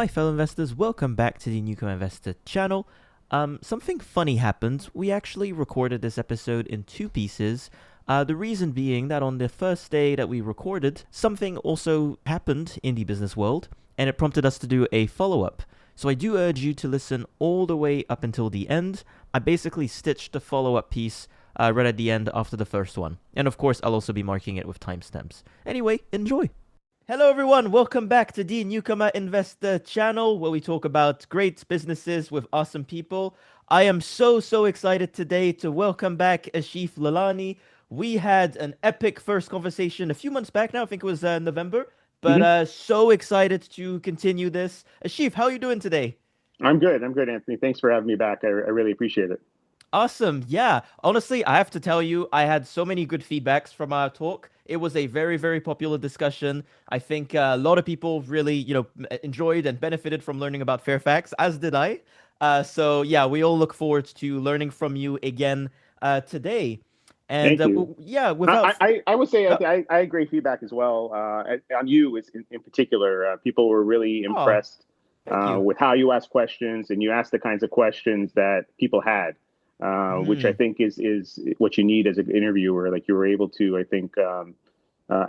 My fellow investors, welcome back to the Newcomer Investor Channel. Something funny happened. We actually recorded this episode in two pieces. The reason being that on the first day that we recorded, something also happened in the business world, and it prompted us to do a follow-up. So I do urge you to listen all the way up until the end. I basically stitched the follow-up piece right at the end after the first one. And of course, I'll also be marking it with timestamps. Anyway, enjoy. Hello everyone, welcome back to the Newcomer Investor Channel, where we talk about great businesses with awesome people. I am so excited today to welcome back Asheef Lalani. We had an epic first conversation a few months back now, I think it was November, but hmm so excited to continue this. Asheef, how are you doing today? I'm good. I'm good, Anthony. Thanks for having me back. I really appreciate it. Awesome. Yeah. Honestly, I have to tell you, I had so many good feedbacks from our talk. It was a very popular discussion. I think a lot of people really, enjoyed and benefited from learning about Fairfax, as did I. So yeah, we all look forward to learning from you again today. And Thank you. yeah, I, without, I, I would say uh, I had great feedback as well on you in particular. People were really oh, impressed thank you. with how you asked questions and you asked the kinds of questions that people had, which I Mm, think is what you need as an interviewer. Like you were able to, I think,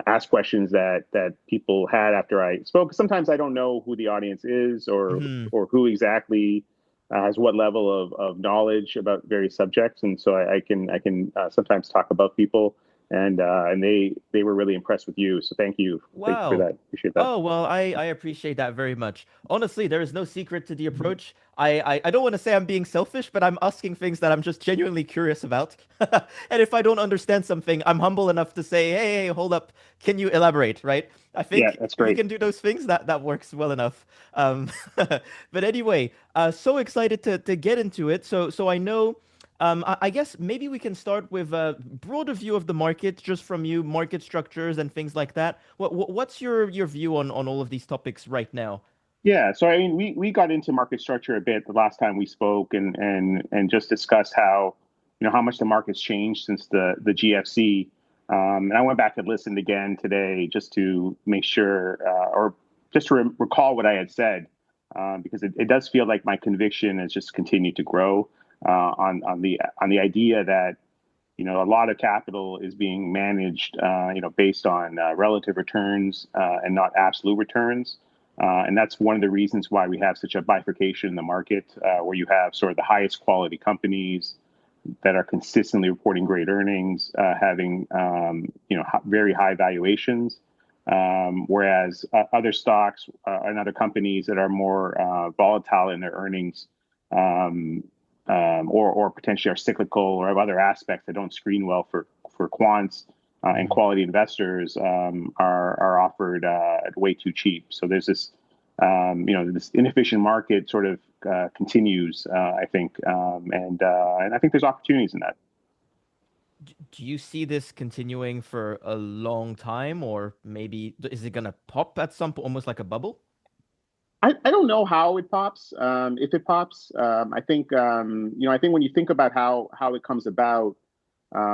ask questions that people had after I spoke. Sometimes I don't know who the audience is mm. or who exactly has what level of knowledge about various subjects, and so I can sometimes talk about people, and they were really impressed with you. So thank you for Wow. that. Appreciate that. Oh, well, I appreciate that very much. Honestly, there is no secret to the approach. I don't want to say I'm being selfish, but I'm asking things that I'm just genuinely curious about. And if I don't understand something, I'm humble enough to say, hey, hold up, can you elaborate, right? I Yeah, think that's if we great. can do those things, that works well enough. But anyway, so excited to get into it. So I know I guess maybe we can start with a broader view of the market, just from you, market structures and things like that. What's your view on all of these topics right now? Yeah, so I mean, we got into market structure a bit the last time we spoke, and just discussed how how much the market's changed since the GFC. And I went back and listened again today just to make sure, or just to recall what I had said, because it does feel like my conviction has just continued to grow on the idea that a lot of capital is being managed, based on relative returns and not absolute returns. And that's one of the reasons why we have such a bifurcation in the market, where you have sort of the highest quality companies that are consistently reporting great earnings, having very high valuations, whereas other stocks and other companies that are more volatile in their earnings, um, or potentially are cyclical or have other aspects that don't screen well for quants and Hmm. quality investors, are offered way too cheap. So there's this inefficient market sort of continues, I think, and I think there's opportunities in that. Do you see this continuing for a long time, or maybe is it gonna pop at some point, almost like a bubble? I don't know how it pops. If it pops, I think I think when you think about how it comes about,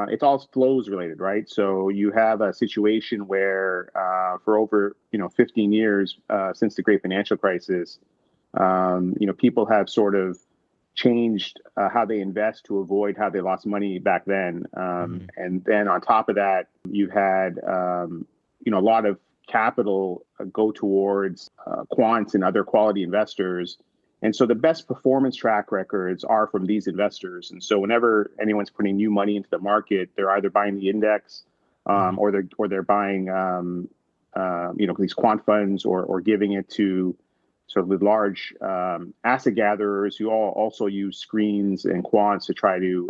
it's all flows related, right? So you have a situation where for over 15 years since the Great Financial Crisis, people have sort of changed how they invest to avoid how they lost money back then. Hmm. And then on top of that, you've had a lot of capital go towards quants and other quality investors. And so the best performance track records are from these investors. And so whenever anyone's putting new money into the market, they're either buying the index, Hmm. or they're buying these quant funds, or giving it to sort of the large asset gatherers who all also use screens and quants to try in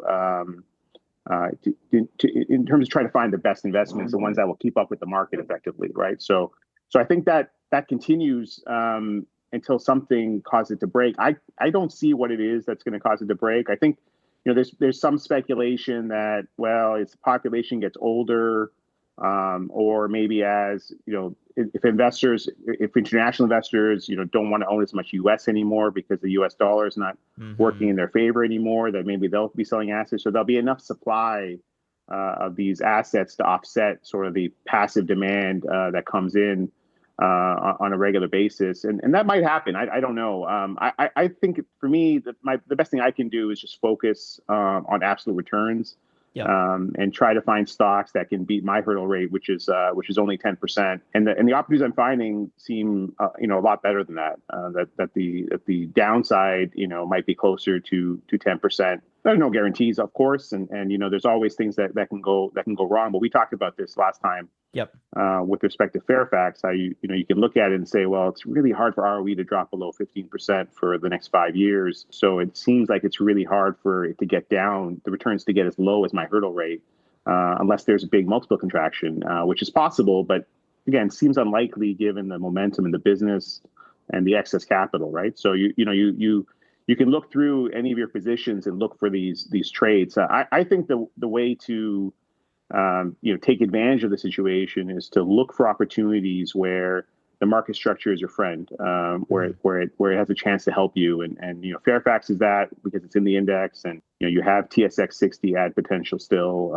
terms of trying to find the best investments, the ones that will keep up with the market effectively, right? So I think that continues until something causes it to break. I don't see what it is that's going to cause it to break. I think there's some speculation that, well, as the population gets older, or maybe as if international investors don't want to own as much U.S. anymore because the U.S. dollar is not working Hmm. in their favor anymore, that maybe they'll be selling assets. So there'll be enough supply of these assets to offset sort of the passive demand that comes in. on a regular basis, and that might happen. I don't know. I think for me, the best thing I can do is just focus on absolute returns, Yep. and try to find stocks that can beat my hurdle rate, which is only 10%. And the opportunities I'm finding seem a lot better than that. That the downside might be closer to 10%. There's no guarantees, of course, and there's always things that can go wrong. But we talked about this last time. Yep. With respect to Fairfax, how you can look at it and say, well, it's really hard for ROE to drop below 15% for the next 5 years. So it seems like it's really hard for it to get down, the returns to get as low as my hurdle rate, unless there's a big multiple contraction, which is possible, but again, seems unlikely given the momentum in the business and the excess capital, right? So you can look through any of your positions and look for these trades. I think the way to take advantage of the situation is to look for opportunities where the market structure is your friend, where it has a chance to help you. And Fairfax is that because it's in the index, and you have TSX 60 add potential still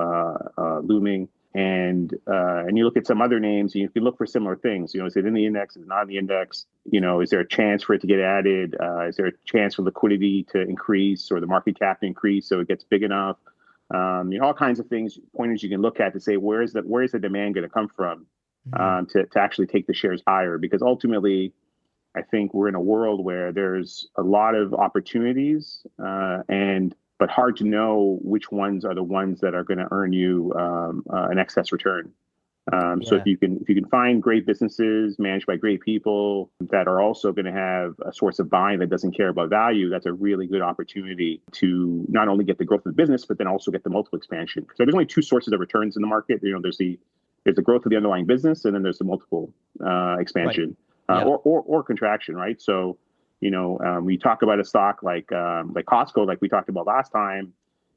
looming. And you look at some other names, and you can look for similar things. Is it in the index? Is it not in the index? Is there a chance for it to get added? Is there a chance for liquidity to increase or the market cap to increase so it gets big enough? All kinds of things, pointers you can look at to say where is the demand going to come from to actually take the shares higher? Because ultimately, I think we're in a world where there's a lot of opportunities, but hard to know which ones are the ones that are going to earn you an excess return. So if you can find great businesses managed by great people that are also going to have a source of buying that doesn't care about value, that's a really good opportunity to not only get the growth of the business, but then also get the multiple expansion. So there's only two sources of returns in the market. There's the growth of the underlying business, and then there's the multiple expansion or contraction, right? So we talk about a stock like Costco, like we talked about last time.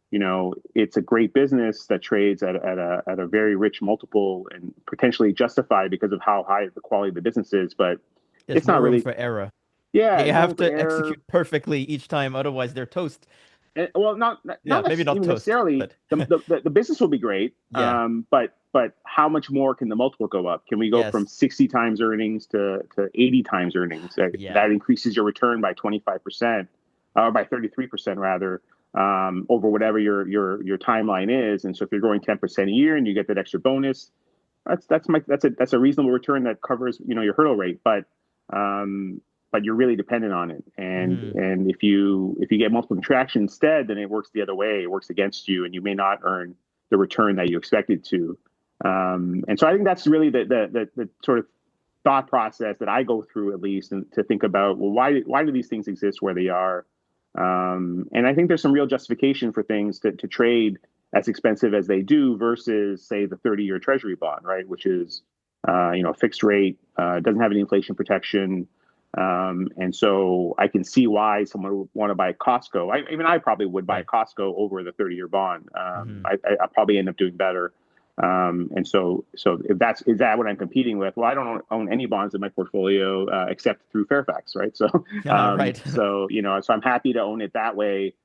It's a great business that trades at a very rich multiple and potentially justified because of how high the quality of the business is, but There's it's not no room really for error. Yeah, They there's no have room for to error. execute perfectly each time, otherwise they're toast. Well, not Maybe not even toast, necessarily. but The business will be great. yeah. But how much more can the multiple go up? Can we go from Yes. 60 times earnings to 80 times earnings? Yeah. That increases your return by 25%, or by 33% rather, over whatever your timeline is. And so if you're growing 10% a year and you get that extra bonus, that's a reasonable return that covers your hurdle rate. But you're really dependent on it. And if you get multiple contraction instead, then it works the other way. It works against you, and you may not earn the return that you expected to. And so I think that's really the sort of thought process that I go through, at least, and to think about, well, why do these things exist where they are? And I think there's some real justification for things to trade as expensive as they do versus, say, the 30-year Treasury bond, right? Which is a fixed rate, doesn't have any inflation protection. And so I can see why someone would want to buy Costco. I probably would buy Costco over the 30-year bond. I probably end up doing better. And so is that what I'm competing with? Well, I don't own any bonds in my portfolio except through Fairfax, right? So so so I'm happy to own it that way,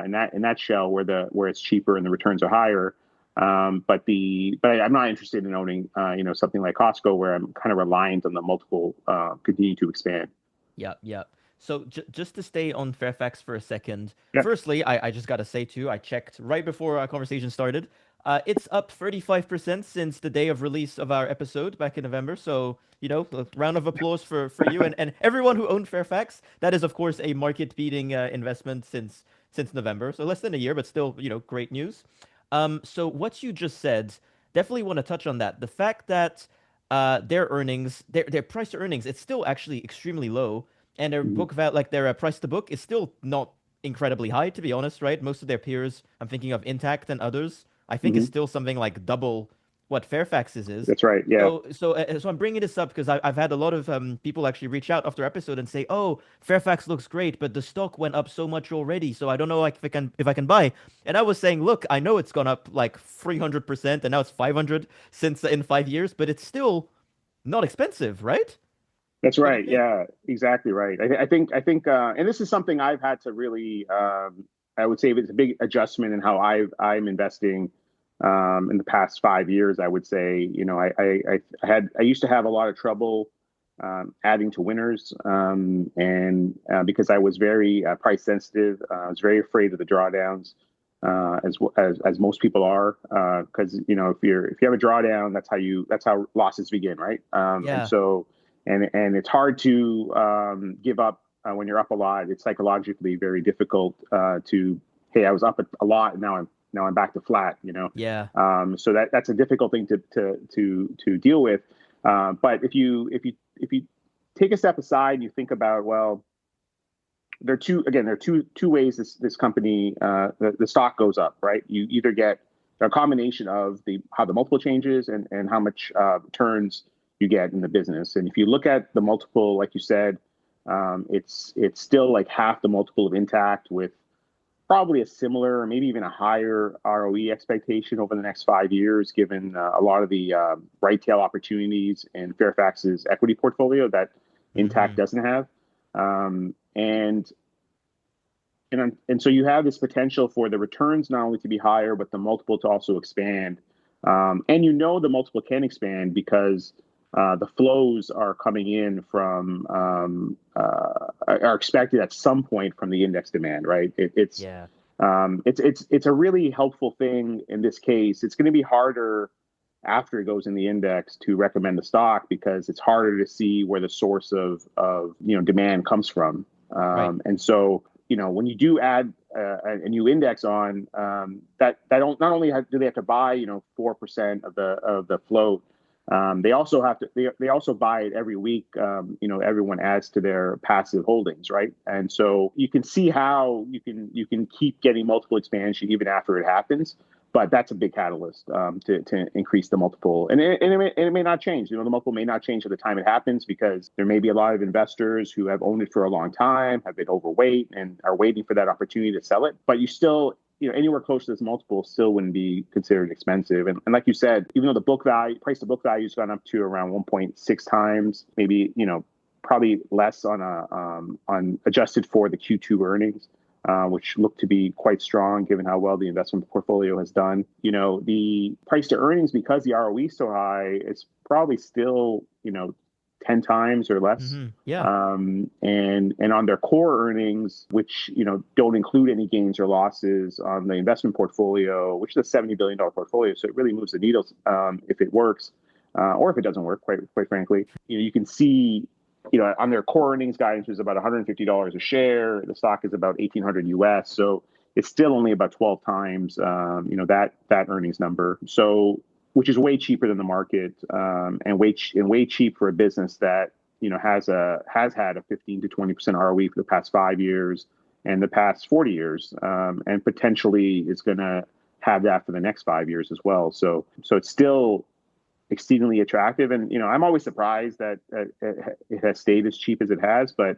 in that shell where it's cheaper and the returns are higher. But I'm not interested in owning something like Costco, where I'm kind of reliant on the multiple continue to expand. Yeah. So just to stay on Fairfax for a second, Yeah. firstly, I just got to say too, I checked right before our conversation started. It's up 35% since the day of release of our episode back in November. So, a round of applause for you and everyone who owned Fairfax. That is, of course, a market-beating investment since November. So less than a year, but still, great news. So what you just said, definitely want to touch on that. The fact that their earnings, their price to earnings, it's still actually extremely low, and their book value, like their price to book, is still not incredibly high, to be honest, right? Most of their peers, I'm thinking of Intact and others, I think is still something like double what Fairfax's is. That's right. Yeah. So I'm bringing this up because I've had a lot of people actually reach out after episode and say, "Oh, Fairfax looks great, but the stock went up so much already, so I don't know if I can buy." And I was saying, "Look, I know it's gone up like 300%, and now it's 500 since in 5 years, but it's still not expensive, right?" That's right. Yeah, exactly right. I think, and this is something I've had to really, I would say it's a big adjustment in how I'm investing in the past 5 years. I would say, I used to have a lot of trouble adding to winners, and because I was very price sensitive, I was very afraid of the drawdowns, as most people are, because if you have a drawdown, that's how losses begin, right? And Yeah. so and it's hard to give up when you're up a lot. It's psychologically very difficult to, hey, I was up a lot, and now I'm back to flat. Yeah. So that's a difficult thing to deal with. But if you take a step aside and you think about, well, there are two ways this company, the stock goes up, right? You either get a combination of how the multiple changes and how much returns you get in the business. And if you look at the multiple, like you said, it's still like half the multiple of Intact, with probably a similar or maybe even a higher ROE expectation over the next 5 years, given a lot of the right tail opportunities in Fairfax's equity portfolio that Intact doesn't have. And so you have this potential for the returns not only to be higher, but the multiple to also expand. And the multiple can expand because the flows are coming in from are expected at some point from the index demand, right? It's Yeah. it's a really helpful thing in this case. It's going to be harder after it goes in the index to recommend the stock, because it's harder to see where the source of demand comes from. Right. And so when you do add a new index on, that don't not only do they have to buy 4% of the float, they also have to they also buy it every week. Everyone adds to their passive holdings, right? And so you can see how you can keep getting multiple expansion even after it happens. But that's a big catalyst to increase the multiple, and it may not change. The multiple may not change at the time it happens, because there may be a lot of investors who have owned it for a long time, have been overweight, and are waiting for that opportunity to sell it. But you still, anywhere close to this multiple still wouldn't be considered expensive. And like you said, even though the price to book value has gone up to around 1.6 times, maybe probably less on adjusted for the Q2 earnings, which look to be quite strong given how well the investment portfolio has done. The price to earnings, because the ROE is so high, it's probably still 10 times or less. Yeah. And on their core earnings, which don't include any gains or losses on the investment portfolio, which is a $70 billion portfolio, so it really moves the needle if it works, or if it doesn't work, quite frankly. You can see, on their core earnings guidance was about $150 a share. The stock is about $1,800 US, so it's still only about 12 times that earnings number. So, which is way cheaper than the market, and way cheap for a business that has had a 15 to 20% ROE for the past 5 years and the past 40 years, and potentially is going to have that for the next 5 years as well. So it's still exceedingly attractive. And I'm always surprised that it has stayed as cheap as it has. But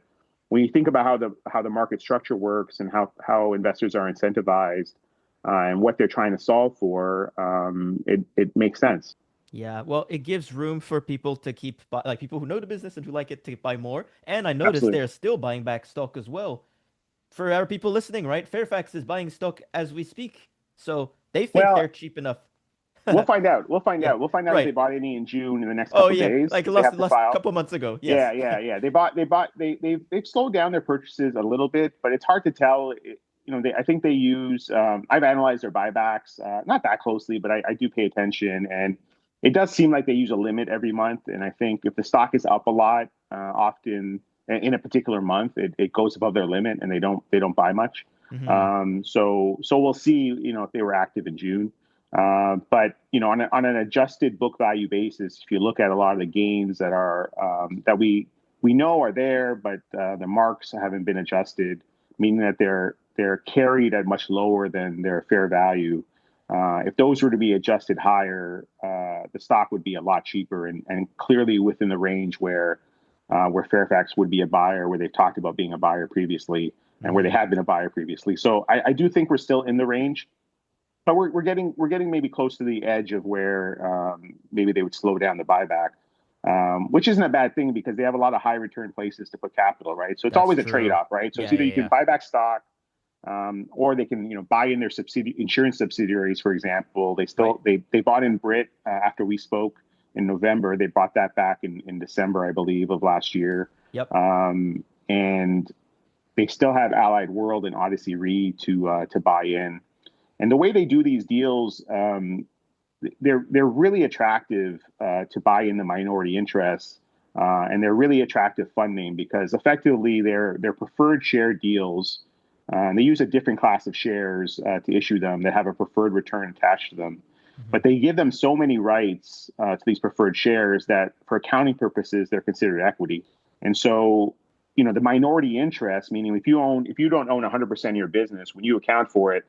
when you think about how the market structure works and how investors are incentivized, and what they're trying to solve for, it makes sense. Yeah, well, it gives room for people to like people who know the business and who like it to buy more. And I noticed Absolutely. they're still buying back stock as well. For our people listening, right? Fairfax is buying stock as we speak. So they think Well, they're cheap enough. we'll find out. We'll find Yeah, out. We'll find out if they right. bought any in June in the next Oh couple of yeah, days, like because they have to last file. couple months ago. Yeah, Yes. yeah, yeah. They've slowed down their purchases a little bit, but it's hard to tell. I think they use. I've analyzed their buybacks, not that closely, but I do pay attention, and it does seem like they use a limit every month. And I think if the stock is up a lot, often in a particular month, it goes above their limit, and they don't buy much. Hmm. So we'll see. If they were active in June. But on an adjusted book value basis, if you look at a lot of the gains that we know are there, but the marks haven't been adjusted, meaning that they're carried at much lower than their fair value. If those were to be adjusted higher, the stock would be a lot cheaper, and clearly within the range where Fairfax would be a buyer, where they've talked about being a buyer previously, and where they have been a buyer previously. So I do think we're still in the range. But we're getting maybe close to the edge of where maybe they would slow down the buyback, which isn't a bad thing, because they have a lot of high return places to put capital, right? So it's That's always a true. trade-off, right? So it's Yeah, either yeah, you can yeah. buy back stock, or they can buy in their insurance subsidiaries, for example. Right. They bought in Brit after we spoke. in November. They bought that back in December, I believe, of last year. Yep. And they still have Allied World and Odyssey Re to buy in. And the way they do these deals, they're really attractive to buy in the minority interests, and they're really attractive funding because effectively they're preferred share deals. They use a different class of shares to issue them that have a preferred return attached to them. But they give them so many rights to these preferred shares that for accounting purposes, they're considered equity. And so, the minority interest, meaning if you don't own 100% of your business, when you account for it,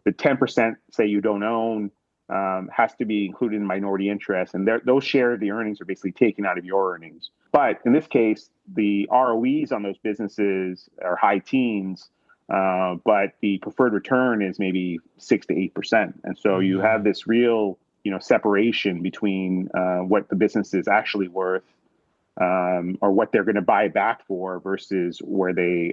the 10%, say you don't own, has to be included in minority interest. And those share of the earnings are basically taken out of your earnings. But in this case, the ROEs on those businesses are high teens, but the preferred return is maybe 6 to 8%. And so you have this real, separation between what the business is actually worth, or what they're going to buy it back for versus where they,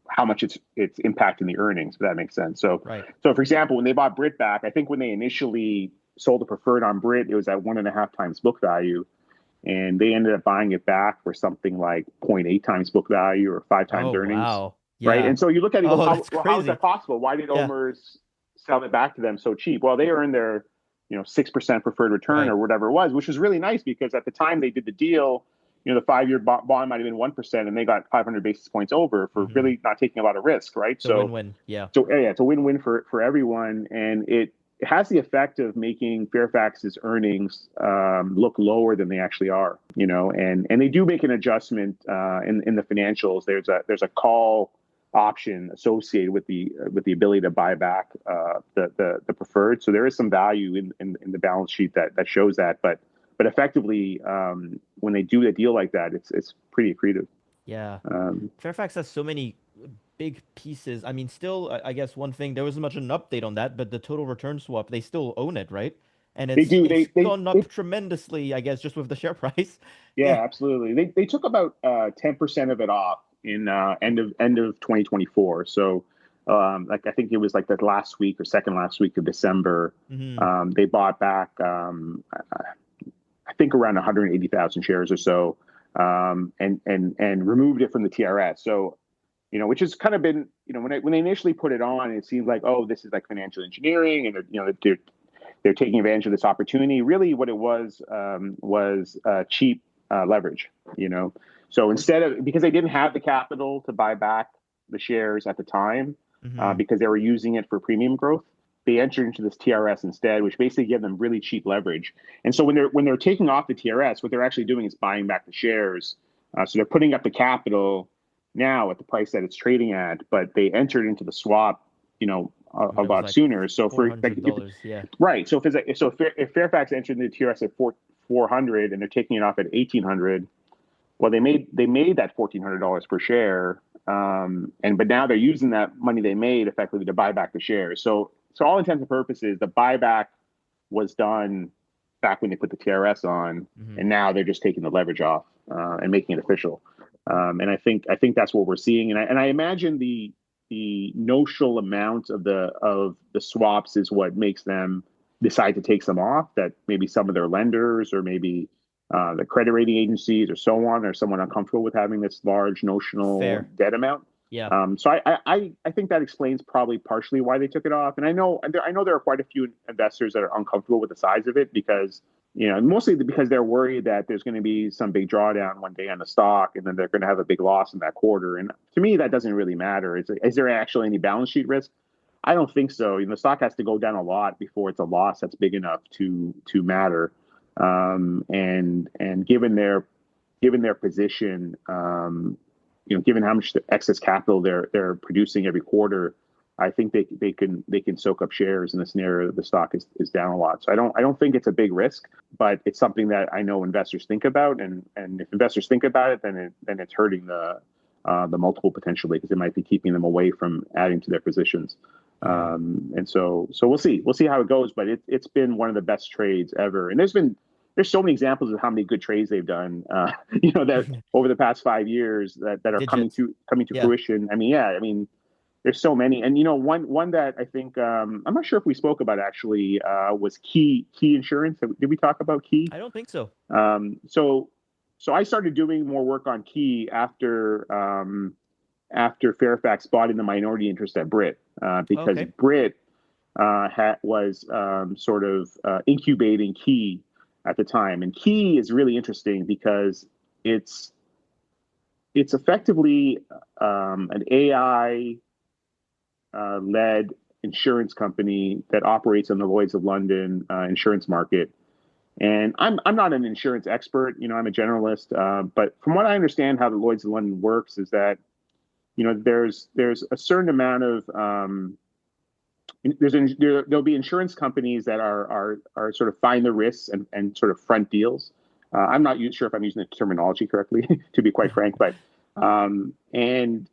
how much it's impacting the earnings, if that makes sense. So, right. So for example, when they bought Brit back, I think when they initially sold the preferred on Brit, it was at 1.5 times book value. And they ended up buying it back for something like 0.8 times book value or 5 times earnings. Wow. Yeah. Right. And so you look at it and go, how is that possible? Why did Yeah. OMERS sell it back to them so cheap? Well, they earned their 6% preferred return or whatever it was, which was really nice because at the time they did the deal, the 5-year bond might have been 1% and they got 500 basis points over for really not taking a lot of risk. Right. So win-win. Yeah. So yeah, it's a win-win for everyone. And it has the effect of making Fairfax's earnings look lower than they actually are, and they do make an adjustment in the financials. There's a call option associated with the ability to buy back the preferred. So there is some value in the balance sheet that shows that. But effectively, when they do a deal like that, it's pretty accretive. Yeah. Fairfax has so many big pieces. I mean, still, I guess one thing, there wasn't much of an update on that, but the total return swap, they still own it, right? And it's gone up tremendously, I guess, just with the share price. Yeah, absolutely. They took about 10% of it off in end of 2024. So I think it was like the last week or second last week of December. They bought back I think around 180,000 shares or so, and removed it from the TRS. So which has kind of been, when they initially put it on, it seemed like, oh, this is like financial engineering, and they're taking advantage of this opportunity. Really, what it was cheap leverage. So because they didn't have the capital to buy back the shares at the time, because they were using it for premium growth, they entered into this TRS instead, which basically gave them really cheap leverage. And so when they're taking off the TRS, what they're actually doing is buying back the shares. So they're putting up the capital now at the price that it's trading at, but they entered into the swap, a lot sooner. So for right. So if Fairfax entered the TRS at 400 and they're taking it off at 1,800, well, they made that $1,400 per share, but now they're using that money they made effectively to buy back the shares. So all intents and purposes, the buyback was done back when they put the TRS on, and now they're just taking the leverage off and making it official. And I think that's what we're seeing. And I imagine the notional amount of the swaps is what makes them decide to take some off. That maybe some of their lenders or maybe the credit rating agencies or so on are somewhat uncomfortable with having this large notional debt amount. Yeah. So I think that explains probably partially why they took it off. And I know there are quite a few investors that are uncomfortable with the size of it because, mostly because they're worried that there's going to be some big drawdown one day on the stock and then they're going to have a big loss in that quarter. And to me, that doesn't really matter. Is there actually any balance sheet risk? I don't think so. The stock has to go down a lot before it's a loss that's big enough to matter. And given their position, given how much excess capital they're producing every quarter, I think they can soak up shares in the scenario that the stock is down a lot. So I don't think it's a big risk, but it's something that I know investors think about, and if investors think about it, then it's hurting the multiple potentially because it might be keeping them away from adding to their positions. And so we'll see how it goes, but it's been one of the best trades ever, and there's so many examples of how many good trades they've done, that over the past 5 years that are coming to fruition. I mean, there's so many, and one that I think I'm not sure if we spoke about actually was Key Insurance. Did we talk about Key? I don't think so. So I started doing more work on Key after Fairfax bought in the minority interest at Brit, because Okay. Brit was sort of incubating Key at the time, and Key is really interesting because it's effectively an AI led insurance company that operates on the Lloyd's of London insurance market. And I'm not an insurance expert, I'm a generalist, but from what I understand, how the Lloyd's of London works is that there's a certain amount of there'll be insurance companies that are sort of find the risks and sort of front deals. I'm not sure if I'm using the terminology correctly, to be quite frank, but and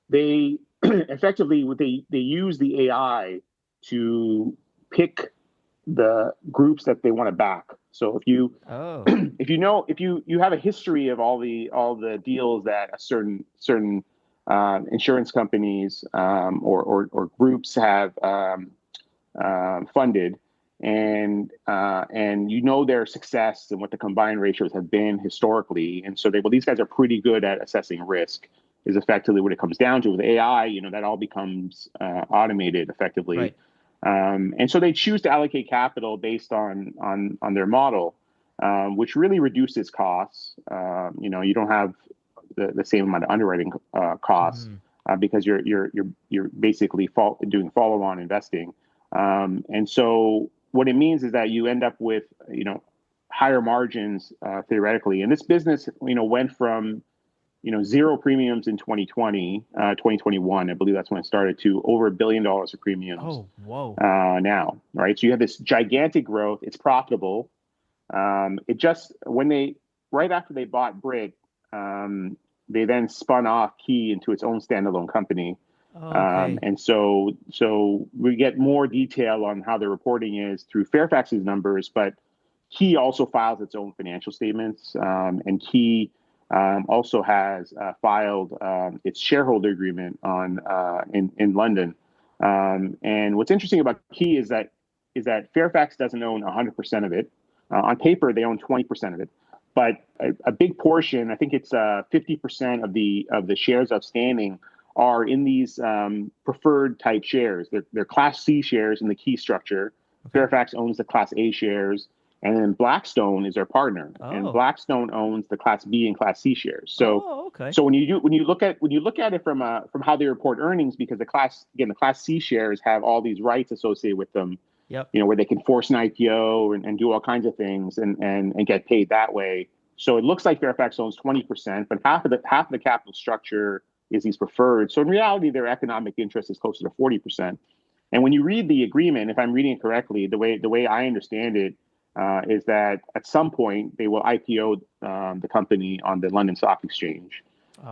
they effectively they use the AI to pick the groups that they want to back. So if you Oh. if you have a history of all the deals that a certain insurance companies or groups have funded, and their success and what the combined ratios have been historically, and so these guys are pretty good at assessing risk. Is effectively what it comes down to with AI. That all becomes automated effectively, Right. and so they choose to allocate capital based on their model, which really reduces costs. You don't have the same amount of underwriting costs Mhm. because you're basically doing follow-on investing, and so what it means is that you end up with higher margins theoretically. And this business went from zero premiums in 2021, I believe that's when it started, to over $1 billion of premiums Oh, whoa. now, right? So you have this gigantic growth. It's profitable. It just right after they bought Brit, they then spun off Key into its own standalone company. Okay. And so we get more detail on how the reporting is through Fairfax's numbers, but Key also files its own financial statements, and Key also has filed its shareholder agreement in London. And what's interesting about Key is that Fairfax doesn't own 100% of it. On paper, they own 20% of it, but a big portion, I think it's 50% of the shares outstanding, are in these preferred type shares. They're Class C shares in the Key structure. Okay. Fairfax owns the Class A shares, and then Blackstone is their partner, and Oh. Blackstone owns the Class B and Class C shares. So, Oh, okay. when you look at it from how they report earnings, because the Class C shares have all these rights associated with them, Yep. where they can force an IPO and do all kinds of things and get paid that way. So it looks like Fairfax owns 20%, but half of the capital structure is these preferred. So in reality, their economic interest is closer to 40%. And when you read the agreement, if I'm reading it correctly, the way I understand it is that at some point they will IPO the company on the London Stock Exchange,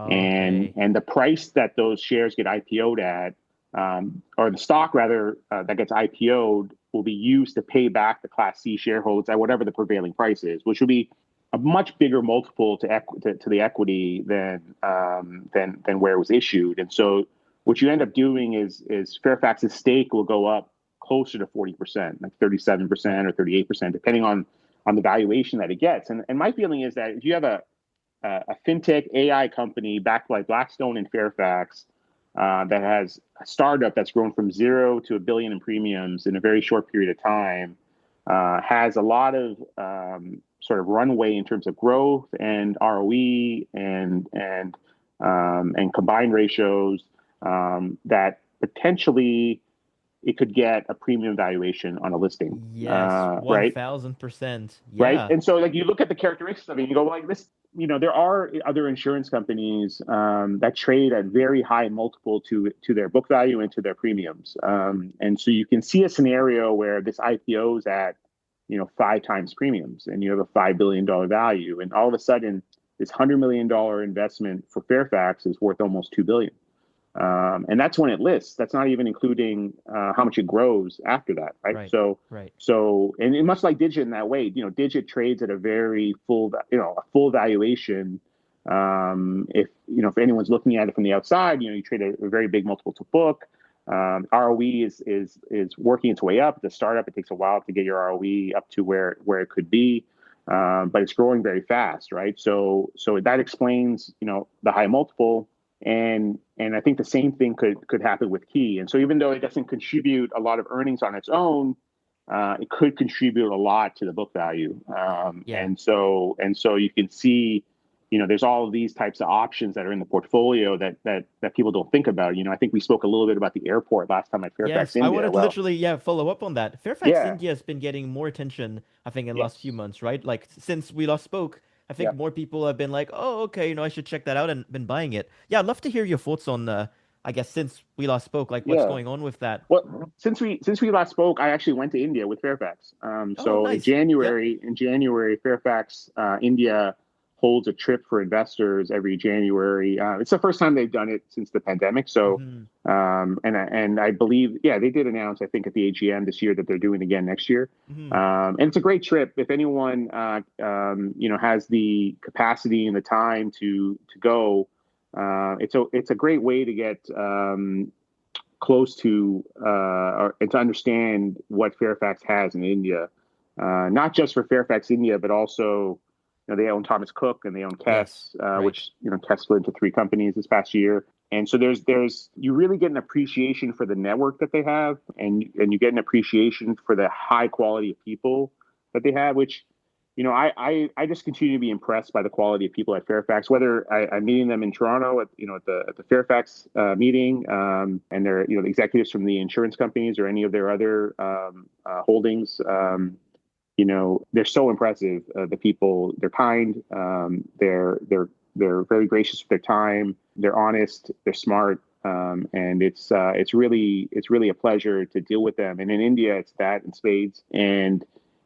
and Okay. the price that those shares get IPO'd at, or the stock rather that gets IPO'd, will be used to pay back the Class C shareholders at whatever the prevailing price is, which will be a much bigger multiple to the equity than where it was issued. And so what you end up doing is Fairfax's stake will go up closer to 40%, like 37% or 38%, depending on the valuation that it gets. And my feeling is that if you have a fintech AI company backed by Blackstone and Fairfax, that has a startup that's grown from zero to $1 billion in premiums in a very short period of time, has a lot of sort of runway in terms of growth and ROE and combined ratios, that potentially it could get a premium valuation on a listing, Yes, right? 1000%. Right. Yeah. And so, like, you look at the characteristics of it, and you go, like, this, there are other insurance companies that trade at very high multiple to their book value and to their premiums. And so you can see a scenario where this IPOs at, 5 times premiums, and you have a $5 billion value. And all of a sudden, this $100 million investment for Fairfax is worth almost $2 billion. And that's when it lists. That's not even including how much it grows after that, right? Right. Right. And much like Digit in that way, Digit trades at a very full, a full valuation If anyone's looking at it from the outside, you trade a very big multiple to book. ROE is working its way up. The startup, it takes a while to get your ROE up to where it could be, but it's growing very fast, right? So that explains the high multiple, and I think the same thing could happen with Key. And so even though it doesn't contribute a lot of earnings on its own, it could contribute a lot to the book value. And so you can see, there's all of these types of options that are in the portfolio that people don't think about. I think we spoke a little bit about the airport last time at Fairfax, Yes, I India. wanted to literally, follow up on that. Fairfax Yeah, India has been getting more attention, I think, in the last few yes, months, right? Like since we last spoke, I think yep, more people have been like, "Oh, okay, I should check that out," and been buying it. Yeah, I'd love to hear your thoughts on, I guess since we last spoke, like what's yeah. going on with that. Well, since we last spoke, I actually went to India with Fairfax. Oh, So in nice. Yep. January, Fairfax India holds a trip for investors every January. It's the first time they've done it since the pandemic. So, Hmm. and I believe, yeah, they did announce, I think, at the AGM this year that they're doing it again next year. Hmm. And it's a great trip. If anyone, has the capacity and the time to go, it's a great way to get close to and to understand what Fairfax has in India, not just for Fairfax India, but also they own Thomas Cook and they own Yes. Kess, Right. which Kess split into three companies this past year. And so there's you really get an appreciation for the network that they have, and you get an appreciation for the high quality of people that they have, which I just continue to be impressed by the quality of people at Fairfax. Whether I'm meeting them in Toronto at the Fairfax meeting, and they're the executives from the insurance companies or any of their other holdings. They're so impressive. The people, they're kind. They're very gracious with their time. They're honest. They're smart. And it's really a pleasure to deal with them. And in India, it's that in spades. And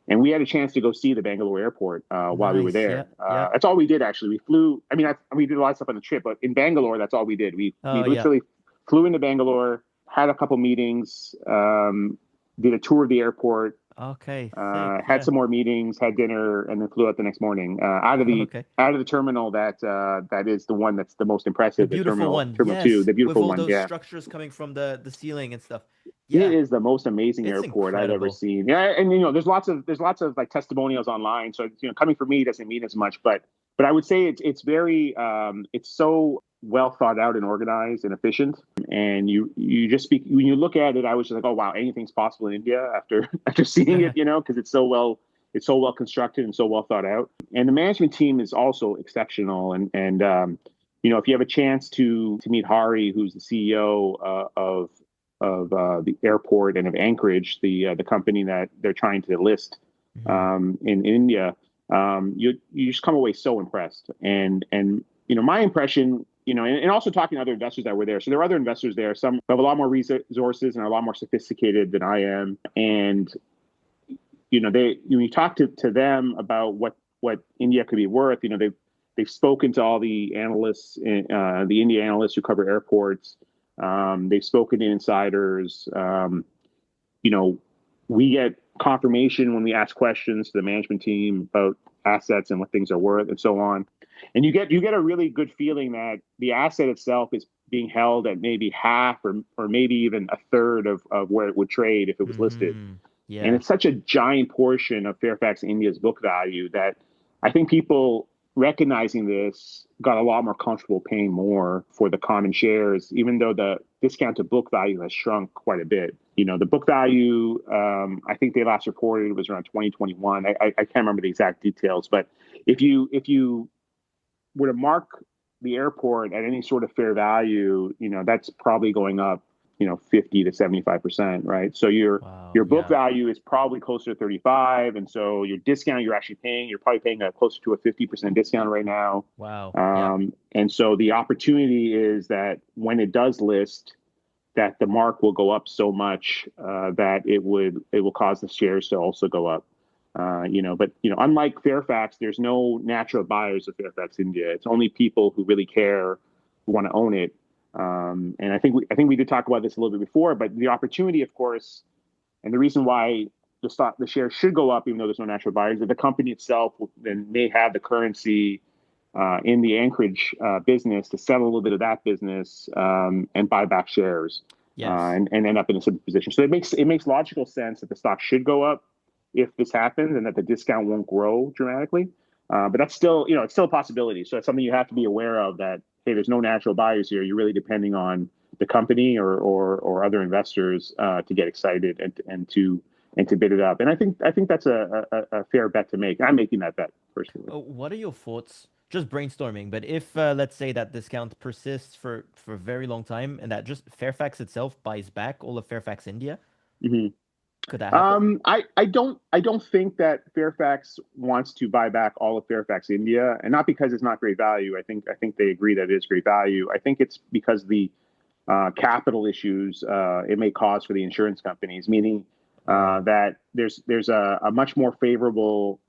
we had a chance to go see the Bangalore airport while we were Nice. there. Yep. Yep. That's all we did, actually. We flew. I mean, we did a lot of stuff on the trip, but in Bangalore, that's all we did. We Oh, yeah. literally flew into Bangalore, had a couple meetings, did a tour of the airport, Okay. Sick. had Yeah. some more meetings, had dinner, and then flew out the next morning Okay. out of the terminal that is the one that's the most The impressive. The beautiful one. Terminal Two, Yes. the With beautiful all one. those Yeah. structures coming from the ceiling and stuff. It Yeah. is the most amazing It's airport I've ever incredible. seen. Yeah, and there's lots of like testimonials online. So coming from me doesn't mean as much, but I would say it's very it's so well thought out and organized and efficient. And you just speak when you look at it, I was just like, oh wow, anything's possible in India after after seeing it, because it's so well constructed and so well thought out. And the management team is also exceptional. And if you have a chance to meet Hari, who's the CEO of the airport and of Anchorage, the company that they're trying to list Hmm. in India, you just come away so impressed. And my impression, and also talking to other investors that were there. So there are other investors there. Some have a lot more resources and are a lot more sophisticated than I am. And they when you talk to them about what India could be worth, they've spoken to all the analysts, the India analysts who cover airports. They've spoken to insiders. We get confirmation when we ask questions to the management team about assets and what things are worth and so on. And you get a really good feeling that the asset itself is being held at maybe half or maybe even a third of where it would trade if it was listed. Hmm. And Yeah. it's such a giant portion of Fairfax India's book value that I think people recognizing this got a lot more comfortable paying more for the common shares, even though the discount to book value has shrunk quite a bit. The book value, I think they last reported was around 2021. I can't remember the exact details, but if you were to mark the airport at any sort of fair value, that's probably going up, 50 to 75%, right? So your Wow. book Yeah. value is probably closer to 35, and so your discount you're probably paying closer to a 50% discount right now. Wow. Yeah. And so the opportunity is that when it does list, that the mark will go up so much that it will cause the shares to also go up. But unlike Fairfax, there's no natural buyers of Fairfax India. It's only people who really care, who want to own it. And I think we did talk about this a little bit before, but the opportunity, of course, and the reason why the shares should go up, even though there's no natural buyers, that the company itself then may have the currency in the Anchorage business to sell a little bit of that business and buy back shares Yes. and end up in a similar position. So it makes logical sense that the stock should go up if this happens and that the discount won't grow dramatically. But that's still, it's still a possibility. So it's something you have to be aware of that, hey, there's no natural buyers here. You're really depending on the company or other investors to get excited and to bid it up. And I think that's a fair bet to make. I'm making that bet personally. What are your thoughts? Just brainstorming, but if let's say that discount persists for a very long time and that just Fairfax itself buys back all of Fairfax India, Mm-hmm. could that happen? I don't think that Fairfax wants to buy back all of Fairfax India, and not because it's not great value. I think they agree that it is great value. I think it's because the capital issues it may cause for the insurance companies, meaning Right. that there's a much more favorable.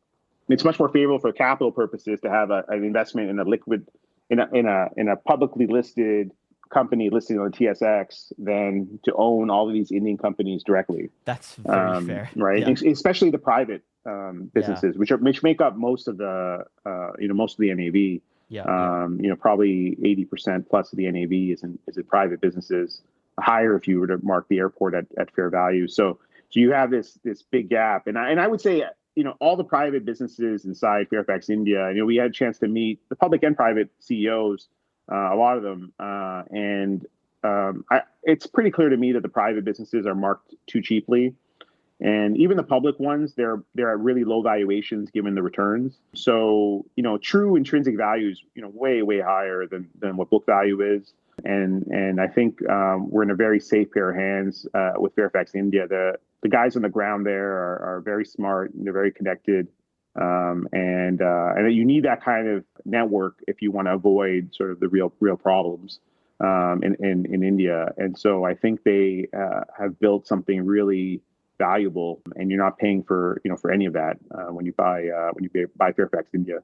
It's much more favorable for capital purposes to have an investment in a liquid in a publicly listed company listed on the TSX than to own all of these Indian companies directly. That's very fair. Right? Yeah. Especially the private Yeah. businesses, which make up most of the most of the NAV. Yeah. Yeah. Probably 80% plus of the NAV is in private businesses. Higher if you were to mark the airport at fair value. So you have this big gap, and I would say all the private businesses inside Fairfax India. We had a chance to meet the public and private CEOs, a lot of them, and it's pretty clear to me that the private businesses are marked too cheaply, and even the public ones, they're at really low valuations given the returns. So true intrinsic values, way higher than what book value is. And I think we're in a very safe pair of hands with Fairfax India. The guys on the ground there are very smart. And they're very connected, and you need that kind of network if you want to avoid sort of the real problems in India. And so I think they have built something really valuable, and you're not paying for any of that when you buy Fairfax India.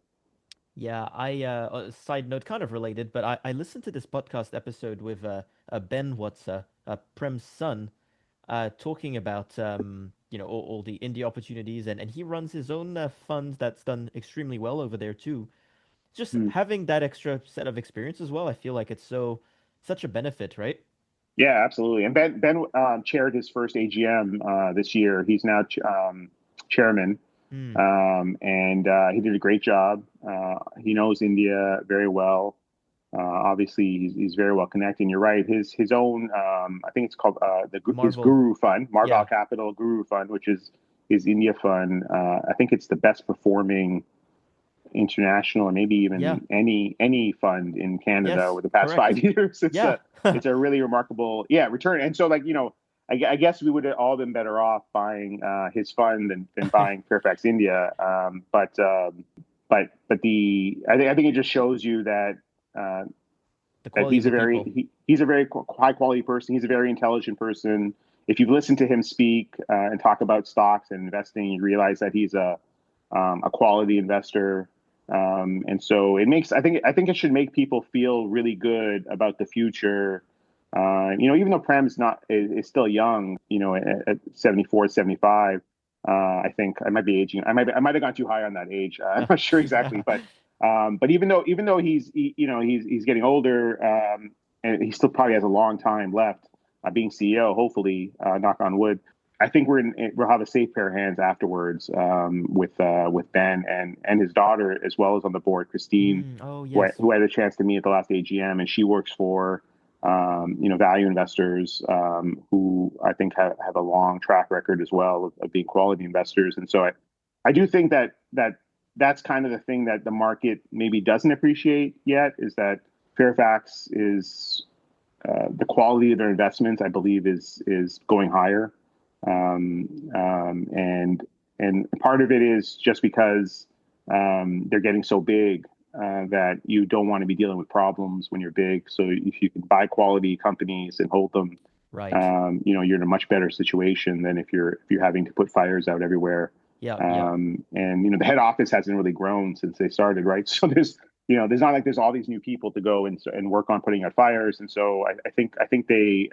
Yeah, side note, kind of related, but I listened to this podcast episode with Ben Watsa, Prem's son, talking about all the indie opportunities, and he runs his own fund that's done extremely well over there too. Just Hmm. having that extra set of experience as well, I feel like it's such a benefit, right? Yeah, absolutely. And Ben chaired his first AGM this year. He's now chairman, Hmm. and he did a great job. He knows India very well. Obviously, he's very well connected. And you're right. His own, I think it's called his Marvel. Guru Fund, Marval Yeah. Capital Guru Fund, which is his India fund. I think it's the best performing international, or maybe Yeah. even any fund in Canada Yes. over the past Correct. 5 years. Yeah. It's a really remarkable return. And so I guess we would have all been better off buying his fund than buying Fairfax India. I think it just shows you that uh, The quality of the people. he's a very high quality person. He's a very intelligent person. If you've listened to him speak and talk about stocks and investing, you realize that he's a quality investor. And so I think it should make people feel really good about the future. Even though Prem's not is still young, at 74, 75, I think I might be aging. I might have gone too high on that age. I'm not sure exactly, but even though he's getting older, and he still probably has a long time left being CEO. Hopefully, knock on wood. I think we'll have a safe pair of hands afterwards with Ben and his daughter as well as on the board, Christine, Oh who I, yes. who I had a chance to meet at the last AGM, and she works for value investors who I think have a long track record as well of being quality investors. And so I do think that's kind of the thing that the market maybe doesn't appreciate yet, is that Fairfax is the quality of their investments, I believe, is going higher, and part of it is just because they're getting so big that you don't want to be dealing with problems when you're big. So if you can buy quality companies and hold them, Right. you're in a much better situation than if you're having to put fires out everywhere. Yeah. Yeah. And the head office hasn't really grown since they started, right? So there's not like there's all these new people to go and work on putting out fires. And so I think they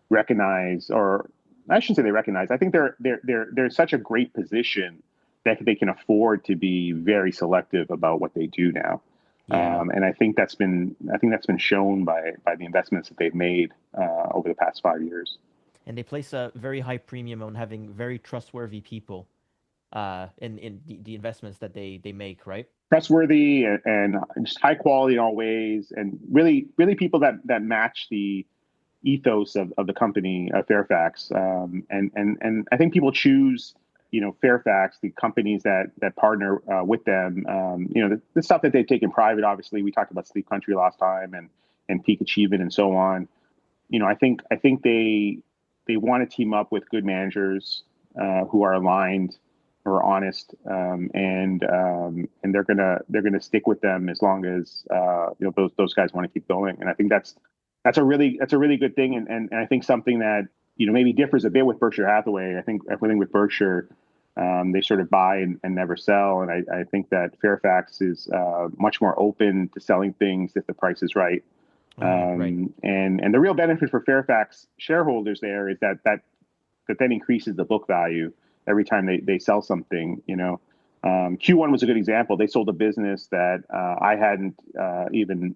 recognize, or I shouldn't say they recognize. I think they're such a great position that they can afford to be very selective about what they do now. Yeah. And I think that's been shown by the investments that they've made over the past 5 years. And they place a very high premium on having very trustworthy people in the investments that they make, right? Trustworthy and just high quality in all ways, and really people that match the ethos of the company, Fairfax. And I think people choose, Fairfax, the companies that partner with them. The stuff that they've taken private. Obviously, we talked about Sleep Country last time, and Peak Achievement and so on. I think they want to team up with good managers who are aligned, who are honest, and they're gonna stick with them as long as those guys want to keep going. And I think that's a really good thing, and I think something that maybe differs a bit with Berkshire Hathaway. I think everything with Berkshire, they sort of buy and never sell, and I think that Fairfax is much more open to selling things if the price is right. Right. And the real benefit for Fairfax shareholders there is that then increases the book value every time they sell something. Q1 was a good example. They sold a business that I hadn't even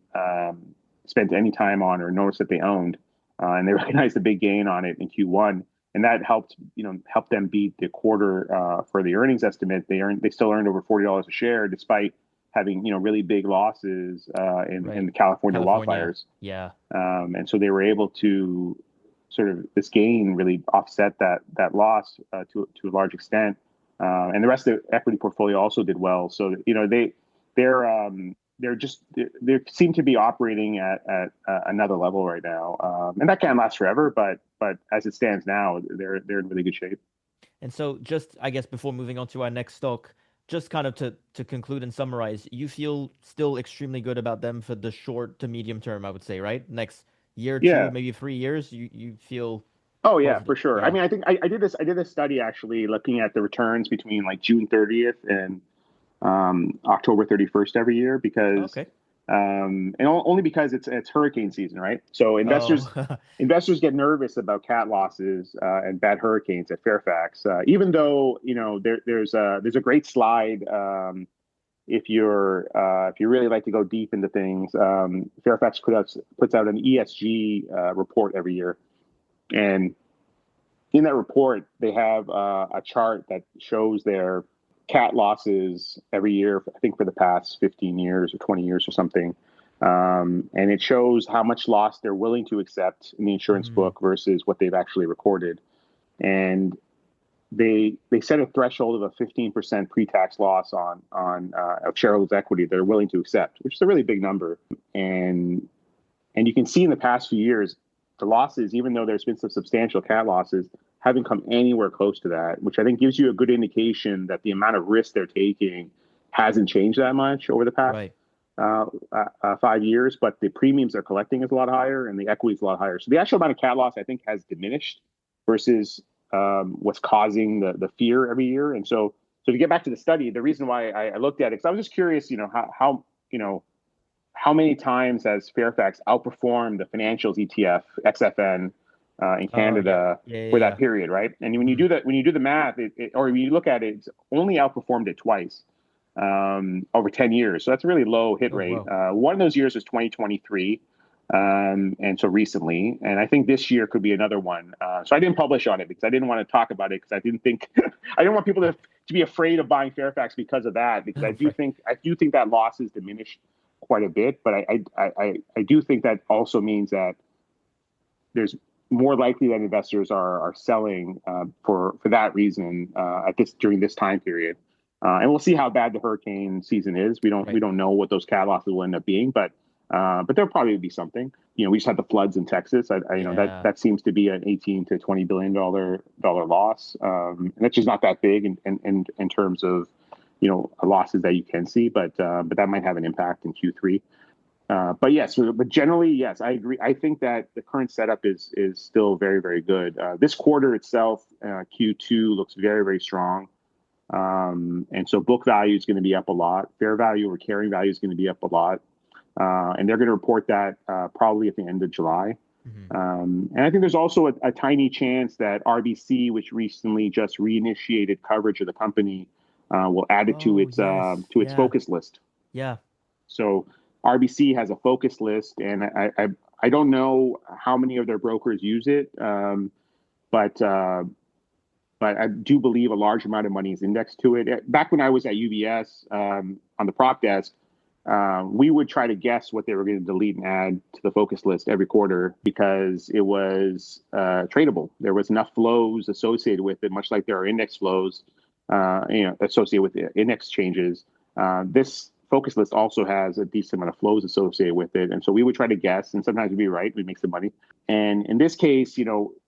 spent any time on or noticed that they owned, and they recognized the big gain on it in Q1, and that helped them beat the quarter for the earnings estimate. They still earned over $40 a share despite having really big losses in Right. the California California. wildfires, Yeah. and so they were able to sort of this gain really offset that loss to a large extent, and the rest of the equity portfolio also did well. So they seem to be operating at another level right now, and that can't last forever. But as it stands now, they're in really good shape. And so just I guess before moving on to our next stock, just kind of to conclude and summarize, you feel still extremely good about them for the short to medium term, I would say, right? Next year, two, Yeah. maybe 3 years, you feel Oh yeah, positive. for sure. I Yeah. mean, I think I did this study actually looking at the returns between like June 30th and October 31st every year because Okay. only because it's hurricane season, right? So investors Oh. investors get nervous about cat losses and bad hurricanes at Fairfax. Even though there's a great slide if you really like to go deep into things. Fairfax puts out an ESG report every year, and in that report, they have a chart that shows their cat losses every year, I think for the past 15 years or 20 years or something. And it shows how much loss they're willing to accept in the insurance Mm, book versus what they've actually recorded. And they set a threshold of a 15% pre-tax loss on shareholders' equity they're willing to accept, which is a really big number. And you can see in the past few years, the losses, even though there's been some substantial cat losses, haven't come anywhere close to that, which I think gives you a good indication that the amount of risk they're taking hasn't changed that much over the past right. 5 years. But the premiums they're collecting is a lot higher, and the equity is a lot higher. So the actual amount of cat loss, I think, has diminished versus what's causing the fear every year. And so to get back to the study, the reason why I looked at it, because I was just curious, how many times has Fairfax outperformed the financials ETF XFN in Oh, yeah. Canada Yeah, yeah, for that yeah. period, right? And Hmm. when you do the math, or when you look at it, it's only outperformed it twice over 10 years. So that's a really low hit Oh, rate. wow. One of those years was 2023, and so recently, and I think this year could be another one. So I didn't publish on it because I didn't want to talk about it because I didn't think I didn't want people to be afraid of buying Fairfax because of that. Because Right. I do think that loss is diminished quite a bit, but I do think that also means that there's more likely that investors are selling for that reason during this time period, and we'll see how bad the hurricane season is. We Right. don't know what those cat losses will end up being, but there'll probably be something. We just had the floods in Texas. Yeah. That seems to be an 18 to $20 billion loss, and that's just not that big in terms of losses that you can see, but that might have an impact in Q3. But yes, but generally, yes, I agree. I think that the current setup is still very, very good. This quarter itself, Q2 looks very, very strong, and so book value is going to be up a lot. Fair value or carrying value is going to be up a lot, and they're going to report that probably at the end of July. Hmm. And I think there's also a tiny chance that RBC, which recently just reinitiated coverage of the company, will add it Oh, yes. to its Yeah. focus list. Yeah. So RBC has a focus list, and I don't know how many of their brokers use it, but I do believe a large amount of money is indexed to it. Back when I was at UBS on the prop desk, we would try to guess what they were going to delete and add to the focus list every quarter because it was tradable. There was enough flows associated with it, much like there are index flows, associated with the index changes. This focus list also has a decent amount of flows associated with it, and so we would try to guess, and sometimes we'd be right. We'd make some money. And in this case,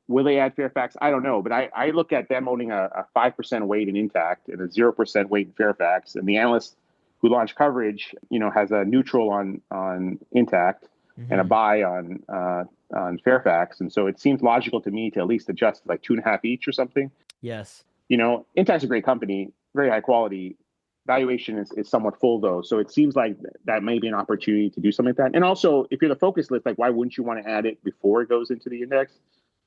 will they add Fairfax? I don't know, but I look at them owning a 5% weight in Intact and a 0% weight in Fairfax, and the analyst who launched coverage, has a neutral on Intact and a buy on Fairfax, and so it seems logical to me to at least adjust like 2.5 each or something. Yes. Intact's a great company, very high quality. Valuation is somewhat full though, so it seems like that may be an opportunity to do something like that. And also, if you're the focus list, like why wouldn't you want to add it before it goes into the index,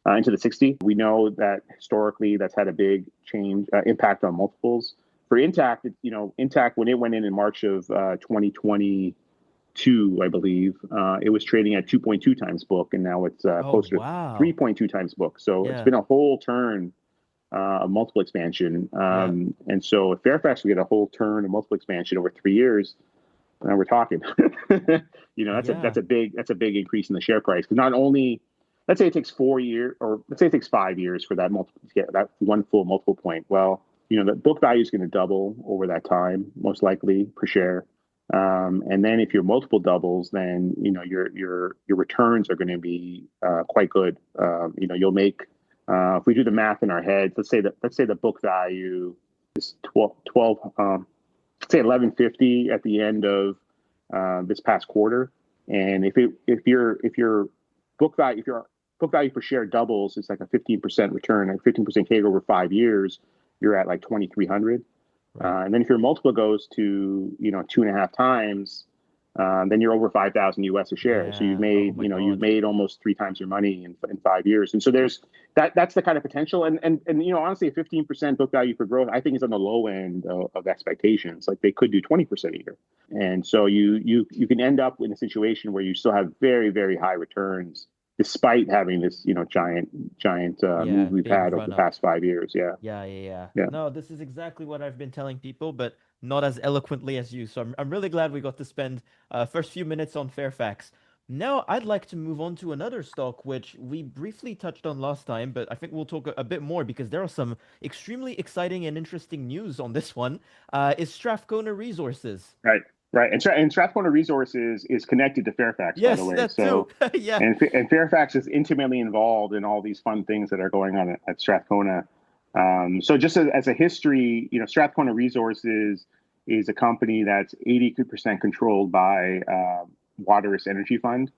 into the 60? We know that historically that's had a big change impact on multiples. For Intact, Intact when it went in March of 2022, I believe, it was trading at 2.2 times book, and now it's closer to 3.2 times book. So it's been a whole turn of multiple expansion. And so if Fairfax would get a whole turn of multiple expansion over 3 years, now we're talking. That's a big increase in the share price. Because not only, let's say it takes 4 years, or let's say it takes 5 years for that multiple to get that one full multiple point. Well, the book value is going to double over that time, most likely per share. And then if your multiple doubles, then your returns are going to be quite good. You'll make if we do the math in our heads, let's say the book value is 11.50 at the end of this past quarter, and if your book value per share doubles, it's like a 15% return, a 15% CAGR over 5 years. You're at like 2,300, and then if your multiple goes to 2.5 times, then you're over 5,000 US a share. So you've made you've made almost 3 times your money in 5 years. And so there's that's the kind of potential. And honestly, a 15% book value for growth, I think, is on the low end of expectations. Like they could do 20% a year, and so you can end up in a situation where you still have very, very high returns despite having this giant move we've had over the past 5 years. Yeah. No, this is exactly what I've been telling people, but not as eloquently as you. So I'm really glad we got to spend first few minutes on Fairfax. Now I'd like to move on to another stock which we briefly touched on last time, but I think we'll talk a bit more because there are some extremely exciting and interesting news on this one. Is Strathcona Resources. Right. And Strathcona Resources is connected to Fairfax, yes, by the way. That so too. Yeah. And Fairfax is intimately involved in all these fun things that are going on at Strathcona. So just as a history, Strathcona Resources is a company that's 80% controlled by Waterous Energy Fund,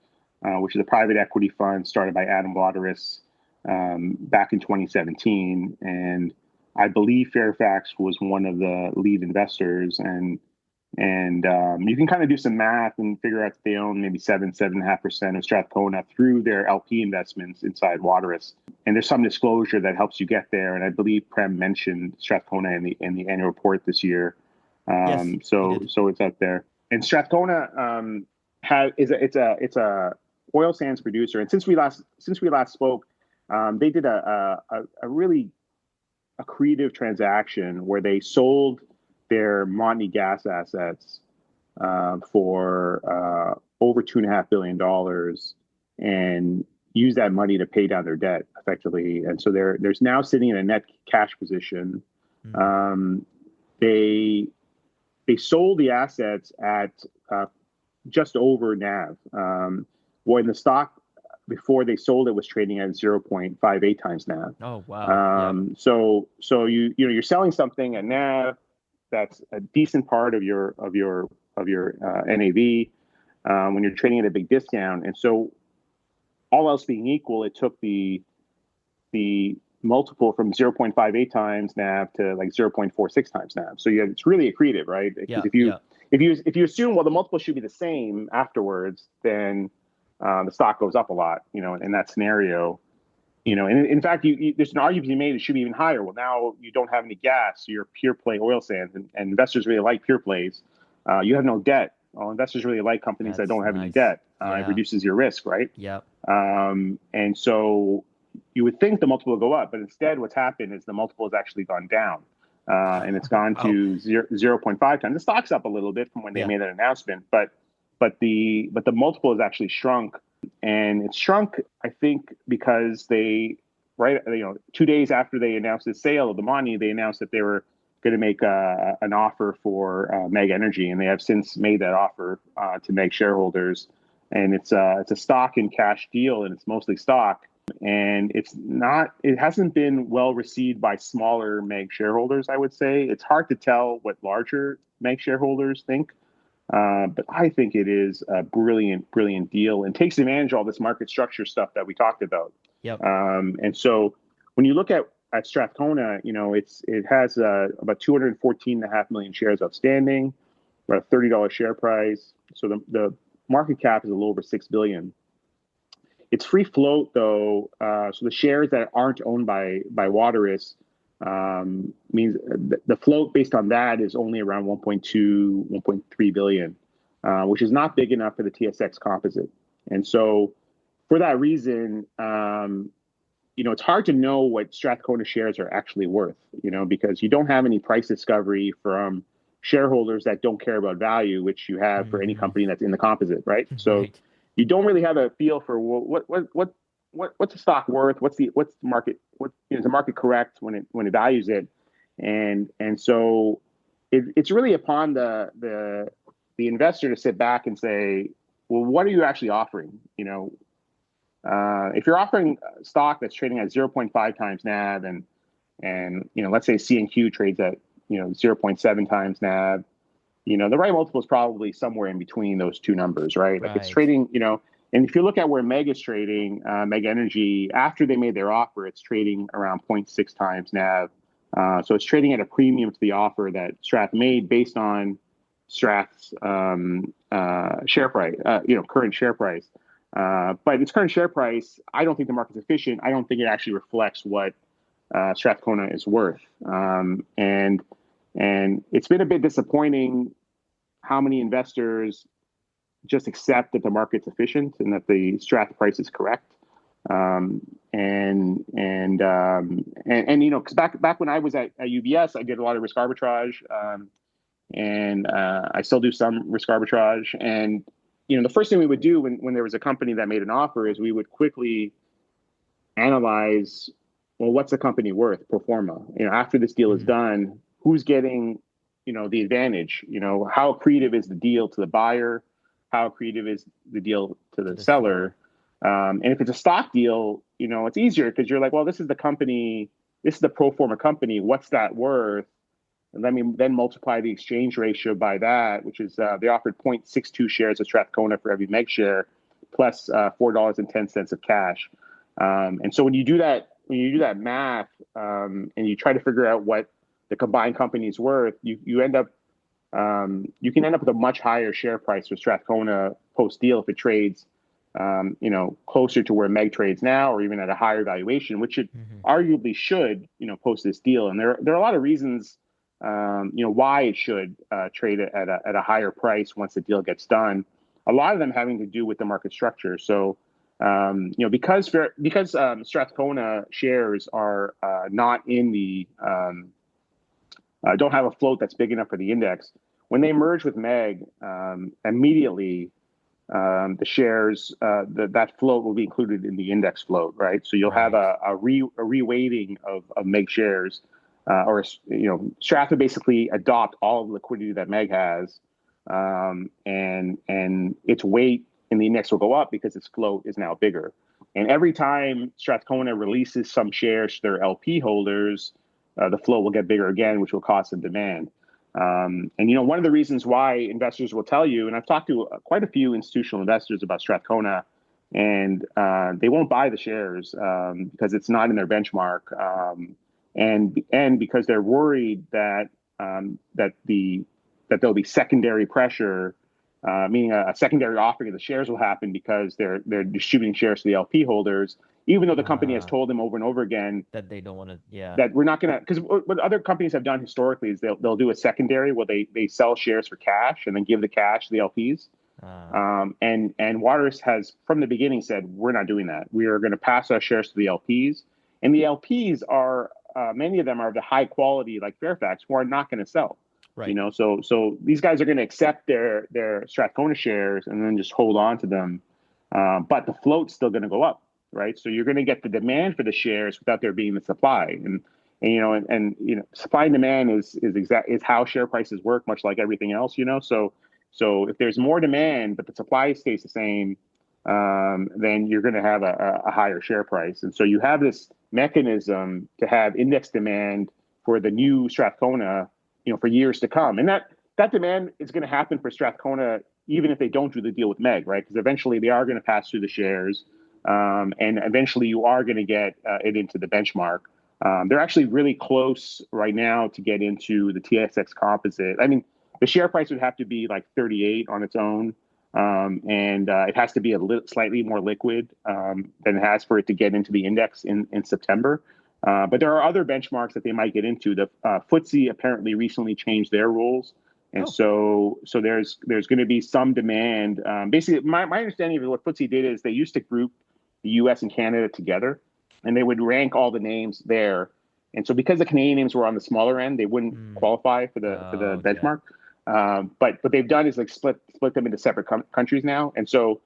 which is a private equity fund started by Adam Waterous back in 2017. And I believe Fairfax was one of the lead investors. And you can kind of do some math and figure out that they own maybe 7.5% of Strathcona through their LP investments inside Waterous. And there's some disclosure that helps you get there. And I believe Prem mentioned Strathcona in the annual report this year. So it's out there. And Strathcona it's a oil sands producer. And since we last spoke, they did a really accretive transaction where they sold their Montney gas assets for over $2.5 billion and use that money to pay down their debt effectively. And so there's now sitting in a net cash position. They sold the assets at just over NAV. When the stock before they sold it was trading at 0.58 times NAV. Oh wow! So you're selling something at NAV that's a decent part of your NAV when you're trading at a big discount. And so all else being equal, it took the multiple from 0.58 times NAV to like 0.46 times NAV. So it's really accretive, right? Because if you assume, well, the multiple should be the same afterwards, then the stock goes up a lot, in that scenario. And in fact, there's an argument to be made it should be even higher. Well, now you don't have any gas, so you're pure play oil sands, and investors really like pure plays. You have no debt, Well, investors really like companies that That's don't have any nice. debt. It Yeah. reduces your risk, right? Yep. And so you would think the multiple will go up, but instead what's happened is the multiple has actually gone down. And it's gone Wow. to 0.5 times. The stock's up a little bit from when they Yeah. made that announcement, but the multiple has actually shrunk, and it's shrunk, I think, because 2 days after they announced the sale of the Montney, they announced that they were going to make an offer for MEG Energy, and they have since made that offer to MEG shareholders. And it's a stock and cash deal, and it's mostly stock. And it hasn't been well received by smaller MEG shareholders, I would say. It's hard to tell what larger MEG shareholders think. But I think it is a brilliant, brilliant deal and takes advantage of all this market structure stuff that we talked about. Yep. And so when you look at Strathcona, it has about 214.5 million shares outstanding, about a $30 share price. So the market cap is a little over $6 billion. It's free float though, so the shares that aren't owned by Waterous means the float based on that is only around 1.2, 1.3 billion, which is not big enough for the TSX Composite. And so for that reason, it's hard to know what Strathcona shares are actually worth, because you don't have any price discovery from shareholders that don't care about value, which you have for any company that's in the composite, right? So Right. you don't really have a feel for what's the stock worth, what's the market, is the market correct when it values it, and so it's really upon the investor to sit back and say, well, what are you actually offering? If you're offering stock that's trading at 0.5 times NAV, and let's say C&Q trades at 0.7 times NAV, the right multiple is probably somewhere in between those two numbers, right? Like it's trading, and if you look at where MEG is trading, MEG Energy, after they made their offer, it's trading around 0.6 times NAV. So it's trading at a premium to the offer that Strath made based on Strath's share price, current share price. But its current share price, I don't think the market's efficient. I don't think it actually reflects what Strathcona is worth. And it's been a bit disappointing how many investors just accept that the market's efficient and that the Strath price is correct. Because back when I was at UBS, I did a lot of risk arbitrage, and I still do some risk arbitrage. And the first thing we would do when there was a company that made an offer is we would quickly analyze, well, what's the company worth pro forma? After this deal is done, who's getting, the advantage? How accretive is the deal to the buyer? How accretive is the deal to the seller? And if it's a stock deal, it's easier because you're like, well, this is the company, this is the pro forma company. What's that worth? And let me then multiply the exchange ratio by that, which is they offered 0.62 shares of Strathcona for every MEG share, plus $4.10 of cash. And so when you do that math, and you try to figure out what the combined company is worth, you end up you can end up with a much higher share price for Strathcona post deal if it trades closer to where MEG trades now, or even at a higher valuation, which it arguably should post this deal. And there are a lot of reasons why it should trade at a higher price once the deal gets done. A lot of them having to do with the market structure. So because Strathcona shares are not in the don't have a float that's big enough for the index. When they merge with MEG, immediately the shares, that float will be included in the index float, right? So you'll have a reweighting of MEG shares, Strath will basically adopt all of the liquidity that MEG has, and its weight in the index will go up because its float is now bigger. And every time Strathcona releases some shares to their LP holders, the float will get bigger again, which will cause some demand. And one of the reasons why investors will tell you, and I've talked to quite a few institutional investors about Strathcona, and they won't buy the shares because it's not in their benchmark, and because they're worried that there'll be secondary pressure meaning a secondary offering of the shares will happen because they're distributing shares to the LP holders, even though the company has told them over and over again that they don't want to. Yeah. that we're not going to, because what other companies have done historically is they'll do a secondary where they sell shares for cash and then give the cash to the LPs. And Waters has from the beginning said we're not doing that. We are going to pass our shares to the LPs, and the LPs are many of them are the high quality like Fairfax who are not going to sell. Right. You know, so these guys are going to accept their Strathcona shares and then just hold on to them, but the float's still going to go up, right? So you're going to get the demand for the shares without there being the supply, and you know, supply and demand is how share prices work, much like everything else, you know. So if there's more demand but the supply stays the same, then you're going to have a higher share price, and so you have this mechanism to have index demand for the new Strathcona, you know, for years to come. And that demand is going to happen for Strathcona even if they don't do the deal with MEG, right? Because eventually they are going to pass through the shares, and eventually you are going to get it into the benchmark. They're actually really close right now to get into the TSX Composite. I mean, the share price would have to be like 38 on its own, and it has to be slightly more liquid than it has for it to get into the index in September. But there are other benchmarks that they might get into. The FTSE apparently recently changed their rules, and so there's going to be some demand. Basically, my understanding of what FTSE did is they used to group the U.S. and Canada together, and they would rank all the names there. And so because the Canadian names were on the smaller end, they wouldn't qualify for the benchmark. But what they've done is like split them into separate countries now, and so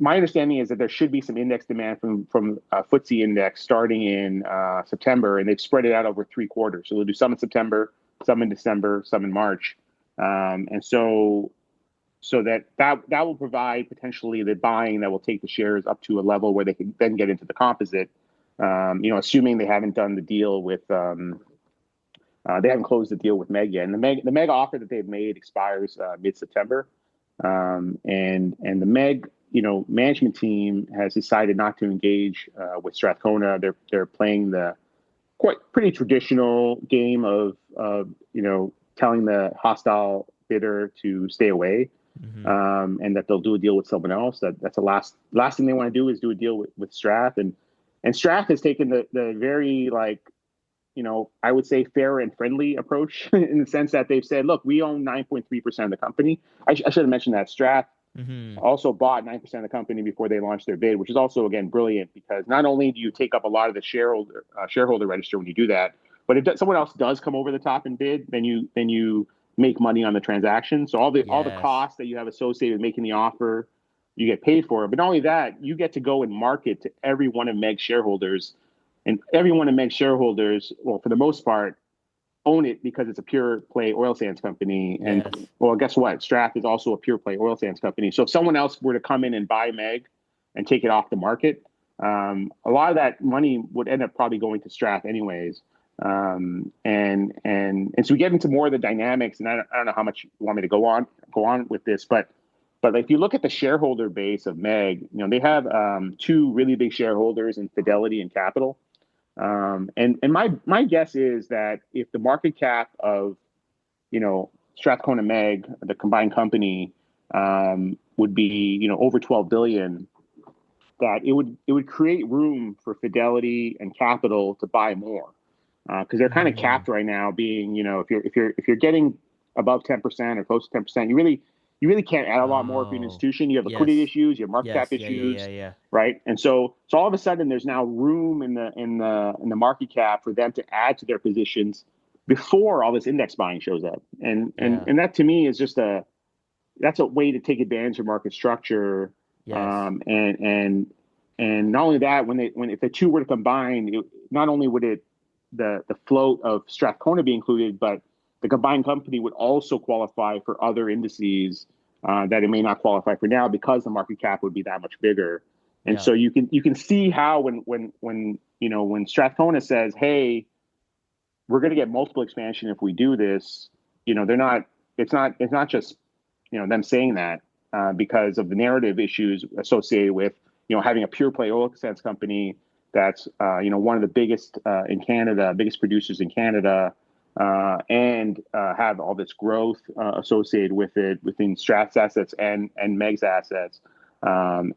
my understanding is that there should be some index demand from FTSE index starting in September, and they've spread it out over 3 quarters. So they'll do some in September, some in December, some in March, and so that will provide potentially the buying that will take the shares up to a level where they can then get into the composite. You know, assuming they haven't done the deal with they haven't closed the deal with MEG yet, and the MEG offer that they've made expires mid-September, and the MEG, you know, management team has decided not to engage with Strathcona. They're playing the pretty traditional game of you know, telling the hostile bidder to stay away, and that they'll do a deal with someone else. That's the last thing they want to do is do a deal with Strath, and Strath has taken the very, like, you know, I would say fair and friendly approach in the sense that they've said, look, we own 9.3% of the company. I should have mentioned that Strath also bought 9% of the company before they launched their bid, which is also, again, brilliant, because not only do you take up a lot of the shareholder register when you do that, but if someone else does come over the top and bid, then you make money on the transaction. So all the costs that you have associated with making the offer, you get paid for it. But not only that, you get to go and market to every one of MEG's shareholders. And every one of MEG's shareholders, well, for the most part, own it because it's a pure play oil sands company. And well, guess what? Strath is also a pure play oil sands company. So if someone else were to come in and buy MEG and take it off the market, a lot of that money would end up probably going to Strath anyways. And so we get into more of the dynamics, and I don't know how much you want me to go on with this, but if you look at the shareholder base of MEG, you know, they have 2 really big shareholders in Fidelity and Capital. And my guess is that if the market cap of, you know, Strathcona MEG, the combined company, would be, you know, over 12 billion, that it would create room for Fidelity and Capital to buy more, because they're kind of capped right now, being, you know, if you're getting above 10% or close to 10%, you really can't add a lot more if you're an institution. You have liquidity issues, you have market cap issues, right? And so all of a sudden, there's now room in the market cap for them to add to their positions before all this index buying shows up. And that to me is just that's a way to take advantage of market structure. And not only that, if the two were to combine, not only would the float of Strathcona be included, but the combined company would also qualify for other indices that it may not qualify for now, because the market cap would be that much bigger. And so you can see how when Strathcona says, "Hey, we're going to get multiple expansion if we do this," you know, it's not just, you know, them saying that because of the narrative issues associated with, you know, having a pure play oil sands company that's you know, one of the biggest in Canada, biggest producers in Canada. and have all this growth associated with it within Strat's assets and MEG's assets. All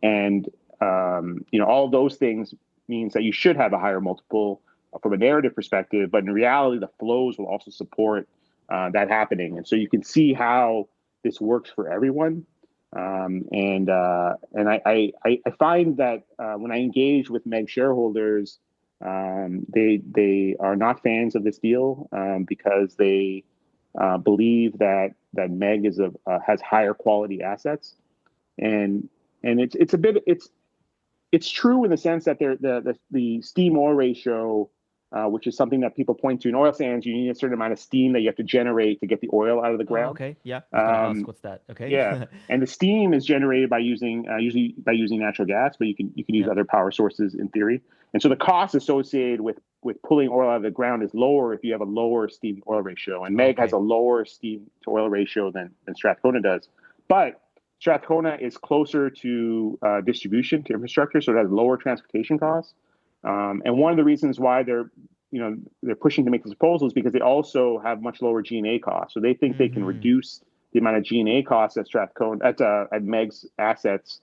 of those things means that you should have a higher multiple from a narrative perspective, but in reality, the flows will also support that happening. And so you can see how this works for everyone. I find that when I engage with MEG shareholders, they are not fans of this deal because they believe that MEG has higher quality assets, and it's true in the sense that the steam oil ratio, which is something that people point to in oil sands, you need a certain amount of steam that you have to generate to get the oil out of the Oh, ground. okay. Yeah, I was gonna ask, what's that? Okay. Yeah, and the steam is generated by using usually by using natural gas, but you can use Yeah. other power sources in theory. And so the cost associated with pulling oil out of the ground is lower if you have a lower steam to oil ratio. And MEG has Okay. a lower steam to oil ratio than Strathcona does, but Strathcona is closer to distribution to infrastructure, so it has lower transportation costs. And one of the reasons why they're pushing to make this proposal is because they also have much lower G&A costs. So they think they can Mm-hmm. reduce the amount of G&A costs at Strathcona at MEG's assets,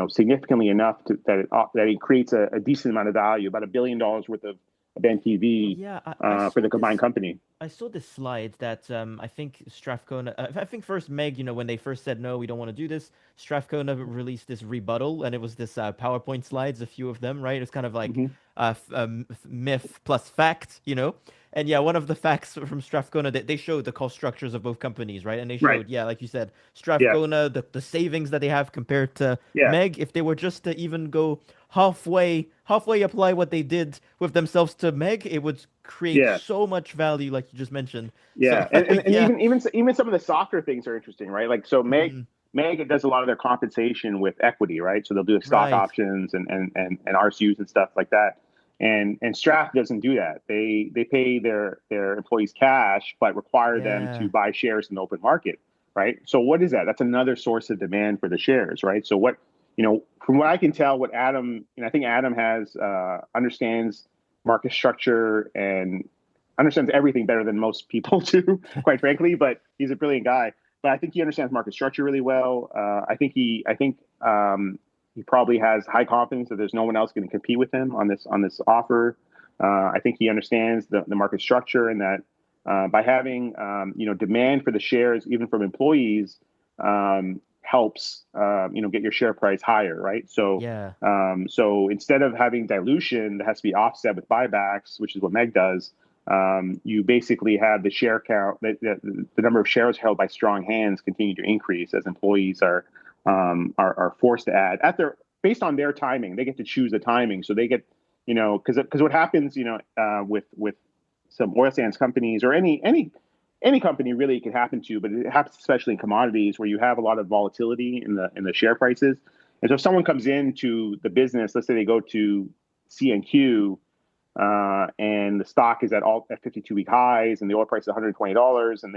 significantly enough that it creates a decent amount of value, about $1 billion worth of NPV Yeah, I for the saw combined this. company. I saw this slide that I think Strathcona, I think first Meg, when they first said no, we don't want to do this, Strathcona released this rebuttal, and it was this PowerPoint slides, a few of them, right? It's kind of like Mm-hmm. myth plus fact. And yeah, one of the facts from Strathcona, they showed the cost structures of both companies, right? And they Right. showed, yeah, like you said, Yeah. Strathcona, the savings that they have compared to Yeah. Meg, if they were just to even go halfway apply what they did with themselves to Meg, it would create Yeah. so much value, like you just mentioned. So Yeah, and yeah. even some of the softer things are interesting, right? Like so, Mhm. Meg does a lot of their compensation with equity, right? So they'll do stock Right. options and RSUs and stuff like that. And Strath doesn't do that. They pay their employees cash, but require them to Yeah. buy shares in the open market, right? So what is that? That's another source of demand for the shares, right? So from what I can tell, what Adam, and I think Adam has understands market structure and understands everything better than most people do, quite frankly. But he's a brilliant guy. But I think he understands market structure really well. I think he probably has high confidence that there's no one else going to compete with him on this offer. I think he understands the market structure and that by having demand for the shares, even from employees, helps get your share price higher, right? Yeah. So instead of having dilution that has to be offset with buybacks, which is what MEG does, you basically have the share count, the number of shares held by strong hands continue to increase as employees are forced to add based on their timing. They get to choose the timing, so they get because what happens with some oil sands companies or any company really it could happen to, but it happens especially in commodities where you have a lot of volatility in the share prices. And so if someone comes into the business, let's say they go to CNQ, and the stock is at 52-week highs, and the oil price is $120, and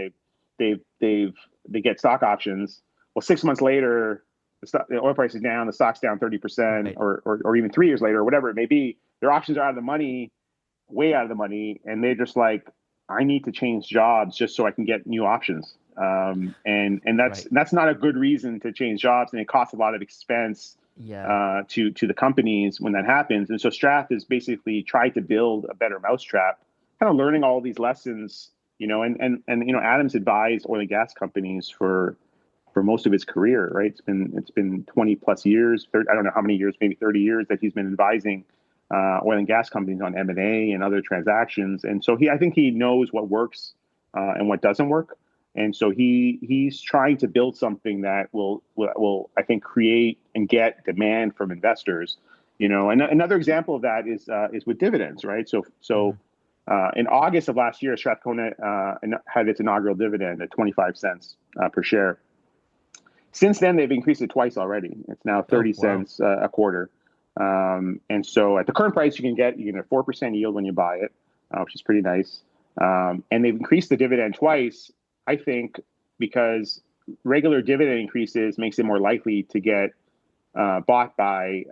they get stock options. Well, 6 months later, the oil price is down, the stock's down 30%, Right. or even 3 years later, or whatever it may be. Their options are out of the money, way out of the money, and they're just like, I need to change jobs just so I can get new options. And Right. that's not a good reason to change jobs, and it costs a lot of expense Yeah. to the companies when that happens. And so Strath has basically tried to build a better mousetrap, kind of learning all these lessons, and Adam's advised oil and gas companies for most of his career, right? It's been 20 plus years, 30, I don't know how many years, maybe 30 years that he's been advising oil and gas companies on M&A and other transactions. And so I think he knows what works and what doesn't work. And so he's trying to build something that will I think create and get demand from investors. And another example of that is with dividends, right? Mhm. In August of last year, Strathcona had its inaugural dividend at 25 cents per share. Since then, they've increased it twice already. It's now Oh, 30 wow. cents a quarter. And so at the current price, you get a 4% yield when you buy it, which is pretty nice. And they've increased the dividend twice, I think, because regular dividend increases makes it more likely to get bought by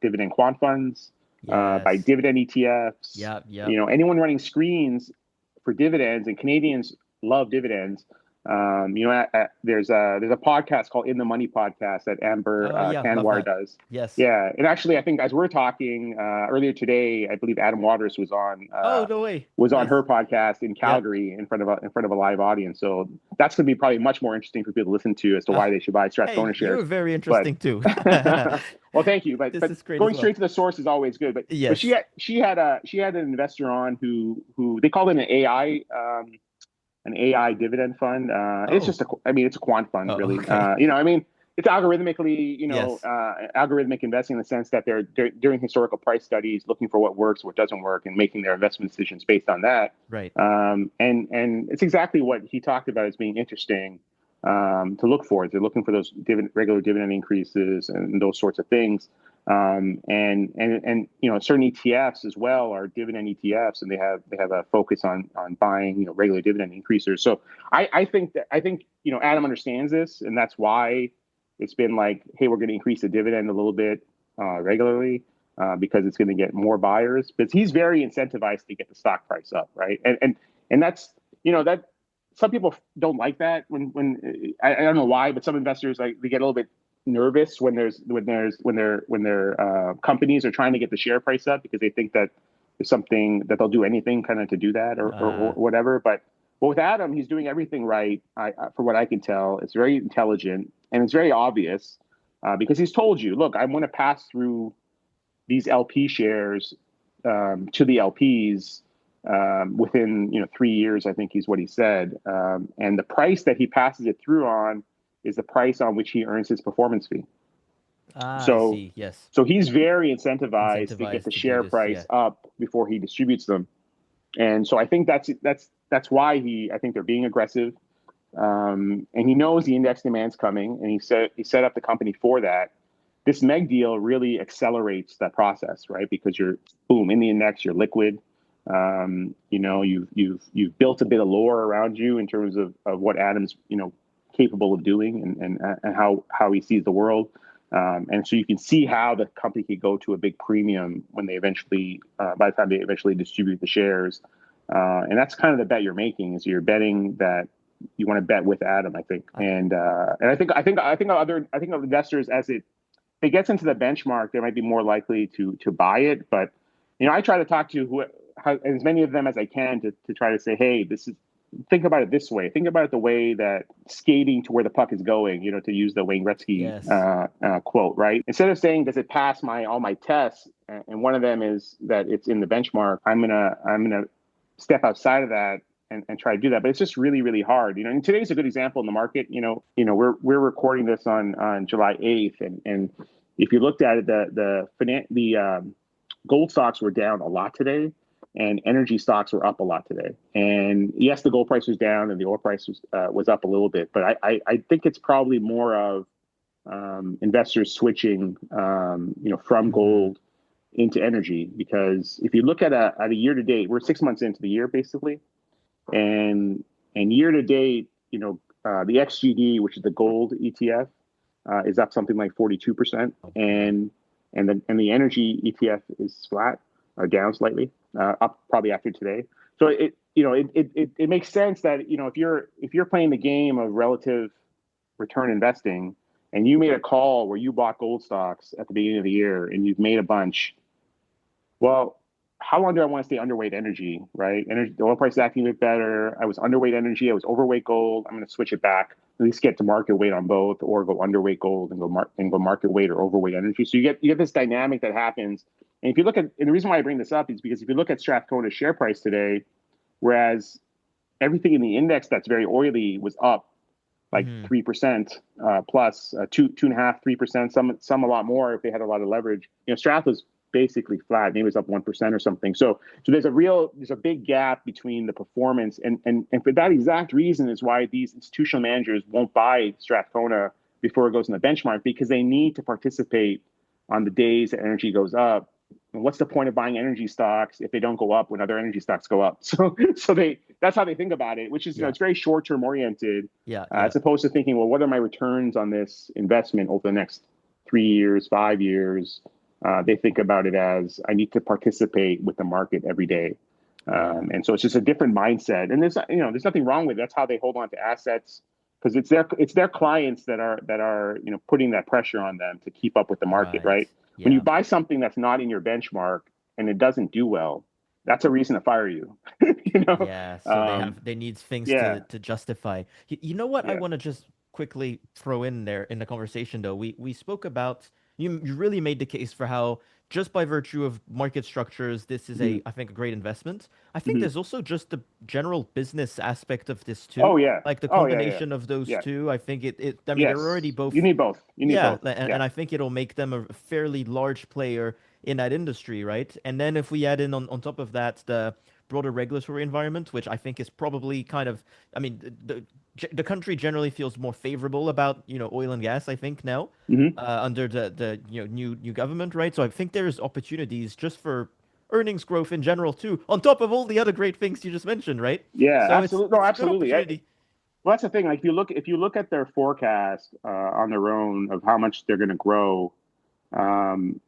dividend quant funds, by Yes. dividend ETFs. Yep. Yep. Anyone running screens for dividends, and Canadians love dividends. There's a podcast called In the Money podcast that Amber Oh yeah, love Canwar that. does. Yes. Yeah, and actually, I think as we're talking earlier today, I believe Adam Waters Oh, no way. was on Nice. her podcast in Yeah. Calgary in front of a live audience. So that's going to be probably much more interesting for people to listen to as to why they should buy Strathcona Hey, you're shares. very But interesting too. well, thank you. But This is great going as well. straight to the source is always good. But Yes. she had an investor on who they call it an AI dividend fund. It's just it's a quant fund, Oh, really. okay. It's algorithmically, Yes. algorithmic investing in the sense that they're doing historical price studies, looking for what works, what doesn't work, and making their investment decisions based on that. Right. And it's exactly what he talked about as being interesting to look for. They're looking for those regular dividend increases and those sorts of things. And certain ETFs as well are dividend ETFs, and they have a focus on buying regular dividend increasers. So I think Adam understands this, and that's why it's been like, hey, we're going to increase the dividend a little bit regularly because it's going to get more buyers. But he's very incentivized to get the stock price up, right? And that's that some people don't like that when I don't know why, but some investors they get a little bit nervous when their companies are trying to get the share price up because they think that there's something that they'll do anything kind of to do that or whatever. But with Adam, he's doing everything right. For what I can tell, it's very intelligent and it's very obvious because he's told you, look, I'm going to pass through these LP shares to the LPs within 3 years. I think is what he said, and the price that he passes it through on is the price on which he earns his performance fee. I So, see. Yes. so he's very incentivized to get the to do share this, price yeah. up before he distributes them. And so I think that's why I think they're being aggressive. And he knows the index demand's coming, and he set up the company for that. This MEG deal really accelerates that process, right? Because you're in the index, you're liquid. You've built a bit of lore around you in terms of what Adam's capable of doing and how he sees the world. And so you can see how the company could go to a big premium when they eventually, by the time they eventually distribute the shares. And that's kind of the bet you're making is you're betting that you want to bet with Adam, I think. And I think investors, as it gets into the benchmark, they might be more likely to buy it. But I try to talk to as many of them as I can to try to say, hey, think about it this way. Think about it the way that skating to where the puck is going, to use the Wayne Gretzky quote, right? Instead of saying, does it pass all my tests? And one of them is that it's in the benchmark. I'm gonna step outside of that and try to do that. But it's just really, really hard. And today's a good example in the market. We're recording this on July 8th. And if you looked at it, the gold stocks were down a lot today. And energy stocks were up a lot today. And yes, the gold price was down and the oil price was up a little bit. But I think it's probably more of investors switching, from gold into energy. Because if you look at a year to date, we're 6 months into the year basically, and year to date, the XGD, which is the gold ETF, is up something like 42%, and the energy ETF is flat or down slightly. Up probably after today. So it makes sense that if you're playing the game of relative return investing and you made a call where you bought gold stocks at the beginning of the year and you've made a bunch, well, how long do I want to stay underweight energy, right? The oil price is acting a bit better. I was underweight energy. I was overweight gold. I'm going to switch it back, at least get to market weight on both, or go underweight gold and go market weight or overweight energy. So you get this dynamic that happens. And if you look at, and the reason why I bring this up is because if you look at Strathcona's share price today, whereas everything in the index that's very oily was up like 3% plus 2.5%, 3%, some a lot more if they had a lot of leverage. Strath was basically flat. Maybe it was up 1% or something. So there's a big gap between the performance and for that exact reason is why these institutional managers won't buy Strathcona before it goes in the benchmark, because they need to participate on the days that energy goes up. And what's the point of buying energy stocks if they don't go up when other energy stocks go up? So that's how they think about it, which is it's very short term oriented, as opposed to thinking, well, what are my returns on this investment over the next 3 years, 5 years? They think about it as I need to participate with the market every day. Yeah. And so it's just a different mindset. And there's nothing wrong with it. That's how they hold on to assets, because it's their clients that are putting that pressure on them to keep up with the market, Right. right? When you Yeah. buy something that's not in your benchmark and it doesn't do well, that's a reason to fire you. you know, Yeah. So um, they need things yeah, to justify. You know what I yeah, want to just quickly throw in there in the conversation though. We spoke about you really made the case for how just by virtue of market structures, this is hmm I think a great investment. I think hmm there's also just the general business aspect of this too. oh yeah, Like the oh yeah, yeah, combination of those yeah. two, I think it I mean they're already Yes, you both need both. You need yeah, both. and Yeah. I think it'll make them a fairly large player in that industry, right? And then if we add in on top of that the broader regulatory environment, which I think is probably kind of, I mean, the country generally feels more favorable about, oil and gas, I think now, hmm under the new government, right? So I think there's opportunities just for earnings growth in general too, on top of all the other great things you just mentioned, right? Yeah, So absolutely. No, it's a good absolutely. opportunity. Well, that's the thing. Like, if you look at their forecast on their own of how much they're going to grow,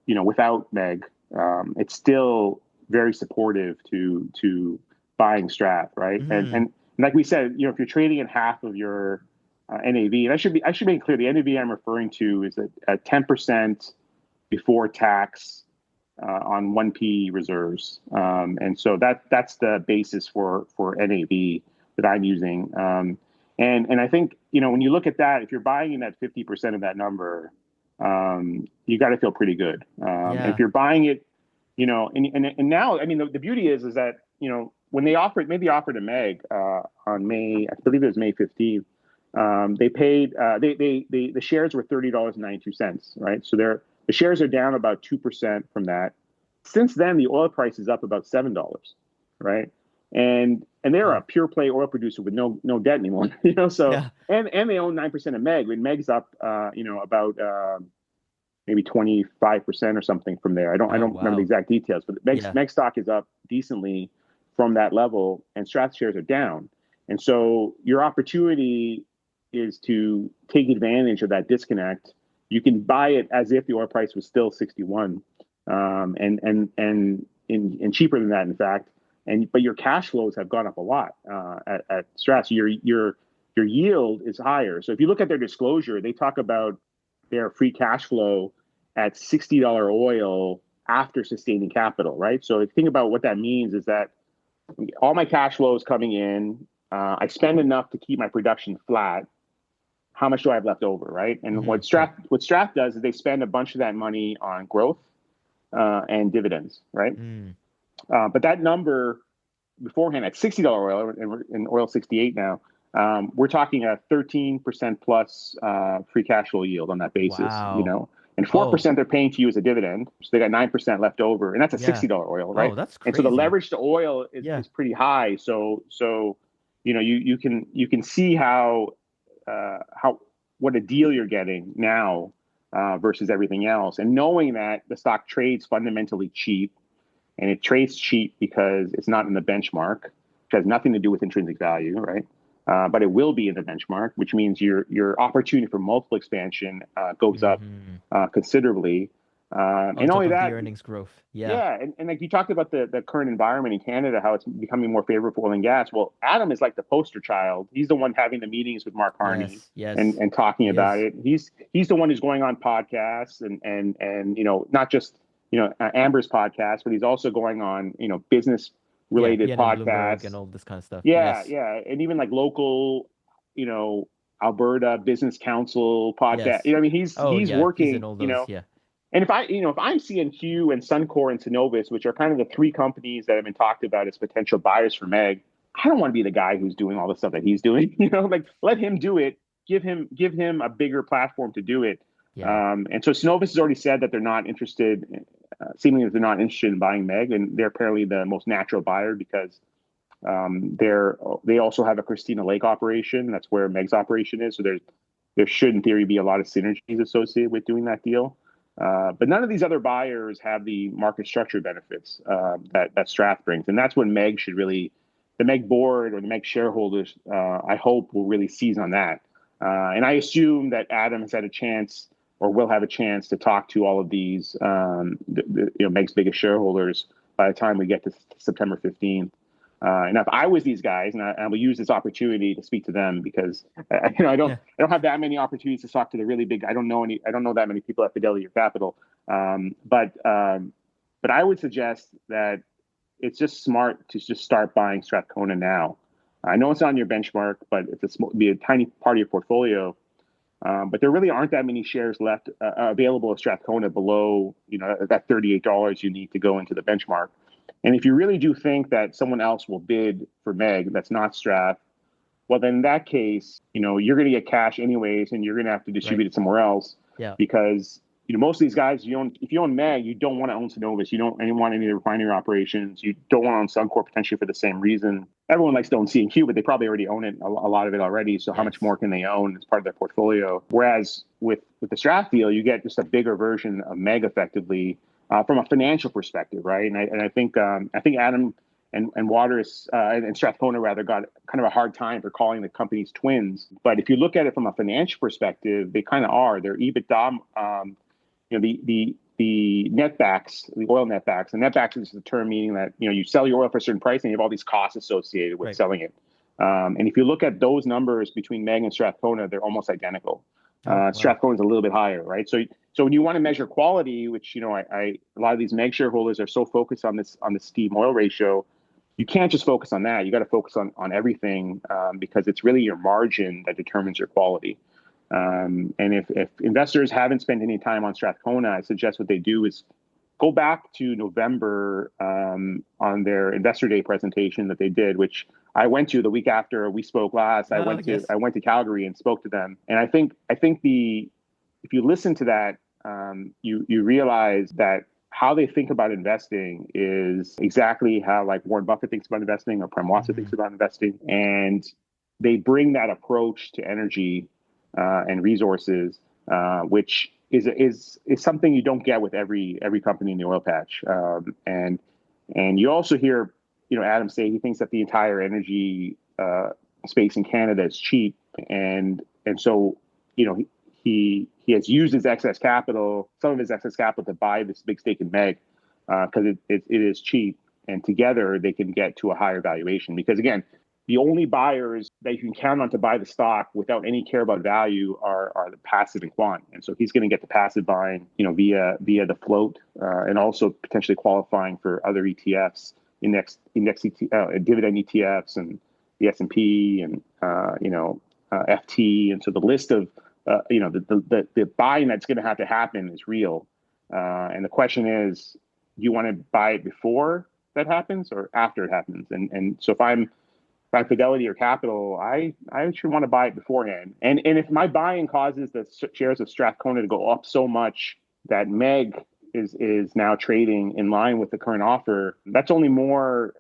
without Meg, it's still very supportive to buying Strath, right? Hmm. And like we said, if you're trading at half of your NAV, and I should make clear the NAV I'm referring to is at 10% before tax on 1P reserves, and so that's the basis for NAV that I'm using. And I think when you look at that, if you're buying in at 50% of that number, you got to feel pretty good. And if Yeah. you're buying it, and now, I mean, the beauty is that when they made the offer to Meg on May, I believe it was May 15th. They paid the shares were $30.92, right? So the shares are down about 2% from that. Since then, the oil price is up about $7, right? And they're Wow. a pure play oil producer with no debt anymore, So Yeah. and they own 9% of Meg. And Meg's up, about maybe 25% or something from there. I Oh, don't remember the wow. exact details, but Yeah. Meg stock is up decently from that level, and Strat shares are down. And so your opportunity is to take advantage of that disconnect. You can buy it as if the oil price was still 61, and cheaper than that, in fact. But your cash flows have gone up a lot at Strat. So your yield is higher. So if you look at their disclosure, they talk about their free cash flow at $60 oil after sustaining capital, right? So if you think about what that means is that all my cash flow is coming in. I spend enough to keep my production flat. How much do I have left over, right? And Hmm. what Yep. Strath does is they spend a bunch of that money on growth and dividends, right? Mm. But that number beforehand at $60 oil, and we're in oil 68 now, we're talking a 13% plus free cash flow yield on that basis, Wow. and Oh, 4% they're paying to you as a dividend. So they got 9% left over, and that's a yeah. $60 oil, right? Oh, that's And so the crazy. leverage to oil is, Yeah. is pretty high. So you can see how what a deal you're getting now versus everything else, and knowing that the stock trades fundamentally cheap, and it trades cheap because it's not in the benchmark, which has nothing to do with intrinsic value, right? But it will be in the benchmark, which means your opportunity for multiple expansion goes up Hmm. considerably. On And top only of the that, earnings growth. Yeah. yeah, and like you talked about the current environment in Canada, how it's becoming more favorable for oil and gas. Well, Adam is like the poster child. He's the one having the meetings with Mark Harney Yes. and Yes. and talking He about is. it. He's the one who's going on podcasts and not just Amber's podcast, but he's also going on business Yeah. related BNN Bloomberg and podcasts. all this kind of stuff. Yeah, Yes. yeah, and even like local, you know, Alberta Business Council podcast. Yes. I mean, he's Oh, he's yeah. He's in working. all those. Yeah. And if I'm seeing Hugh and Suncor and Cenovus, which are kind of the three companies that have been talked about as potential buyers for Meg, I don't want to be the guy who's doing all the stuff that he's doing. Like let him do it. Give him a bigger platform to do it. Yeah. And so Cenovus has already said that they're not interested. Seemingly, they're not interested in buying Meg, and they're apparently the most natural buyer because they also have a Christina Lake operation. That's where Meg's operation is. So there should, in theory, be a lot of synergies associated with doing that deal. But none of these other buyers have the market structure benefits that Strath brings, and that's when Meg should really, the Meg board or the Meg shareholders, I hope, will really seize on that. And I assume that Adam has had a chance or will have a chance to talk to all of these, Meg's biggest shareholders by the time we get to September 15th. And if I was these guys, and I will use this opportunity to speak to them because I Yeah. don't have that many opportunities to talk to the really big. I don't know that many people at Fidelity or Capital. But I would suggest that it's just smart to just start buying Strathcona now. I know it's on your benchmark, but be a tiny part of your portfolio. But there really aren't that many shares left available at Strathcona below, that $38 you need to go into the benchmark. And if you really do think that someone else will bid for MEG that's not Strath, well, then in that case, you're going to get cash anyways, and you're going to have to distribute it somewhere else. Yeah. Because most of these guys, if you own MEG, you don't want to own Cenovus. You don't want any of the refinery operations. You don't want to own Suncor potentially for the same reason. Everyone likes to own C&Q, but they probably already own it, a lot of it already. So how much more can they own as part of their portfolio? Whereas with the Strath deal, you get just a bigger version of MEG effectively from a financial perspective, right? And I think Adam and Waterous and Strathcona rather got kind of a hard time for calling the companies twins. But if you look at it from a financial perspective, they kind of are. Their EBITDA. The netbacks, the oil netbacks, and netbacks is the term meaning that you sell your oil for a certain price and you have all these costs associated with selling it. And if you look at those numbers between MEG and Strathcona, they're almost identical. Strathcona is a little bit higher, right? So when you want to measure quality, which a lot of these MEG shareholders are so focused on this steam oil ratio, you can't just focus on that. You got to focus on everything because it's really your margin that determines your quality. And if investors haven't spent any time on Strathcona, I suggest what they do is go back to November on their Investor Day presentation that they did, which I went to the week after we spoke last. I went to Calgary and spoke to them, and I think if you listen to that, you realize that how they think about investing is exactly how like Warren Buffett thinks about investing or Prem Watsa thinks about investing, and they bring that approach to energy and resources, which is something you don't get with every company in the oil patch. And you also hear, Adam say he thinks that the entire energy space in Canada is cheap, and so he has used his excess capital, some of his excess capital, to buy this big stake in MEG because it is cheap, and together they can get to a higher valuation. Because again, the only buyers that you can count on to buy the stock without any care about value are the passive and quant. And so he's going to get the passive buying, via the float, and also potentially qualifying for other ETFs, dividend ETFs, and the S&P and FT. And so the list of the buying that's going to have to happen is real. And the question is, do you want to buy it before that happens or after it happens? And so if I'm Fidelity or Capital, I should want to buy it beforehand. And if my buying causes the shares of Strathcona to go up so much that MEG is now trading in line with the current offer, puts only more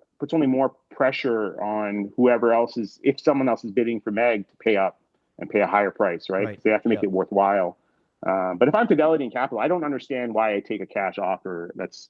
pressure on whoever else is, if someone else is bidding for MEG, to pay up and pay a higher price, right? They have to make it worthwhile. But if I'm Fidelity and Capital, I don't understand why I take a cash offer that's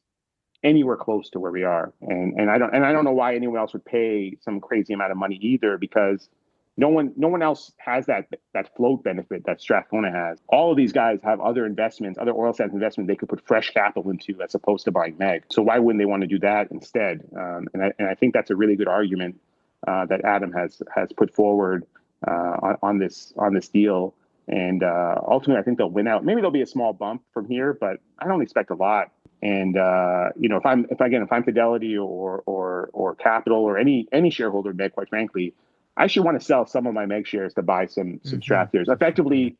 anywhere close to where we are, and I don't know why anyone else would pay some crazy amount of money either, because no one else has that float benefit that Strathcona has. All of these guys have other investments, other oil sands investments they could put fresh capital into as opposed to buying MEG. So why wouldn't they want to do that instead? And I think that's a really good argument that Adam has put forward on this deal. And ultimately, I think they'll win out. Maybe there'll be a small bump from here, but I don't expect a lot. And if I'm Fidelity or Capital or any shareholder in MEG, quite frankly, I should want to sell some of my MEG shares to buy some Strath shares, effectively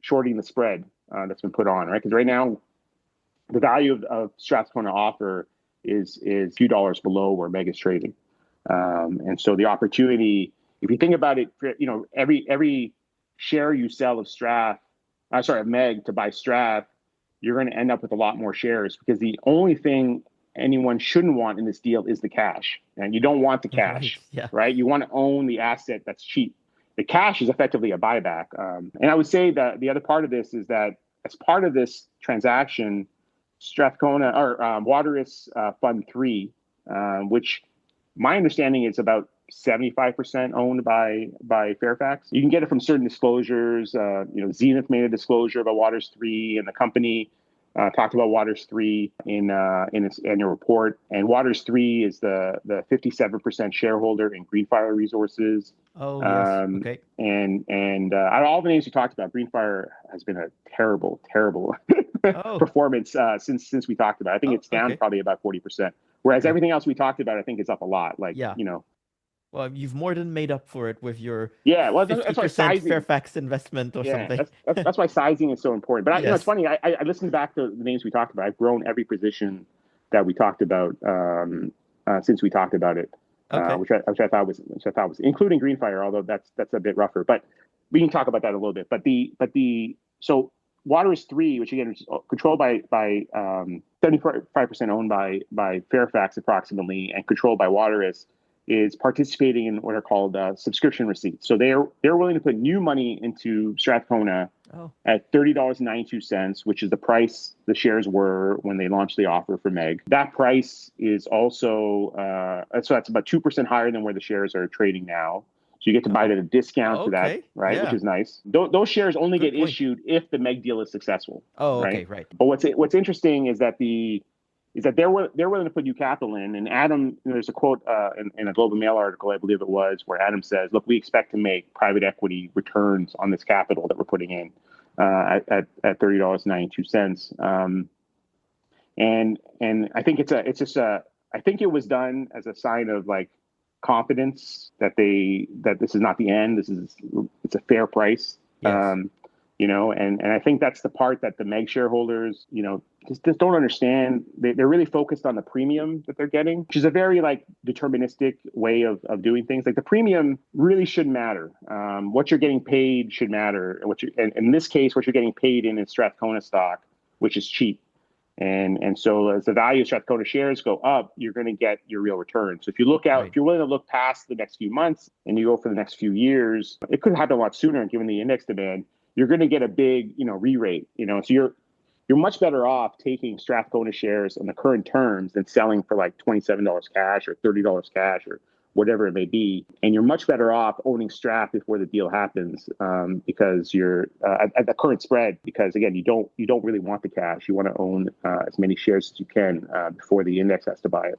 shorting the spread that's been put on, right? Because right now, the value of Strathcona offer is a few dollars below where MEG is trading, and so the opportunity, if you think about it, every share you sell of MEG to buy Strath, you're going to end up with a lot more shares, because the only thing anyone shouldn't want in this deal is the cash. And you don't want the cash, right? You want to own the asset that's cheap. The cash is effectively a buyback. And I would say that the other part of this is that as part of this transaction, Strathcona or Waterous Fund 3, which my understanding is about 75% owned by Fairfax. You can get it from certain disclosures. Zenith made a disclosure about Waterous 3, and the company talked about Waters 3 in its annual report, and Waters 3 is the 57% shareholder in Greenfire Resources. Oh, yes. Okay. And out of all the names we talked about, Greenfire has been a terrible Oh, performance since we talked about it. I think oh, it's down okay. probably about 40%. Whereas Okay. everything else we talked about, I think is up a lot. Like, Yeah. Well, you've more than made up for it with your yeah, well, that's why 50% sizing. Fairfax investment or Yeah, something. that's why sizing is so important. But it's Yes. funny. I listened back to the names we talked about. I've grown every position that we talked about since we talked about it, Okay. which I thought was including Greenfire, although that's a bit rougher. But we can talk about that a little bit. So Waters 3, which again is controlled by 75% owned by Fairfax approximately, and controlled by Waters, is participating in what are called subscription receipts. So they're willing to put new money into Strathcona Oh, at $30.92, which is the price the shares were when they launched the offer for MEG. That price is also so that's about 2% higher than where the shares are trading now. So you get to buy it oh, at a discount to that, okay. right? Which Yeah. is nice. Those shares only Good get point. issued if the MEG deal is successful, Oh, okay. right? Right. But what's interesting is that they're willing to put new capital in. And Adam, there's a quote in a Globe and Mail article, I believe it was, where Adam says, "Look, we expect to make private equity returns on this capital that we're putting in at $30.92." And I think I think it was done as a sign of like confidence that this is not the end. It's a fair price. Yes. And I think that's the part that the MEG shareholders, just don't understand. They're really focused on the premium that they're getting, which is a very like deterministic way of doing things. Like the premium really shouldn't matter. What you're getting paid should matter. And in this case, what you're getting paid in is Strathcona stock, which is cheap. And so as the value of Strathcona shares go up, you're going to get your real return. So if Right. you're willing to look past the next few months and you go for the next few years, it could happen a lot sooner given the index demand. You're going to get a big, re-rate. So you're much better off taking Strathcona shares on the current terms than selling for like $27 cash or $30 cash or whatever it may be. And you're much better off owning Strat before the deal happens because you're at the current spread. Because again, you don't really want the cash. You want to own as many shares as you can before the index has to buy it.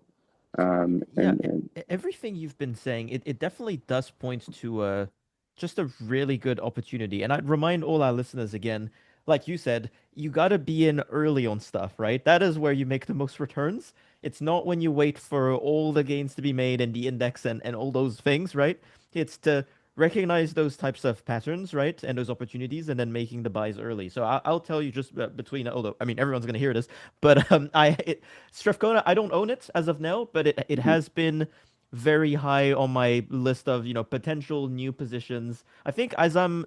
Yeah, And everything you've been saying, it definitely does point to just a really good opportunity. And I'd remind all our listeners again, like you said, you got to be in early on stuff, right? That is where you make the most returns. It's not when you wait for all the gains to be made and the index and all those things, right? It's to recognize those types of patterns, right? And those opportunities and then making the buys early. So I'll tell you just between, although, I mean, everyone's going to hear this, but Strathcona, I don't own it as of now, but it has been very high on my list of, potential new positions. I think as I'm,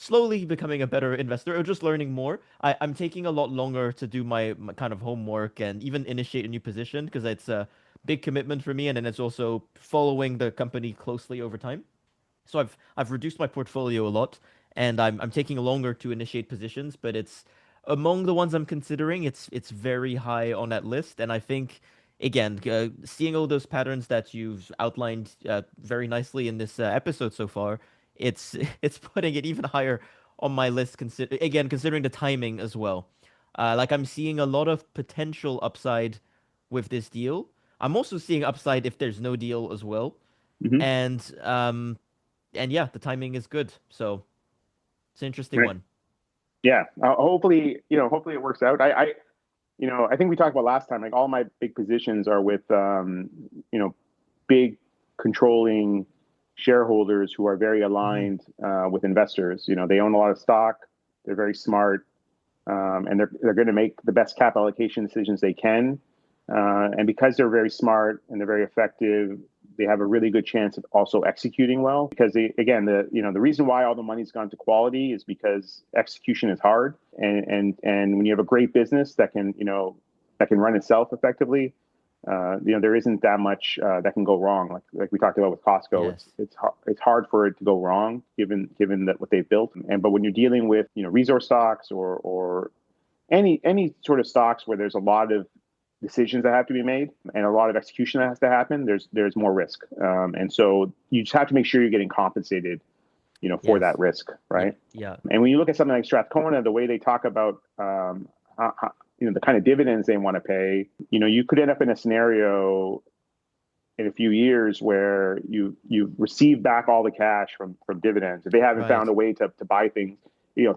slowly becoming a better investor or just learning more, I'm taking a lot longer to do my kind of homework and even initiate a new position because it's a big commitment for me, and then it's also following the company closely over time. So I've reduced my portfolio a lot, and I'm taking longer to initiate positions, but it's among the ones I'm considering. It's very high on that list, and I think again, seeing all those patterns that you've outlined very nicely in this episode so far, it's it's putting it even higher on my list. Considering the timing as well, like I'm seeing a lot of potential upside with this deal. I'm also seeing upside if there's no deal as well, mhm, and yeah, the timing is good. So it's an interesting right. one. Yeah. Hopefully it works out. I think we talked about last time. Like all my big positions are with big controlling shareholders who are very Hmm. aligned with investors. They own a lot of stock. They're very smart, and they're going to make the best cap allocation decisions they can. And because they're very smart and they're very effective, they have a really good chance of also executing well. Because again, the reason why all the money's gone to quality is because execution is hard, and when you have a great business that can run itself effectively, there isn't that much that can go wrong. Like we talked about with Costco, Yes. it's hard for it to go wrong given that what they've built. But when you're dealing with resource stocks or any sort of stocks where there's a lot of decisions that have to be made and a lot of execution that has to happen, there's more risk. And so you just have to make sure you're getting compensated for Yes. that risk, Yeah. right? Yeah. And when you look at something like Strathcona, the way they talk about the kind of dividends they want to pay, you could end up in a scenario in a few years where you receive back all the cash from dividends if they haven't Right. found a way to buy things.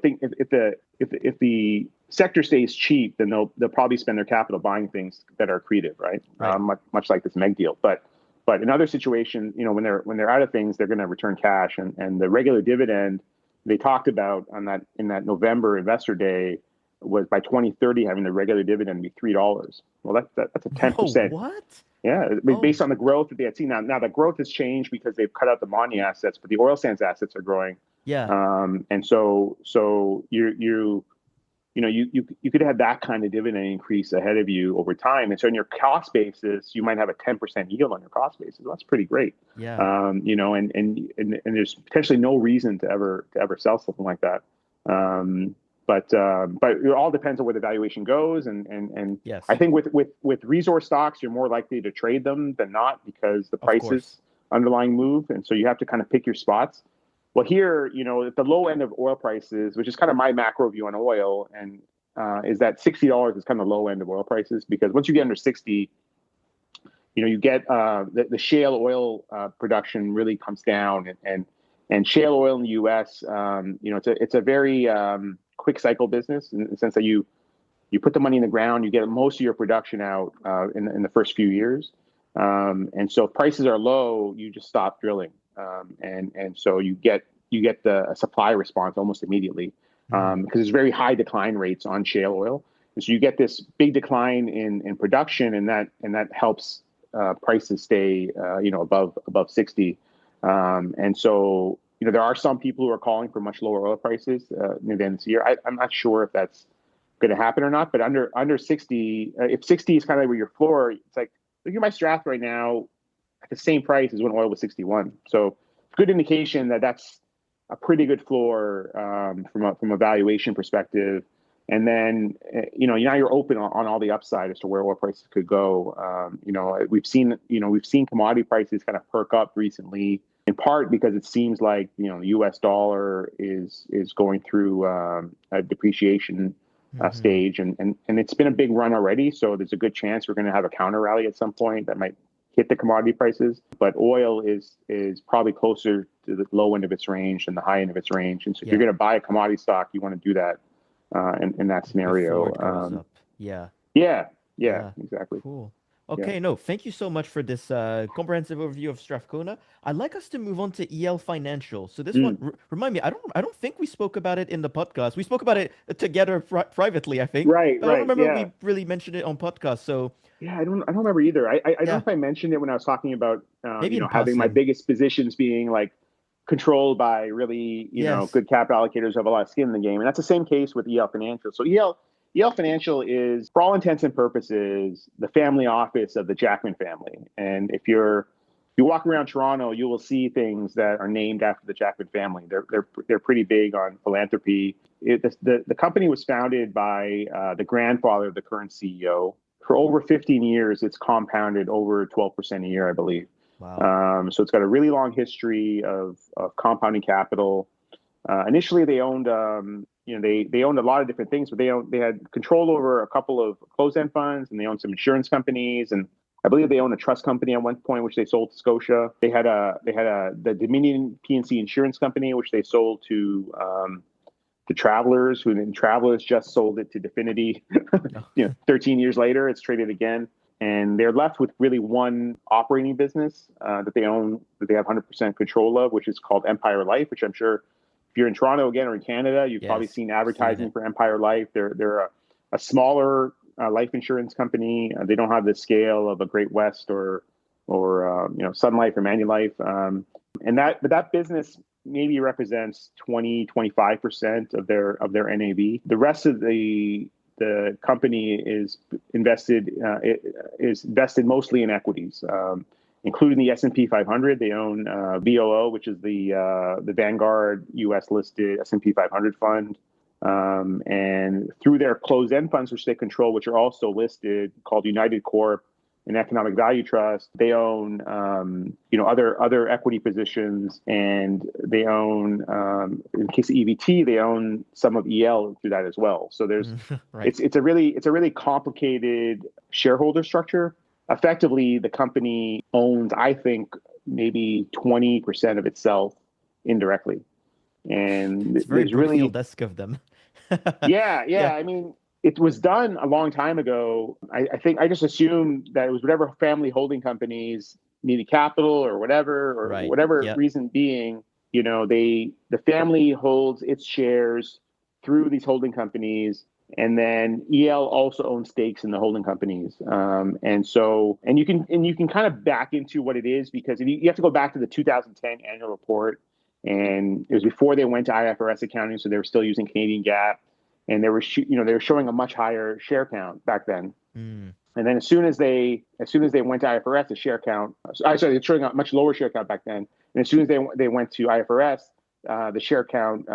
Think if the sector stays cheap, then they'll probably spend their capital buying things that are accretive, right? Right. Much like this MEG deal, but in other situations, when they're out of things, they're going to return cash, and the regular dividend they talked about in that November investor day was by 2030 having the regular dividend be $3. Well, that's a Whoa, 10%. what? Yeah, Oh, based on the growth that they had seen. Now the growth has changed because they've cut out the Montney assets, but the oil sands assets are growing. yeah. And so you could have that kind of dividend increase ahead of you over time. And so in your cost basis, you might have a 10% yield on your cost basis. Well, that's pretty great. Yeah. And there's potentially no reason to ever sell something like that. But it all depends on where the valuation goes, and Yes. I think with resource stocks, you're more likely to trade them than not because the Of course. prices underlying move, and so you have to kind of pick your spots. Well, here, at the low end of oil prices, which is kind of my macro view on oil, and is that $60 is kind of the low end of oil prices because once you get under 60, you get the shale oil production really comes down, and shale oil in the U.S. It's a very quick cycle business in the sense that you put the money in the ground, you get most of your production out in the first few years, and so if prices are low, you just stop drilling, and so you get the supply response almost immediately because there's very high decline rates on shale oil, and so you get this big decline in production, and that helps prices stay above 60, and so there are some people who are calling for much lower oil prices near the end of this year. I'm not sure if that's going to happen or not, but under 60, if 60 is kind of where your floor, it's like look at my Strath right now at the same price as when oil was 61. So good indication that that's a pretty good floor from a valuation perspective. And then now you're open on all the upside as to where oil prices could go. We've seen commodity prices kind of perk up recently, in part because it seems like the U.S. dollar is going through a depreciation stage, and it's been a big run already. So there's a good chance we're going to have a counter rally at some point that might hit the commodity prices. But oil is probably closer to the low end of its range than the high end of its range. And so if you're going to buy a commodity stock, you want to do that in that Before scenario. it goes up. Yeah. Yeah, Yeah. exactly. Cool. Yeah. Okay, no, thank you so much for this comprehensive overview of Strathcona. I'd like us to move on to EL Financial. So this one, Mm. remind me, I don't think we spoke about it in the podcast. We spoke about it together privately, I think, Right, but I don't remember yeah. we really mentioned it on podcast. So Yeah, I don't remember either. I don't know yeah, if I mentioned it when I was talking about maybe in having my passing. biggest positions being like controlled by really Yes. good capital allocators who have a lot of skin in the game, and that's the same case with EL Financial. So EL Financial is, for all intents and purposes, the family office of the Jackman family. And if you walk around Toronto, you will see things that are named after the Jackman family. They're pretty big on philanthropy. The company was founded by the grandfather of the current CEO. For over 15 years, it's compounded over 12% a year, I believe. Wow. So it's got a really long history of compounding capital. Initially, they owned they owned a lot of different things, but they had control over a couple of closed-end funds, and they owned some insurance companies, and I believe they owned a trust company at one point, which they sold to Scotia. They had the Dominion P&C insurance company, which they sold to Travelers, who then Travelers just sold it to Definity. 13 years later, it's traded again, and they're left with really one operating business that they own, that they have 100% control of, which is called Empire Life, which I'm sure if you're in Toronto again or in Canada, you've probably Yes. seen Seen advertising it. for Empire Life. They're a smaller life insurance company. They don't have the scale of a Great West or Sun Life or Manulife, but that business maybe represents 20-25% of their NAV. The rest of the company is invested mostly in equities, including the S&P 500. They own VOO, which is the Vanguard U.S. listed S&P 500 fund, and through their closed-end funds, which they control, which are also listed, called United Corp an economic value trust. They own, other equity positions, and they own, in the case of EVT, they own some of EL through that as well. So Right. it's a really complicated shareholder structure. Effectively, the company owns, I think, maybe 20% of itself indirectly. And It's very there's really, Brookfield-esque of them. yeah. Yeah. I mean, it was done a long time ago. I think I just assumed that it was whatever family holding companies needed capital or Right. whatever Yep. reason being, the family holds its shares through these holding companies. And then EL also owns stakes in the holding companies, and you can kind of back into what it is, because you have to go back to the 2010 annual report, and it was before they went to IFRS accounting, so they were still using Canadian GAAP, and they were showing a much higher share count back then. Mm. And then as soon as they went to IFRS, the share count, they're showing a much lower share count back then. And as soon as they went to IFRS, the share count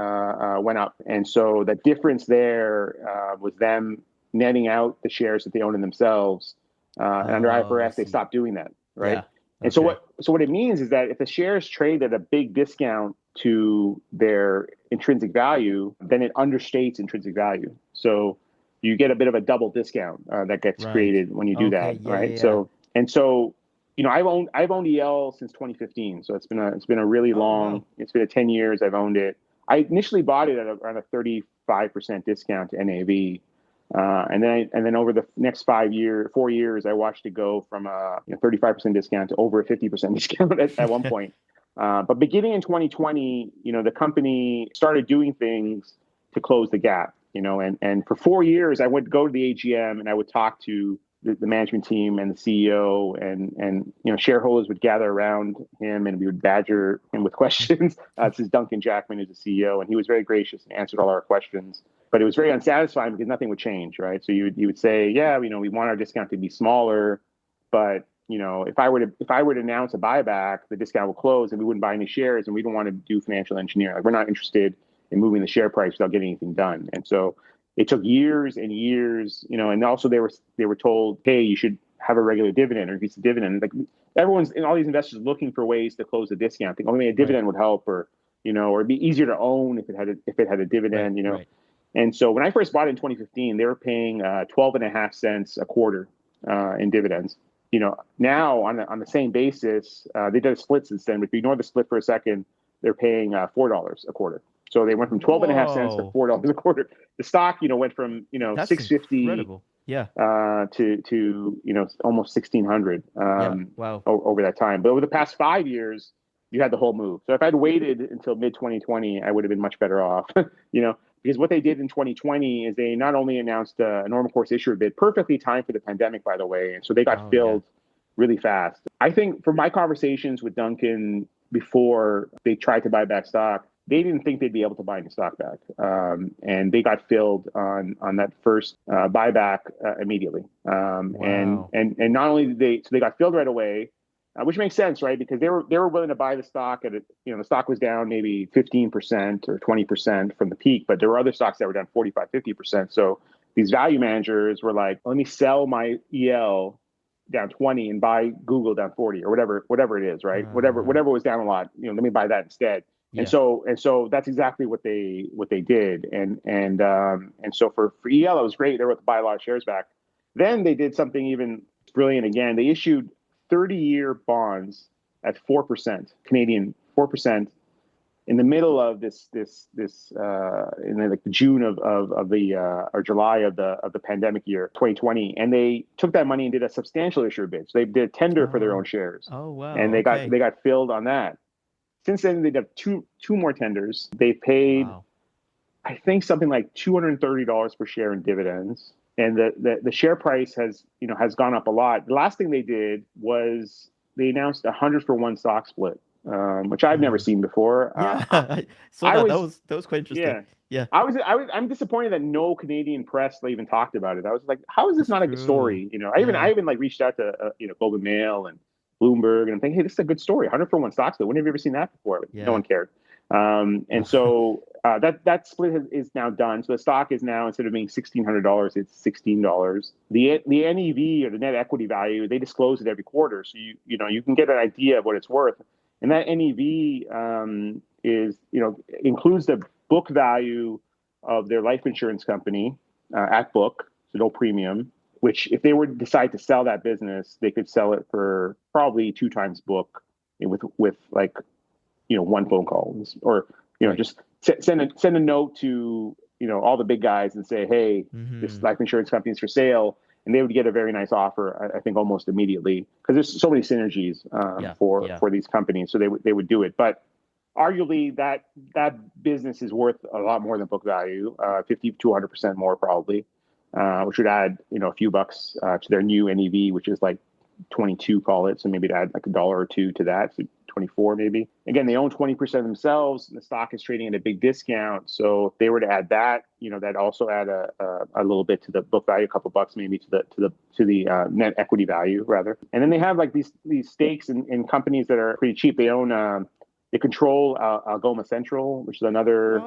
went up. And so the difference there was them netting out the shares that they own in themselves. And under Oh, I IFRS, they see. stopped doing that, right? Yeah. And so Okay. what it means is that if the shares trade at a big discount to their intrinsic value, then it understates intrinsic value. So you get a bit of a double discount that gets Right. created when you do Okay. that, Yeah. Yeah. right? Yeah. So I've owned EL since 2015, so it's been a really Oh, long. wow. It's been 10 years I've owned it. I initially bought it at around a 35% discount to NAV, and then over the next 4 years, I watched it go from a 35% discount to over a 50% discount at one point. But beginning in 2020, the company started doing things to close the gap. And for 4 years, I would go to the AGM and I would talk to the management team and the CEO, and shareholders would gather around him and we would badger him with questions. This is Duncan Jackman, who's the CEO, and he was very gracious and answered all our questions. But it was very unsatisfying because nothing would change, right? So you would say, yeah, we want our discount to be smaller, but if I were to announce a buyback, the discount will close and we wouldn't buy any shares, and we don't want to do financial engineering. Like, we're not interested in moving the share price without getting anything done. And so it took years and years, and also they were told, hey, you should have a regular dividend or increase the dividend. Like, everyone's and all these investors looking for ways to close the discount. Think, oh, maybe a Right. dividend would help, or it'd be easier to own if it had a Right. dividend. Right. And so when I first bought it in 2015, they were paying 12.5 cents a quarter in dividends. Now on the same basis, they did a split since then. But if you ignore the split for a second, they're paying $4 a quarter. So they went from 12.5 cents to Whoa. $4 a quarter. The stock, went from That's 650 incredible. Yeah. to almost 1600 Yeah. Wow. over that time. But over the past 5 years, you had the whole move. So if I'd waited until mid 2020, I would have been much better off. Because what they did in 2020 is they not only announced a normal course issuer bid, perfectly timed for the pandemic, by the way, and so they got Oh, yeah. filled really fast. I think from my conversations with Duncan before they tried to buy back stock, they didn't think they'd be able to buy any stock back, and they got filled on that first buyback immediately. And Wow. and not only did they got filled right away, which makes sense, right? Because they were willing to buy the stock at the stock was down maybe 15% or 20% from the peak, but there were other stocks that were down 45, 50%. So these value managers were like, let me sell my EL down 20 and buy Google down 40 or whatever it is, right? Whatever was down a lot, let me buy that instead. And Yeah. so that's exactly what they did. And so for EL, it was great. They were able to buy a lot of shares back. Then they did something even brilliant again. They issued 30-year bonds at 4%, Canadian 4%, in the middle of this in like the June of the or July of the pandemic year 2020, and they took that money and did a substantial issuer bid. So they did a tender for their own Oh. shares, Oh, wow. and Okay. they got filled on that. Since then, they did two more tenders. They paid, Wow. I think, something like $230 per share in dividends, and the share price has gone up a lot. The last thing they did was they announced a 100-for-1 stock split, which I've never Mm. seen before. Yeah. I saw I that. That was was that was quite interesting. Yeah, Yeah. I'm disappointed that no Canadian press even talked about it. I was like, how is this That's not a good true. story? I Yeah. even like reached out to Globe and Mail and Bloomberg, and I'm thinking, hey, this is a good story. 100-for-1 stock split. When have you ever seen that before? But no Yeah. one cared. And so that split is now done. So the stock is now, instead of being $1,600, it's $16. The NEV, or the net equity value, they disclose it every quarter, so you can get an idea of what it's worth. And that NEV is includes the book value of their life insurance company at book, so no premium. Which, if they were to decide to sell that business, they could sell it for probably 2 times book with like one phone call, or just send a note to all the big guys and say, hey, this life insurance company is for sale, and they would get a very nice offer, I think, almost immediately, because there's so many synergies for these companies, so they would do it. But arguably that business is worth a lot more than book value, 50 to 100% more probably, which would add a few bucks to their new NEV, which is like 22, call it. So maybe to add like $1 or $2 to that, so 24 maybe. Again, they own 20% themselves, and the stock is trading at a big discount. So if they were to add that, that also add a little bit to the book value, a couple bucks maybe to the net equity value rather. And then they have like these stakes in companies that are pretty cheap. They own they control Algoma Central, which is another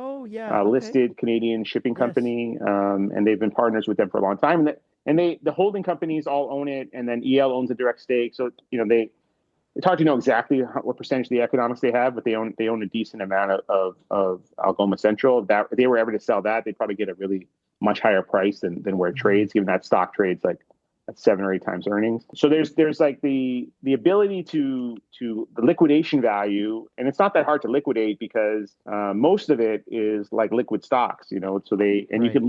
listed Canadian shipping company, and they've been partners with them for a long time. And the holding companies all own it, and then EL owns a direct stake. So it's hard to know exactly what percentage of the economics they have, but they own a decent amount of Algoma Central. If they were ever to sell that, they'd probably get a really much higher price than where it trades, given that stock trades like at 7 or 8 times earnings. So there's like the ability to the liquidation value, and it's not that hard to liquidate because most of it is like liquid stocks, So you can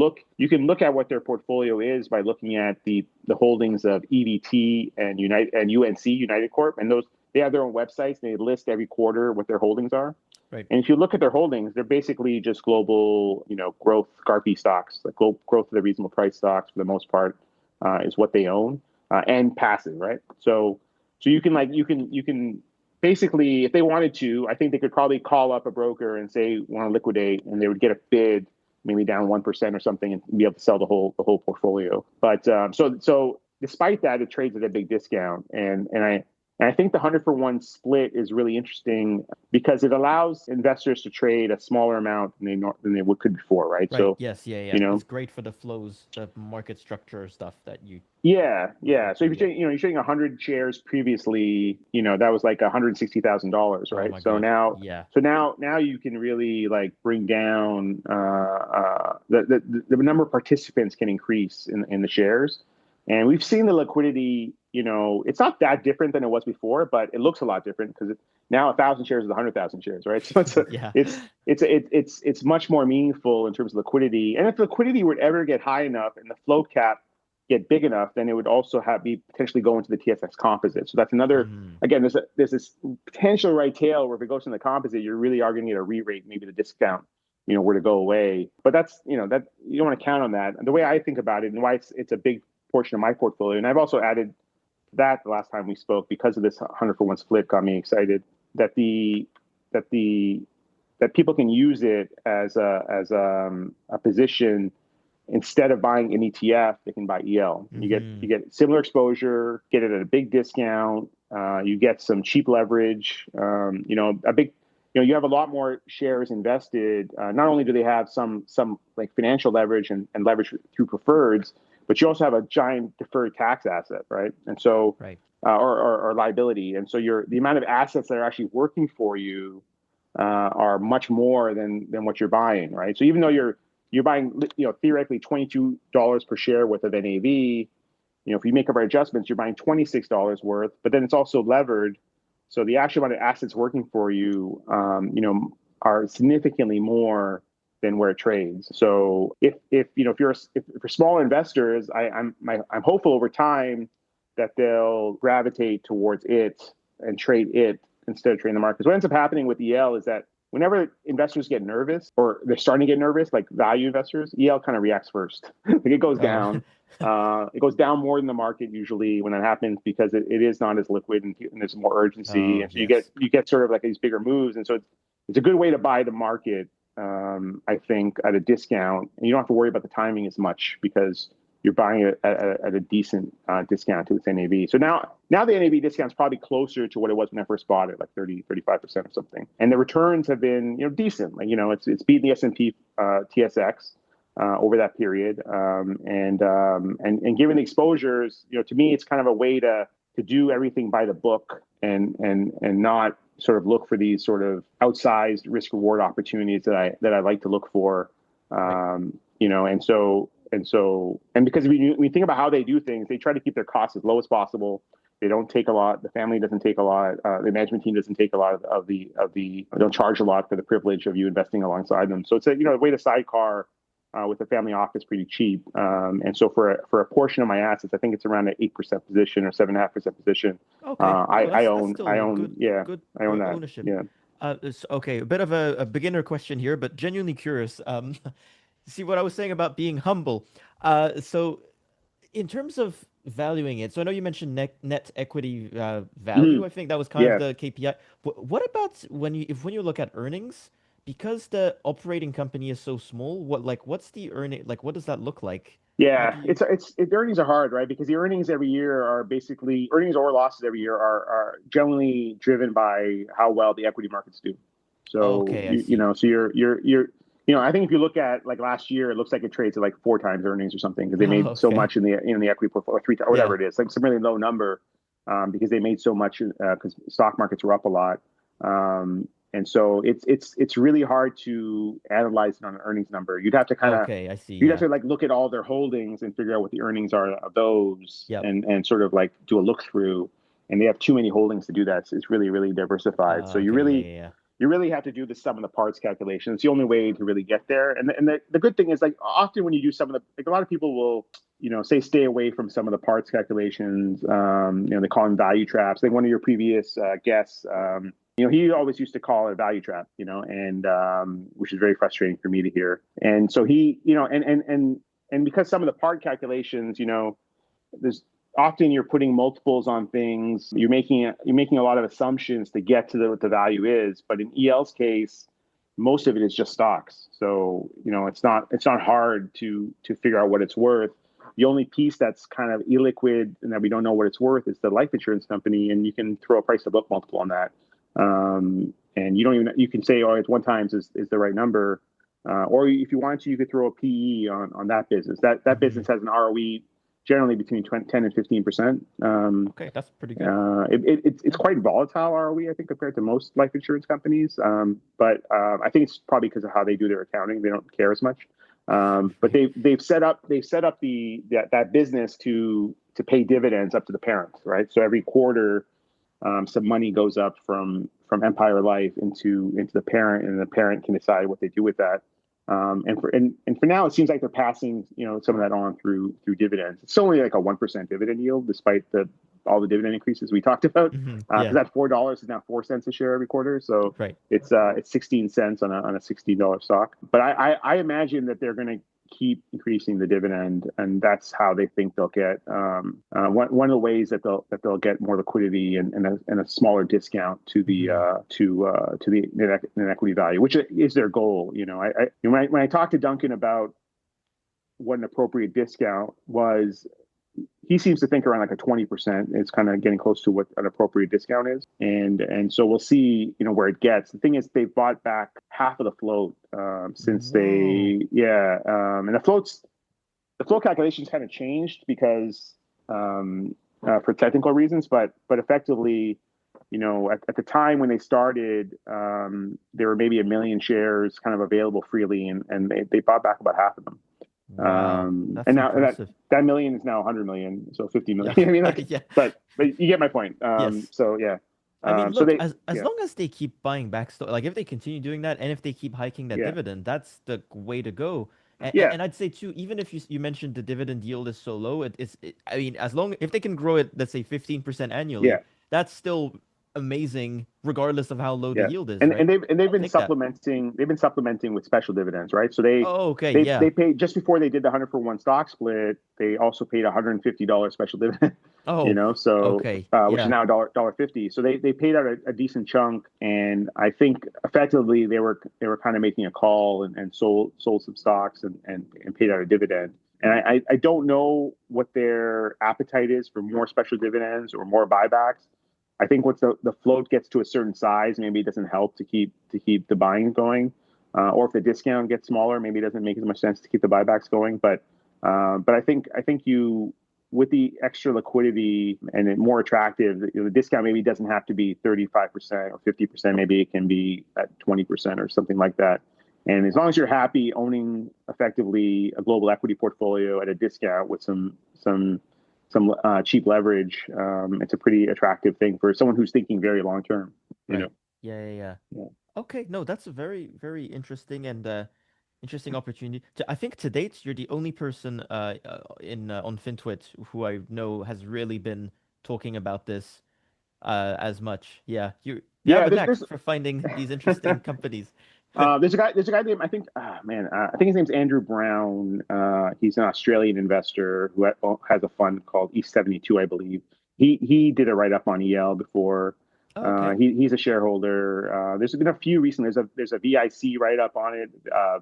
look at what their portfolio is by looking at the holdings of EVT and UNC United Corp, and they have their own websites, and they list every quarter what their holdings are. Right. And if you look at their holdings, they're basically just global, growth GARPy stocks, like growth of the reasonable price stocks for the most part. Is what they own, and passive, right? So you can basically, if they wanted to, I think they could probably call up a broker and say want to liquidate, and they would get a bid maybe down 1% or something, and be able to sell the whole portfolio. But so despite that, it trades at a big discount, and I think the 100-for-1 split is really interesting because it allows investors to trade a smaller amount than they could before, right? So yes, it's great for the flows, the market structure stuff that you. Yeah. So if you're trading 100 shares previously, that was like $160,000, right? Oh so God. now you can really like bring down the number of participants can increase in the shares, and we've seen the liquidity. It's not that different than it was before, but it looks a lot different because now 1,000 shares is 100,000 shares, right? So it's much more meaningful in terms of liquidity. And if liquidity would ever get high enough and the float cap get big enough, then it would also be potentially go into the TSX composite. So that's another. Again, there's this potential right tail where if it goes in the composite, you really are going to get a re-rate, maybe the discount were to go away. But that's that you don't want to count on that. And the way I think about it, and why it's a big portion of my portfolio, and I've also added that the last time we spoke, because of this 100-for-1 split, got me excited that people can use it as a position. Instead of buying an ETF, they can buy EL. You get similar exposure, get it at a big discount. You get some cheap leverage. You have a lot more shares invested. Not only do they have some like financial leverage and leverage through preferreds, but you also have a giant deferred tax asset, right? And so, or liability. And so the amount of assets that are actually working for you are much more than what you're buying, right? So even though you're buying, theoretically $22 per share worth of NAV, if you make up our adjustments, you're buying $26 worth, but then it's also levered. So the actual amount of assets working for you, are significantly more than where it trades. So if for smaller investors, I'm hopeful over time that they'll gravitate towards it and trade it instead of trading the market. So what ends up happening with EL is that whenever investors get nervous, or they're starting to get nervous, like value investors, EL kind of reacts first. Like it goes down. It goes down more than the market usually when that happens, because it is not as liquid, and there's more urgency. And so you get sort of like these bigger moves. And so it's a good way to buy the market, I think, at a discount. And you don't have to worry about the timing as much, because you're buying it at a decent discount to its NAV. So now the NAV discount is probably closer to what it was when I first bought it, like 35% or something. And the returns have been, decent. Like, it's beaten the S&P TSX over that period. And given the exposures, to me, it's kind of a way to do everything by the book and not sort of look for these sort of outsized risk reward opportunities that I like to look for. And because when you think about how they do things, they try to keep their costs as low as possible. They don't take a lot. The family doesn't take a lot. The management team doesn't take a lot of the. They don't charge a lot for the privilege of you investing alongside them. So it's a way to sidecar with a family office pretty cheap. And so for a portion of my assets, I think it's around an 8% position or 7.5% position. Okay, I own good I own that. ownership. Yeah. Okay, a bit of a beginner question here, but genuinely curious. See what I was saying about being humble. So in terms of valuing it, so I know you mentioned net equity value. I think that was kind of Yeah. the KPI. What about when you look at earnings? Because the operating company is so small, what's the earning? Like, what does that look like? How Yeah, do you? the earnings are hard, right? Because the earnings every year are basically earnings or losses every year are generally driven by how well the equity markets do. So Okay, I see. so I think if you look at like last year, it looks like it trades at like 4 times earnings or something because they Oh, made so okay. much in the equity portfolio, 3 times, or Yeah. whatever it is, like some really low number, because they made so much because stock markets were up a lot. And so it's really hard to analyze it on an earnings number. Okay, I see. You'd have Yeah. to like look at all their holdings and figure out what the earnings are of those, Yep. and sort of like do a look through. And they have too many holdings to do that. So it's really, really diversified. So Okay. Yeah. Yeah. Yeah. you really have to do the sum of the parts calculation. It's the only way to really get there. And the good thing is, like, often when you do some of the, like, a lot of people will, say stay away from some of the parts calculations. They call them value traps. Like one of your previous guests, he always used to call it a value trap, and which is very frustrating for me to hear. And so and because some of the part calculations, there's often you're putting multiples on things. You're making a lot of assumptions to get to what the value is. But in EL's case, most of it is just stocks. So it's not hard to figure out what it's worth. The only piece that's kind of illiquid and that we don't know what it's worth is the life insurance company, and you can throw a price to book multiple on that. And you can say, it's 1 times is the right number. Or if you want to, you could throw a PE on that business. That business has an ROE generally between 10 and 15%. Okay, that's pretty good. It's quite volatile ROE, I think, compared to most life insurance companies. But I think it's probably because of how they do their accounting. They don't care as much. But they've set up that business to pay dividends up to the parent, right? So every quarter, some money goes up from Empire Life into the parent, and the parent can decide what they do with that. And for now, it seems like they're passing some of that on through dividends. It's only like a 1% dividend yield, despite all the dividend increases we talked about. Because Yeah. that $4 is now 4 cents a share every quarter, so Right. it's 16 cents on a $16 stock. But I imagine that they're going to keep increasing the dividend, and that's how they think they'll get one of the ways that they'll get more liquidity and a smaller discount to the net equity value, which is their goal. When I talked to Duncan about what an appropriate discount was, he seems to think around like a 20%. It's kind of getting close to what an appropriate discount is, and so we'll see, where it gets. The thing is, they bought back half of the float since and the float calculations kind of changed because for technical reasons, but effectively, at the time when they started, there were maybe 1 million shares kind of available freely, and they bought back about half of them. Wow, that's And now impressive. that million is now 100 million, so 50 million. Yeah. I mean, like, Yeah. but you get my point. Yes. So yeah. I mean, So look, they, as yeah, long as they keep buying back stock, like if they continue doing that, and if they keep hiking that yeah, dividend, that's the way to go. yeah, And I'd say too, even if you mentioned the dividend yield is so low, I mean, as long if they can grow it, let's say 15% annually, yeah. that's still amazing, regardless of how low the Yeah, yield is, and right? they've I'll been take that. supplementing. They've been supplementing with special dividends, right? So Oh, okay, yeah. they paid just before they did the 100-for-1 stock split. They also paid $150 special dividend. Oh, So okay, which is yeah. now dollar 50. So they paid out a decent chunk, and I think effectively they were kind of making a call and sold some stocks and paid out a dividend. And I don't know what their appetite is for more special dividends or more buybacks. I think once the float gets to a certain size, maybe it doesn't help to keep the buying going, or if the discount gets smaller, maybe it doesn't make as much sense to keep the buybacks going. But I think you, with the extra liquidity and it more attractive, the discount maybe doesn't have to be 35% or 50%. Maybe it can be at 20% or something like that. And as long as you're happy owning effectively a global equity portfolio at a discount with some cheap leverage, it's a pretty attractive thing for someone who's thinking very long term. You Right. know. Yeah. Yeah. Okay, no, that's a very, very interesting and interesting opportunity. I think to date, you're the only person in on FinTwit who I know has really been talking about this as much. Yeah, you have Yeah. a knack There's for finding these interesting companies. there's a guy. There's a guy named, I think. I think his name's Andrew Brown. He's an Australian investor who has a fund called E72, I believe. He did a write up on EL before. Oh, okay. He's a shareholder. There's been a few recently. There's a VIC write up on it,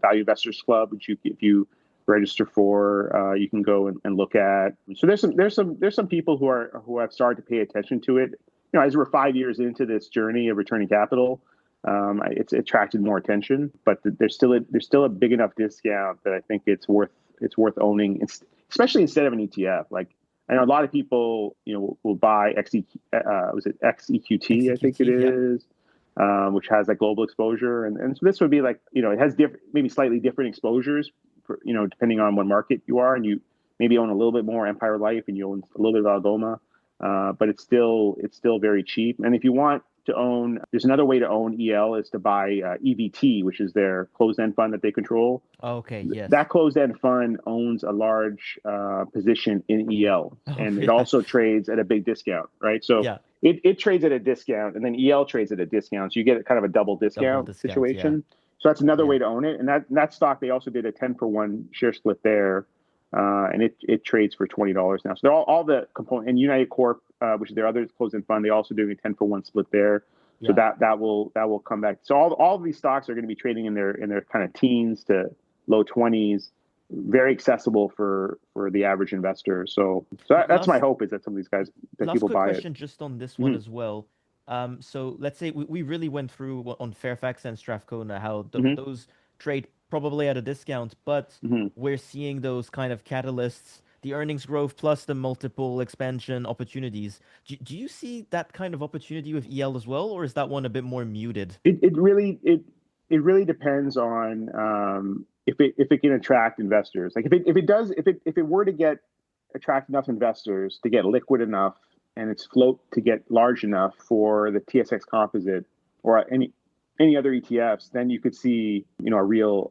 Value Investors Club, which if you register for, you can go and look at. So there's some people who have started to pay attention to it. As we're 5 years into this journey of returning capital, it's attracted more attention, but there's still a big enough discount that I think it's worth owning, especially instead of an ETF. Like, I know a lot of people, will buy was it XEQT? I think it XQT, yeah. is, which has like global exposure, and so this would be like, it has maybe slightly different exposures, for, depending on what market you are, and you maybe own a little bit more Empire Life and you own a little bit of Algoma, but it's still very cheap. And if you want to own, there's another way to own EL is to buy EVT, which is their closed-end fund that they control. Okay, yes. That closed-end fund owns a large position in EL, Oh, and it yeah. also trades at a big discount, right? So Yeah. it trades at a discount, and then EL trades at a discount. So you get kind of a double Double discount discount, yeah. situation. So that's another Yeah. way to own it. And that stock, they also did a 10-for-1 share split there, and it trades for $20 now. So they're all the component, and United Corp, which is their other closed-end fund, they also doing a 10-for-1 split there. So Yeah. that will come back. So all of these stocks are going to be trading in their kind of teens to low 20s, very accessible for the average investor. So that's my Last hope, is that some of these guys, that last people quick buy it. question just on this one Mhm. as well. So let's say we really went through on Fairfax and Strathcona how Mhm. those trade probably at a discount, but Mhm. we're seeing those kind of catalysts, the earnings growth plus the multiple expansion opportunities. Do you see that kind of opportunity with EL as well, or is that one a bit more muted? It really depends on, if it can attract investors. Like if it were to attract enough investors to get liquid enough and its float to get large enough for the TSX Composite or any other ETFs, then you could see, a real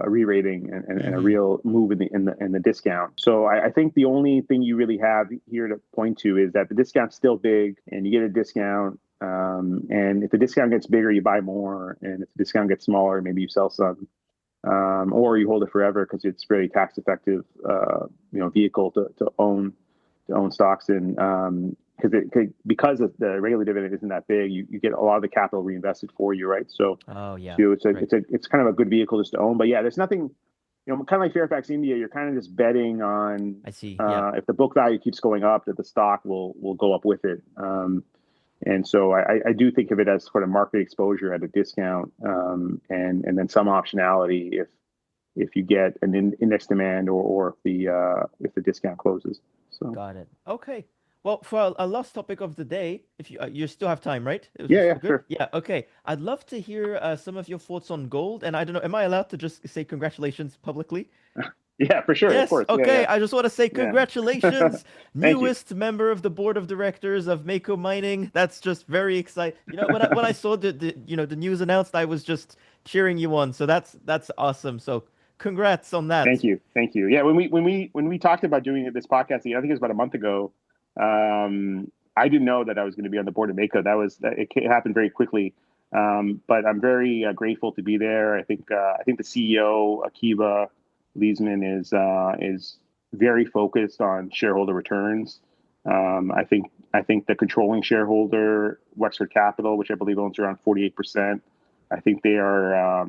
re-rating and a Mm-hmm. real move in the discount. So I think the only thing you really have here to point to is that the discount's still big, and you get a discount. And if the discount gets bigger, you buy more, and if the discount gets smaller, maybe you sell some, or you hold it forever because it's very tax effective, vehicle to own stocks in. Because of the regular dividend isn't that big, you get a lot of the capital reinvested for you, right? So, Oh yeah, right. it's kind of a good vehicle just to own. But yeah, there's nothing, kind of like Fairfax India. You're kind of just betting on, I see. Yeah. if the book value keeps going up, that the stock will go up with it. And so I do think of it as sort of market exposure at a discount, and then some optionality if you get an index demand, or if the discount closes. So Got it. Okay. Well, for our last topic of the day, if you still have time, right? We're yeah, still good? sure. Yeah, okay. I'd love to hear some of your thoughts on gold. And I don't know, am I allowed to just say congratulations publicly? Yeah, for sure, of Yes, course. okay. I just want to say Yeah. congratulations, Thank you. newest member of the board of directors of Mako Mining. That's just very exciting. When I saw the news announced, I was just cheering you on. So that's awesome. So congrats on that. Thank you. Yeah, when we talked about doing this podcast, I think it was about a month ago. I didn't know that I was going to be on the board of Mako. It happened very quickly. But I'm very grateful to be there. I think the CEO Akiva Leisman is very focused on shareholder returns. I think the controlling shareholder, Wexford Capital, which I believe owns around 48%, I think they are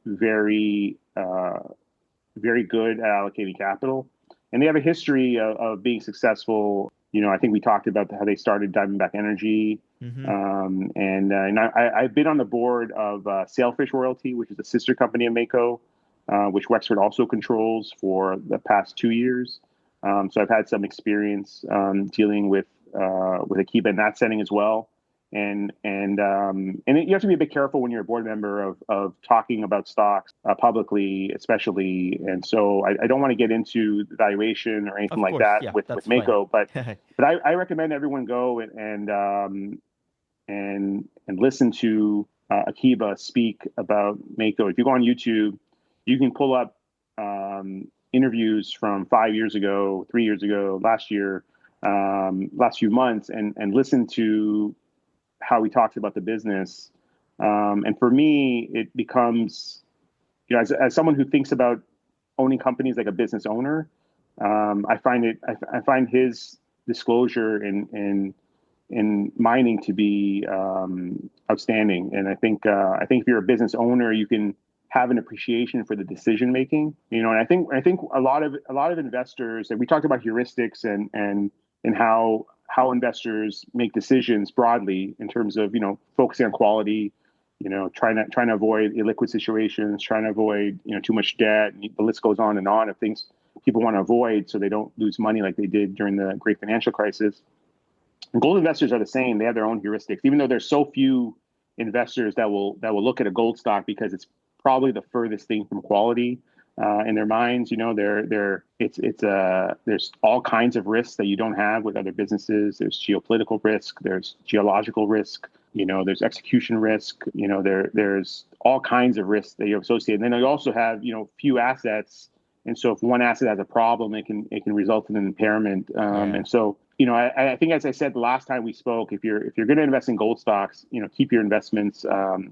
very very good at allocating capital. and they have a history of being successful. I think we talked about how they started Diamondback Energy. Mm-hmm. And I've been on the board of Sailfish Royalty, which is a sister company of Mako, which Wexford also controls for the past 2 years. So I've had some experience dealing with Akiba in that setting as well. And you have to be a bit careful when you're a board member of talking about stocks publicly, especially. And so I don't want to get into the valuation or anything Of like course, that yeah, with that's Mako, fine. but I recommend everyone go and listen to Akiba speak about Mako. If you go on YouTube, you can pull up interviews from 5 years ago, 3 years ago, last year, last few months, and listen to how he talks about the business. And for me, it becomes, as someone who thinks about owning companies like a business owner, I find his disclosure in mining to be outstanding. And I think if you're a business owner, you can have an appreciation for the decision making. And I think a lot of investors, and we talked about heuristics and how investors make decisions broadly in terms of focusing on quality, trying to avoid illiquid situations, trying to avoid too much debt. And the list goes on of things people want to avoid so they don't lose money like they did during the great financial crisis. And gold investors are the same. They have their own heuristics, even though there's so few investors that will look at a gold stock because it's probably the furthest thing from quality in their minds. There's all kinds of risks that you don't have with other businesses. There's geopolitical risk. There's geological risk. There's execution risk. There's all kinds of risks that you associate. And then you also have few assets. And so if one asset has a problem, it can result in an impairment. And so I think, as I said the last time we spoke, if you're going to invest in gold stocks, keep your investments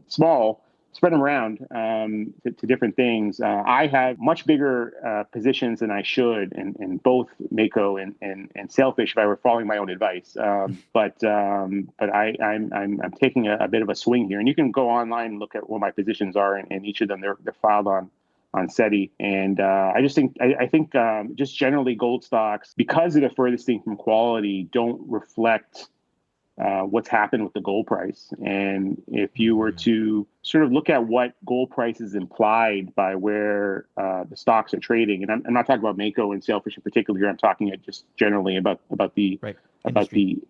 small, spread them around to different things. I have much bigger positions than I should in both Mako and Sailfish if I were following my own advice. But I'm taking a bit of a swing here, and you can go online and look at what my positions are, and each of them they're filed on SETI. And I think just generally gold stocks, because they're the furthest thing from quality, don't reflect what's happened with the gold price. And if you were to sort of look at what gold price is implied by where the stocks are trading, and I'm not talking about Mako and Sailfish in particular here, I'm talking just generally about the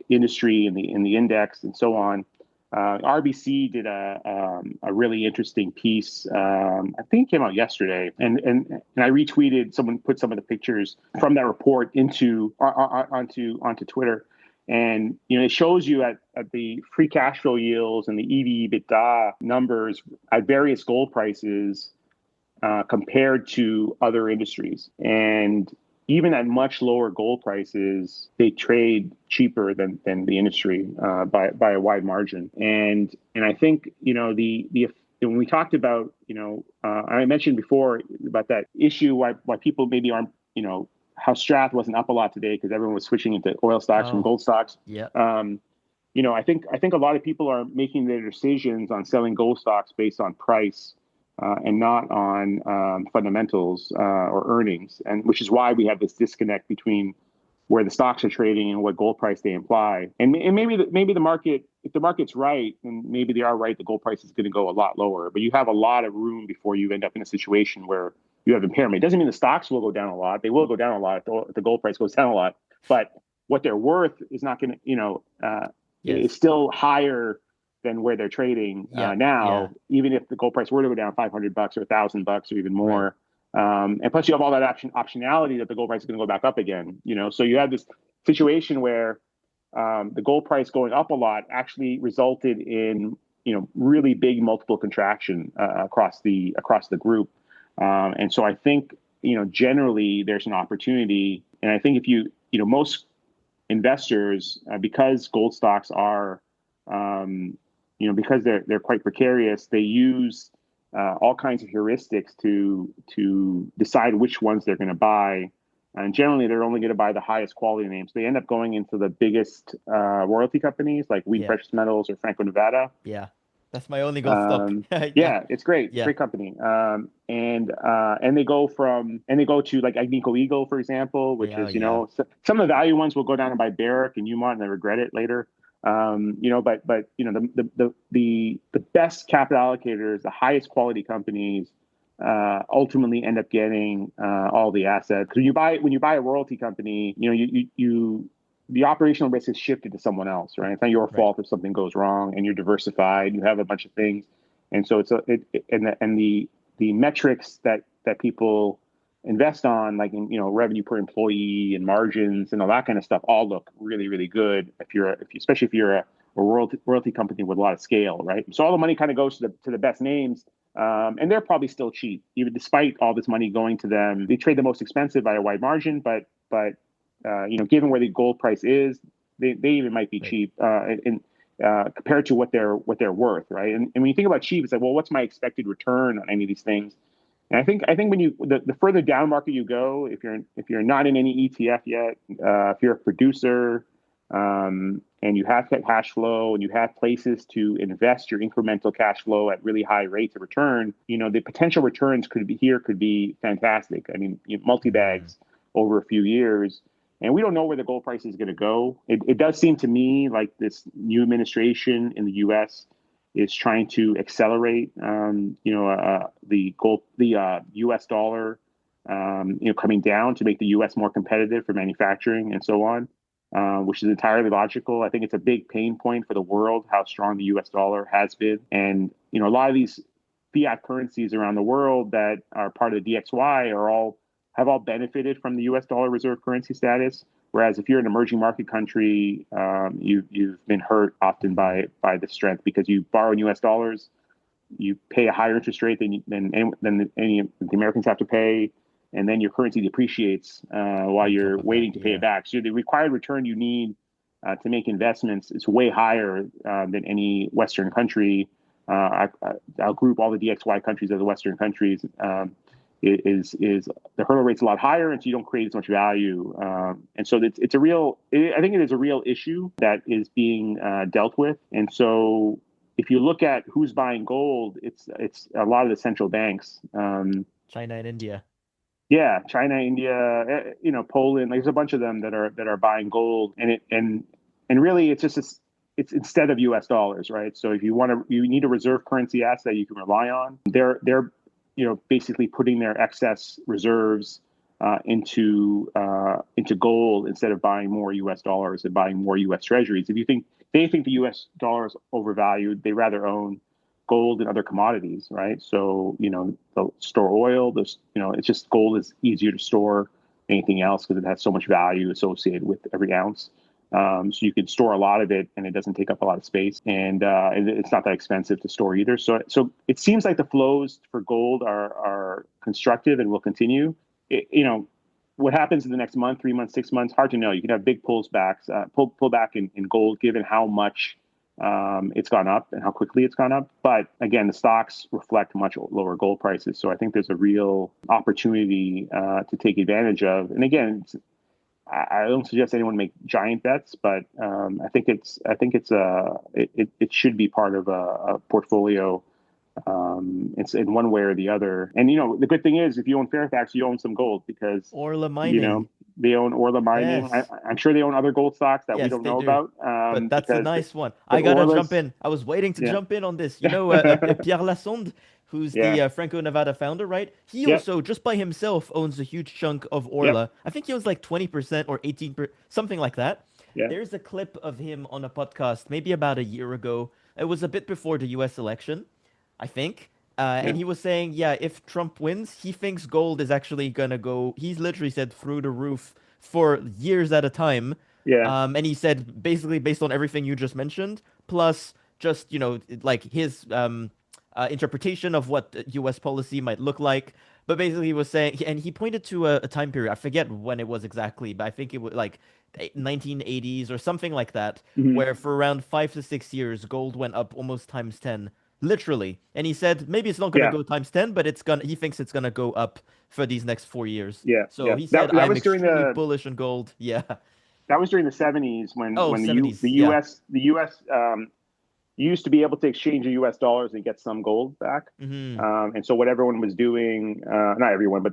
industry and the index and so on. RBC did a really interesting piece. I think it came out yesterday, and I retweeted. Someone put some of the pictures from that report onto Twitter, and it shows you at the free cash flow yields and the EV/EBITDA numbers at various gold prices compared to other industries. And even at much lower gold prices, they trade cheaper than the industry by a wide margin. And I think when we talked about I mentioned before about that issue why people maybe aren't how Strath wasn't up a lot today because everyone was switching into oil stocks from gold stocks. Yeah. I think a lot of people are making their decisions on selling gold stocks based on price. And not on fundamentals or earnings, and which is why we have this disconnect between where the stocks are trading and what gold price they imply. And maybe the market, if the market's right, and maybe they are right, the gold price is going to go a lot lower. But you have a lot of room before you end up in a situation where you have impairment. It doesn't mean the stocks will go down a lot. They will go down a lot if the gold price goes down a lot. But what they're worth is not going to, it's still higher than where they're trading now, even if the gold price were to go down $500 or $1,000 or even more. Right. And plus you have all that optionality that the gold price is going to go back up again, so you have this situation where the gold price going up a lot actually resulted in, really big multiple contraction across the group. And so I think, generally there's an opportunity. And I think if most investors, because gold stocks are, because they're quite precarious, they use all kinds of heuristics to decide which ones they're going to buy. And generally, they're only going to buy the highest quality names. They end up going into the biggest royalty companies like Wheat Precious Metals or Franco Nevada. Yeah. That's my only gold stock. Yeah. Yeah, it's great. Yeah. Great company. And they go to like Agnico Eagle, for example, which Yeah. is, Yeah. some of the value ones will go down and buy Barrick and Newmont and they regret it later. But the best capital allocators, the highest quality companies, ultimately end up getting all the assets. When you buy a royalty company, the operational risk is shifted to someone else, right? It's not your Right. fault if something goes wrong, and you're diversified. You have a bunch of things, and so the metrics that people invest on, like revenue per employee and margins and all that kind of stuff, all look really really good especially if you're a royalty company with a lot of scale, right? So all the money kind of goes to the best names. And they're probably still cheap, even despite all this money going to them. They trade the most expensive by a wide margin, but given where the gold price is, they even might be Right. cheap compared to what they're worth, right? And when you think about cheap, it's like, well, what's my expected return on any of these things? And I think when the further down market you go, if you're not in any ETF yet, if you're a producer, and you have cash flow and you have places to invest your incremental cash flow at really high rates of return, the potential returns could be fantastic. I mean, multi Mm. bags over a few years. And we don't know where the gold price is going to go. It does seem to me like this new administration in the U.S. is trying to accelerate, the U.S. dollar, coming down to make the U.S. more competitive for manufacturing and so on, which is entirely logical. I think it's a big pain point for the world how strong the U.S. dollar has been, and a lot of these fiat currencies around the world that are part of the DXY have all benefited from the U.S. dollar reserve currency status. Whereas if you're an emerging market country, you've been hurt often by the strength because you borrow in U.S. dollars, you pay a higher interest rate than any the Americans have to pay, and then your currency depreciates while On top you're of that, waiting to pay it yeah. back. So the required return you need to make investments is way higher than any Western country. I'll group all the DXY countries as the Western countries. Is the hurdle rate's a lot higher, and so you don't create as much value. And so it's a real. I think it is a real issue that is being dealt with. And so if you look at who's buying gold, it's a lot of the central banks. China and India. Yeah, China, India, Poland. There's a bunch of them that are buying gold, and really it's just it's instead of U.S. dollars, right? So if you need a reserve currency asset you can rely on. They're basically putting their excess reserves into gold instead of buying more U.S. dollars and buying more U.S. treasuries. If they think the U.S. dollar is overvalued, they rather own gold and other commodities, right? So they'll store oil. It's just gold is easier to store than anything else because it has so much value associated with every ounce. So you can store a lot of it, and it doesn't take up a lot of space, and it's not that expensive to store either. So it seems like the flows for gold are constructive and will continue. What happens in the next month, 3 months, 6 months, hard to know. You can have big pull back in gold, given how much it's gone up and how quickly it's gone up. But again, the stocks reflect much lower gold prices. So I think there's a real opportunity to take advantage of. And again, I don't suggest anyone make giant bets, but it should be part of a portfolio. It's in one way or the other. And the good thing is, if you own Fairfax, you own some gold because Orla mining. they own Orla Mining. Yes. I'm sure they own other gold stocks that we Yes, don't they know do. about. But that's a nice one. But I gotta jump Orla's in. I was waiting to yeah jump in on this. Pierre Lassonde, who's yeah the Franco Nevada founder, right? He yeah also, just by himself, owns a huge chunk of yep Orla. I think he owns like 20% or 18%, something like that. yeah There's a clip of him on a podcast maybe about a year ago. It was a bit before the US election, I think. yeah And he was saying, yeah, if Trump wins, he thinks gold is actually gonna go, he's literally said through the roof for years at a time. yeah And he said basically based on everything you just mentioned, plus just like his interpretation of what U.S. policy might look like. But basically, he was saying, and he pointed to a time period. I forget when it was exactly, but I think it was like 1980s or something like that, hmm where for around 5 to 6 years, gold went up almost times 10, literally. And he said maybe it's not gonna yeah go times 10, but it's gonna. He thinks it's gonna go up for these next 4 years. yeah So yeah he that said, that I'm was during extremely the bullish on gold. Yeah. that was during the 70s when Oh, when 70s. the Yeah. U.S. you used to be able to exchange your US dollars and get some gold back. Mm-hmm. And so what everyone was doing, not everyone, but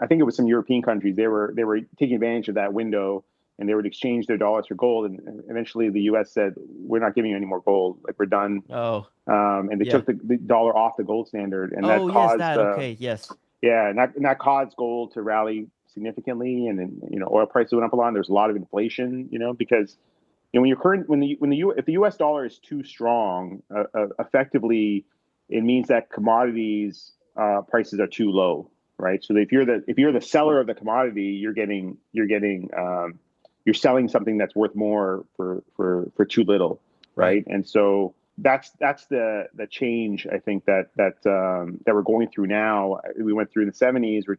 I think it was some European countries, they were taking advantage of that window, and they would exchange their dollars for gold. And eventually the US said, we're not giving you any more gold. Like, we're done. Oh, And they yeah. took the dollar off the gold standard, and that Oh, yes, caused, that. Okay, yes. yeah, and that caused gold to rally significantly. And then, oil prices went up a lot. And there's a lot of inflation, because when you're current when the if the U.S. dollar is too strong, effectively, it means that commodities prices are too low, right? So if you're the seller of the commodity, you're selling something that's worth more for too little, Right. right? And so that's the change, I think, that we're going through now. We went through in the 70s. Where,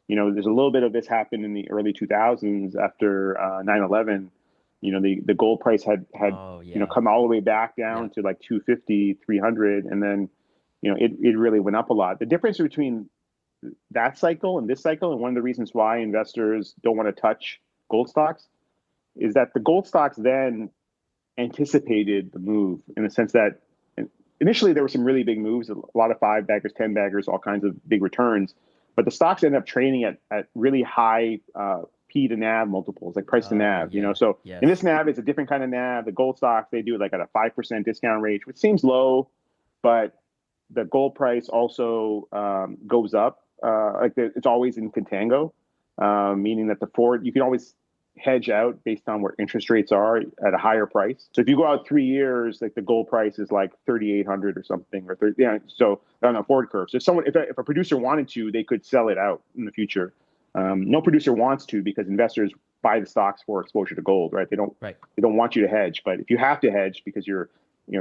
there's a little bit of this happened in the early 2000s after 9/11. The gold price had Oh, yeah. come all the way back Yeah. down to like 250, 300, and then it really went up a lot. The difference between that cycle and this cycle, and one of the reasons why investors don't want to touch gold stocks, is that the gold stocks then anticipated the move, in the sense that initially there were some really big moves, a lot of 5 baggers, 10 baggers, all kinds of big returns, but the stocks ended up trading at really high P to NAV multiples, like price to Oh, NAV. yeah. So in Yes. this NAV, it's a different kind of NAV. The gold stocks, they do it like at a 5% discount rate, which seems low, but the gold price also goes up. It's always in contango, meaning that the forward, you can always hedge out based on where interest rates are at a higher price. So if you go out 3 years, like the gold price is like 3,800 or something, or 30, yeah. So on a forward curve, so if a producer wanted to, they could sell it out in the future. No producer wants to, because investors buy the stocks for exposure to gold, right? They don't Right. they don't want you to hedge, but if you have to hedge because you're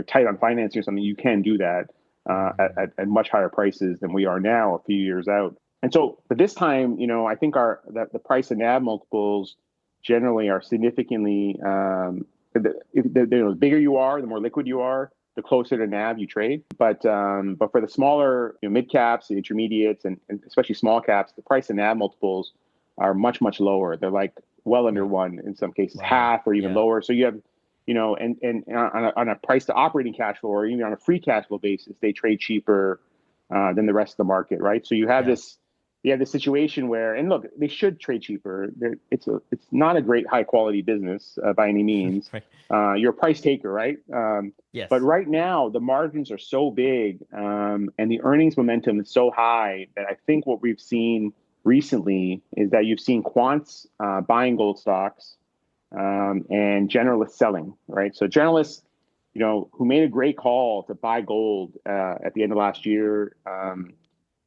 tight on financing or something, you can do that Mm-hmm. at much higher prices than we are now a few years out. And so, but this time, I think the price and NAV multiples generally are significantly, the bigger you are, the more liquid you are, the closer to NAV you trade. But for the smaller, mid caps, the intermediates, and especially small caps, the price and NAV multiples are much, much lower. They're like well under Right. one, in some cases, Wow. half or even Yeah. lower. So you have, and on a price to operating cash flow, or even on a free cash flow basis, they trade cheaper than the rest of the market, right? So Yeah. you have this situation where, and look, they should trade cheaper. It's not a great high quality business by any means. Right. You're a price taker, right? But Yes. right now the margins are so big, and the earnings momentum is so high, that I think what we've seen recently is that you've seen quants buying gold stocks, and generalists selling, right? So generalists, who made a great call to buy gold at the end of last year,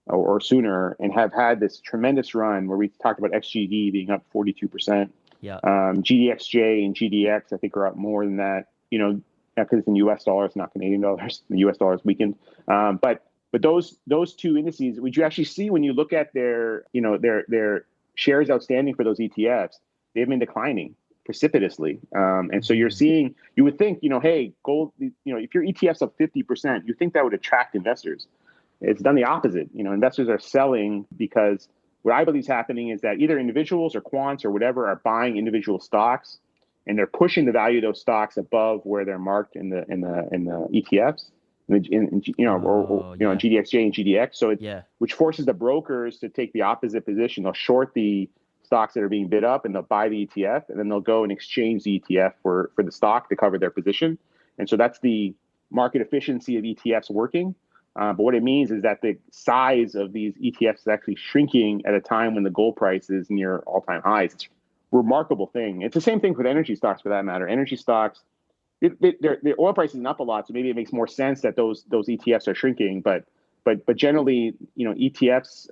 or sooner, and have had this tremendous run where we talked about XGD being up 42%. Yeah. GDXJ and GDX, I think, are up more than that, because it's in US dollars, not Canadian dollars. The US dollar is weakened. But those two indices, which you actually see when you look at their shares outstanding for those ETFs, they've been declining precipitously. And so Mm-hmm. you would think, hey, gold, if your ETF's up 50%, you think that would attract investors. It's done the opposite. Investors are selling, because what I believe is happening is that either individuals or quants or whatever are buying individual stocks, and they're pushing the value of those stocks above where they're marked in the ETFs, Oh, or yeah. GDXJ and GDX. So Yeah. which forces the brokers to take the opposite position. They'll short the stocks that are being bid up, and they'll buy the ETF, and then they'll go and exchange the ETF for the stock to cover their position. And so that's the market efficiency of ETFs working. But what it means is that the size of these ETFs is actually shrinking at a time when the gold price is near all-time highs. It's a remarkable thing. It's the same thing with energy stocks, for that matter. Energy stocks, the oil price is up a lot, so maybe it makes more sense that those ETFs are shrinking. But generally, ETFs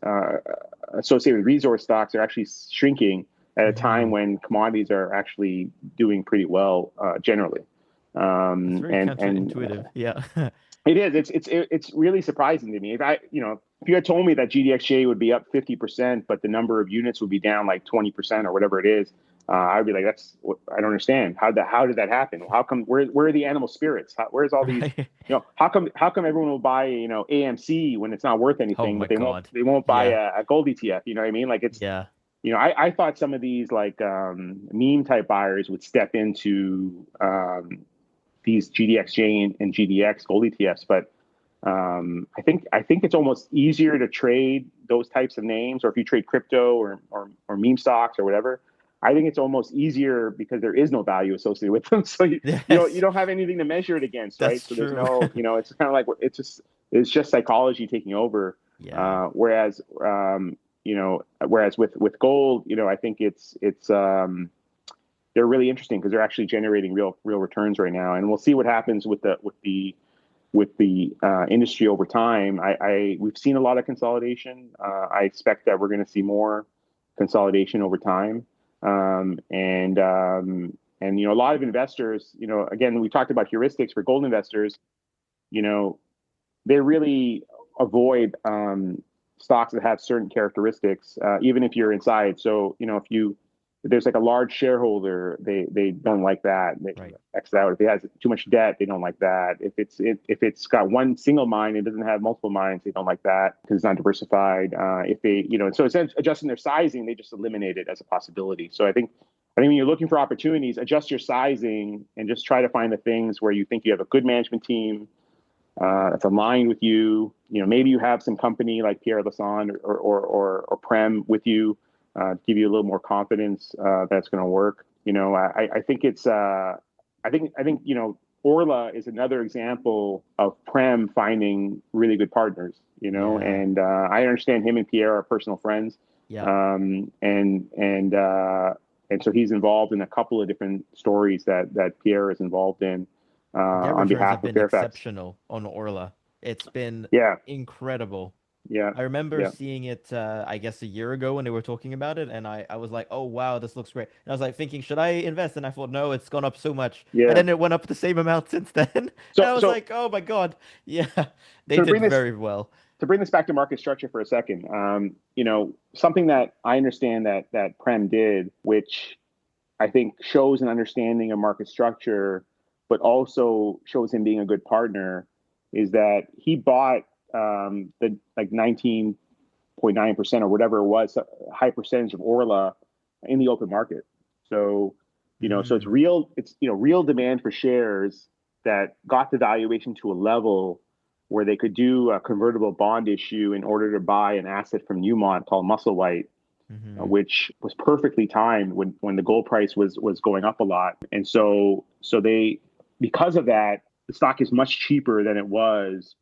associated with resource stocks are actually shrinking at a time Mm-hmm. when commodities are actually doing pretty well, generally. That's very And counterintuitive. Yeah. it is. It's really surprising to me. If you had told me that GDXJ would be up 50%, but the number of units would be down like 20% or whatever it is, I'd be like, I don't understand. How did that happen? How come? Where are the animal spirits? Where's all these? Right. How come everyone will buy AMC when it's not worth Oh anything, my but they God. won't buy Yeah. a gold ETF? You know what I mean? Like, it's, Yeah. I thought some of these, like, meme type buyers would step into these GDXJ and GDX gold ETFs, but I think it's almost easier to trade those types of names, or if you trade crypto or meme stocks or whatever. I think it's almost easier because there is no value associated with them, so you Yes, don't have anything to measure it against, right? that's So there's true. no, it's kind of like it's just psychology taking over. Yeah. Whereas whereas with gold, I think they're really interesting because they're actually generating real returns right now, and we'll see what happens with the industry over time. We've seen a lot of consolidation. I expect that we're going to see more consolidation over time, and a lot of investors. Again, we talked about heuristics for gold investors. They really avoid stocks that have certain characteristics, even if you're inside. So if there's like a large shareholder, they don't like that. They Right. X out. If it has too much debt, they don't like that. If it's got one single mine, it doesn't have multiple mines, they don't like that because it's not diversified. If they, so instead of adjusting their sizing, they just eliminate it as a possibility. So I think when you're looking for opportunities, adjust your sizing and just try to find the things where you think you have a good management team that's aligned with you. Maybe you have some company like Pierre Lassonde or Prem with you to give you a little more confidence that's going to work. I think it's I think Orla is another example of Prem finding really good partners. Yeah. And I understand him and Pierre are personal friends. Yeah. And so he's involved in a couple of different stories that Pierre is involved in Their on returns behalf have of been Fairfax. exceptional on Orla. It's been Yeah, incredible. yeah, I remember yeah, seeing it, I guess a year ago when they were talking about it, and I was like, oh wow, this looks great. And I was like thinking, should I invest? And I thought, no, it's gone up so much. And yeah. then it went up the same amount since then. And So I was so like, oh my God. Yeah, they so to did bring this very well. back to market structure for a second, something that I understand that Prem did, which I think shows an understanding of market structure, but also shows him being a good partner, is that he bought the like 19.9% or whatever it was, a high percentage of Orla in the open market. So, so Mm, it's real demand for shares that got the valuation to a level where they could do a convertible bond issue in order to buy an asset from Newmont called Musselwhite, hmm. which was perfectly timed when the gold price was going up a lot. And so they, because of that, the stock is much cheaper than it was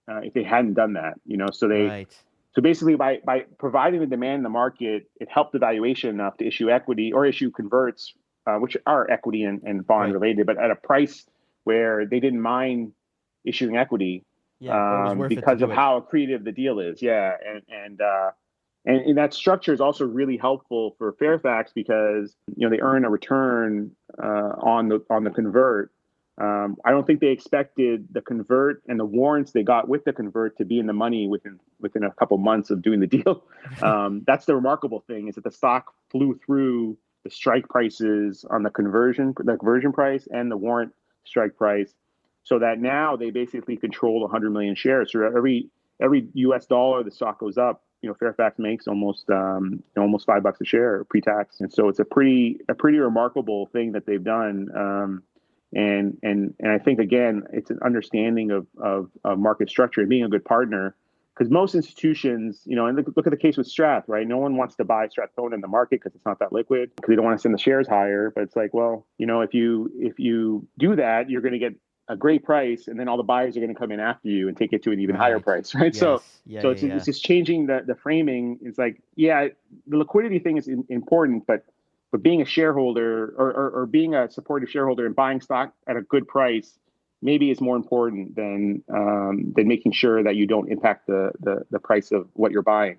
if they hadn't done that. Right. So basically by providing the demand in the market, it helped the valuation enough to issue equity or issue converts, which are equity and bond Right. related, but at a price where they didn't mind issuing equity Yeah, where it was worth it to because of do it. how accretive the deal is. Yeah, and that structure is also really helpful for Fairfax because they earn a return on the convert. I don't think they expected the convert and the warrants they got with the convert to be in the money within a couple months of doing the deal. That's the remarkable thing, is that the stock flew through the strike prices on the conversion price and the warrant strike price, so that now they basically control 100 million shares. So every US dollar the stock goes up, Fairfax makes almost $5 a share pre-tax, and so it's a pretty remarkable thing that they've done. And I think again, it's an understanding of market structure and being a good partner. Because most institutions, and look at the case with Strath, right? No one wants to buy Strathcona in the market because it's not that liquid, because they don't want to send the shares higher. But it's like, well, if you do that, you're going to get a great price, and then all the buyers are going to come in after you and take it to an even higher Right. price, right? So Yes. Yeah, so yeah, it's yeah. just changing the framing. It's like, yeah, the liquidity thing is important, but being a shareholder or being a supportive shareholder and buying stock at a good price maybe is more important than making sure that you don't impact the price of what you're buying.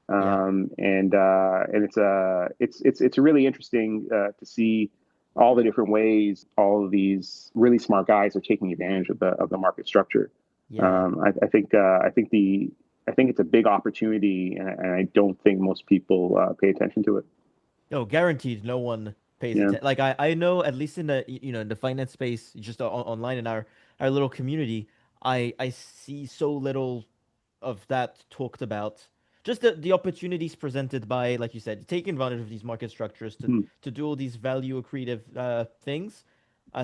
Yeah. And it's really interesting to see all the different ways all of these really smart guys are taking advantage of the market structure. Yeah. I think it's a big opportunity, and I don't think most people pay attention to it. No, guaranteed no one pays Yeah. attention. Like I know at least in the in the finance space, just online in our little community, I see so little of that talked about. Just the opportunities presented by, like you said, taking advantage of these market structures Hmm. to do all these value accretive things.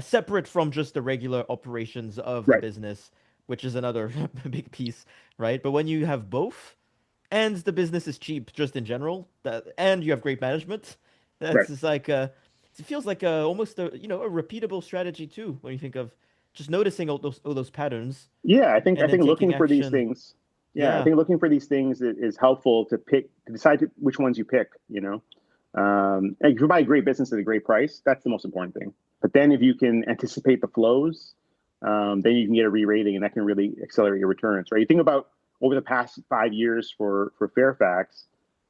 separate from just the regular operations of the Right. business, which is another big piece, right? But when you have both, and the business is cheap just in general, and you have great management, Right. that's just like it feels like almost a a repeatable strategy too when you think of just noticing all those patterns Yeah, I and then think taking looking for these action. things. Yeah, I Yeah, think looking for these things is helpful to decide which ones you pick. And if you buy a great business at a great price, that's the most important thing. But then if you can anticipate the flows, then you can get a re-rating, and that can really accelerate your returns. Right? You think about over the past 5 years for Fairfax.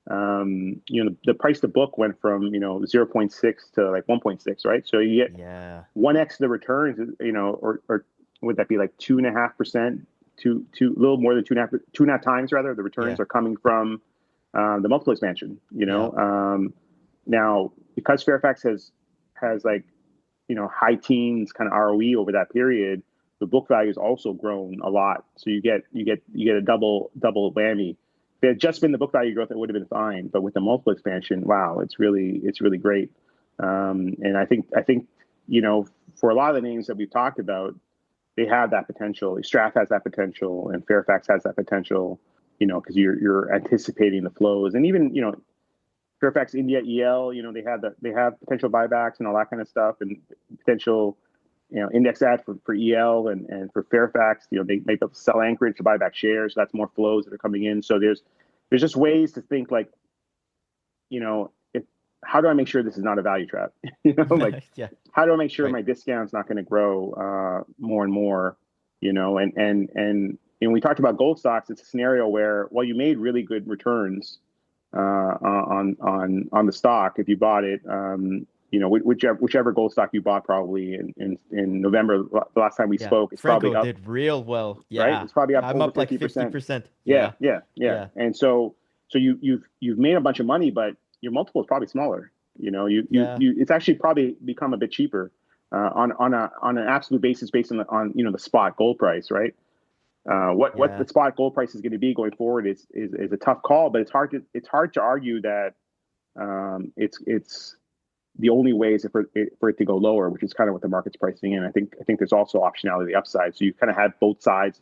The price to book went from 0.6 to like 1.6, right? So you get yeah, 1x the returns, or would that be like 2.5%, a little more than 2.5 times rather, the returns yeah, are coming from the multiple expansion. yeah, Now because Fairfax has like high teens kind of ROE over that period, the book value has also grown a lot. So you get a double whammy. If it had just been the book value growth, it would have been fine. But with the multiple expansion, wow, it's really great. And I think for a lot of the names that we've talked about, they have that potential. Strath has that potential, and Fairfax has that potential. Because you're anticipating the flows, and even Fairfax India EL, they have potential buybacks and all that kind of stuff, and potential index ad for EL and for Fairfax. They might be able to sell Anchorage to buy back shares. So that's more flows that are coming in. So there's just ways to think like if how do I make sure this is not a value trap? Like yeah. how do I make sure Right. my discount's not going to grow more and more? And we talked about gold stocks. It's a scenario where you made really good returns on the stock if you bought it. Whichever gold stock you bought probably in November, the last time we Yeah, spoke, it's probably Franco up, did real well. right? Yeah, It's probably up I'm over up like 50%. 50%. Yeah, Yeah, yeah, yeah. yeah, And so you've made a bunch of money, but your multiple is probably smaller. yeah, It's actually probably become a bit cheaper on an absolute basis based on the spot gold price, right? What yeah. the spot gold price is going to be going forward is a tough call, but it's hard to argue that it's the only way is for it to go lower, which is kind of what the market's pricing in. I think there's also optionality upside, so you kind of have both sides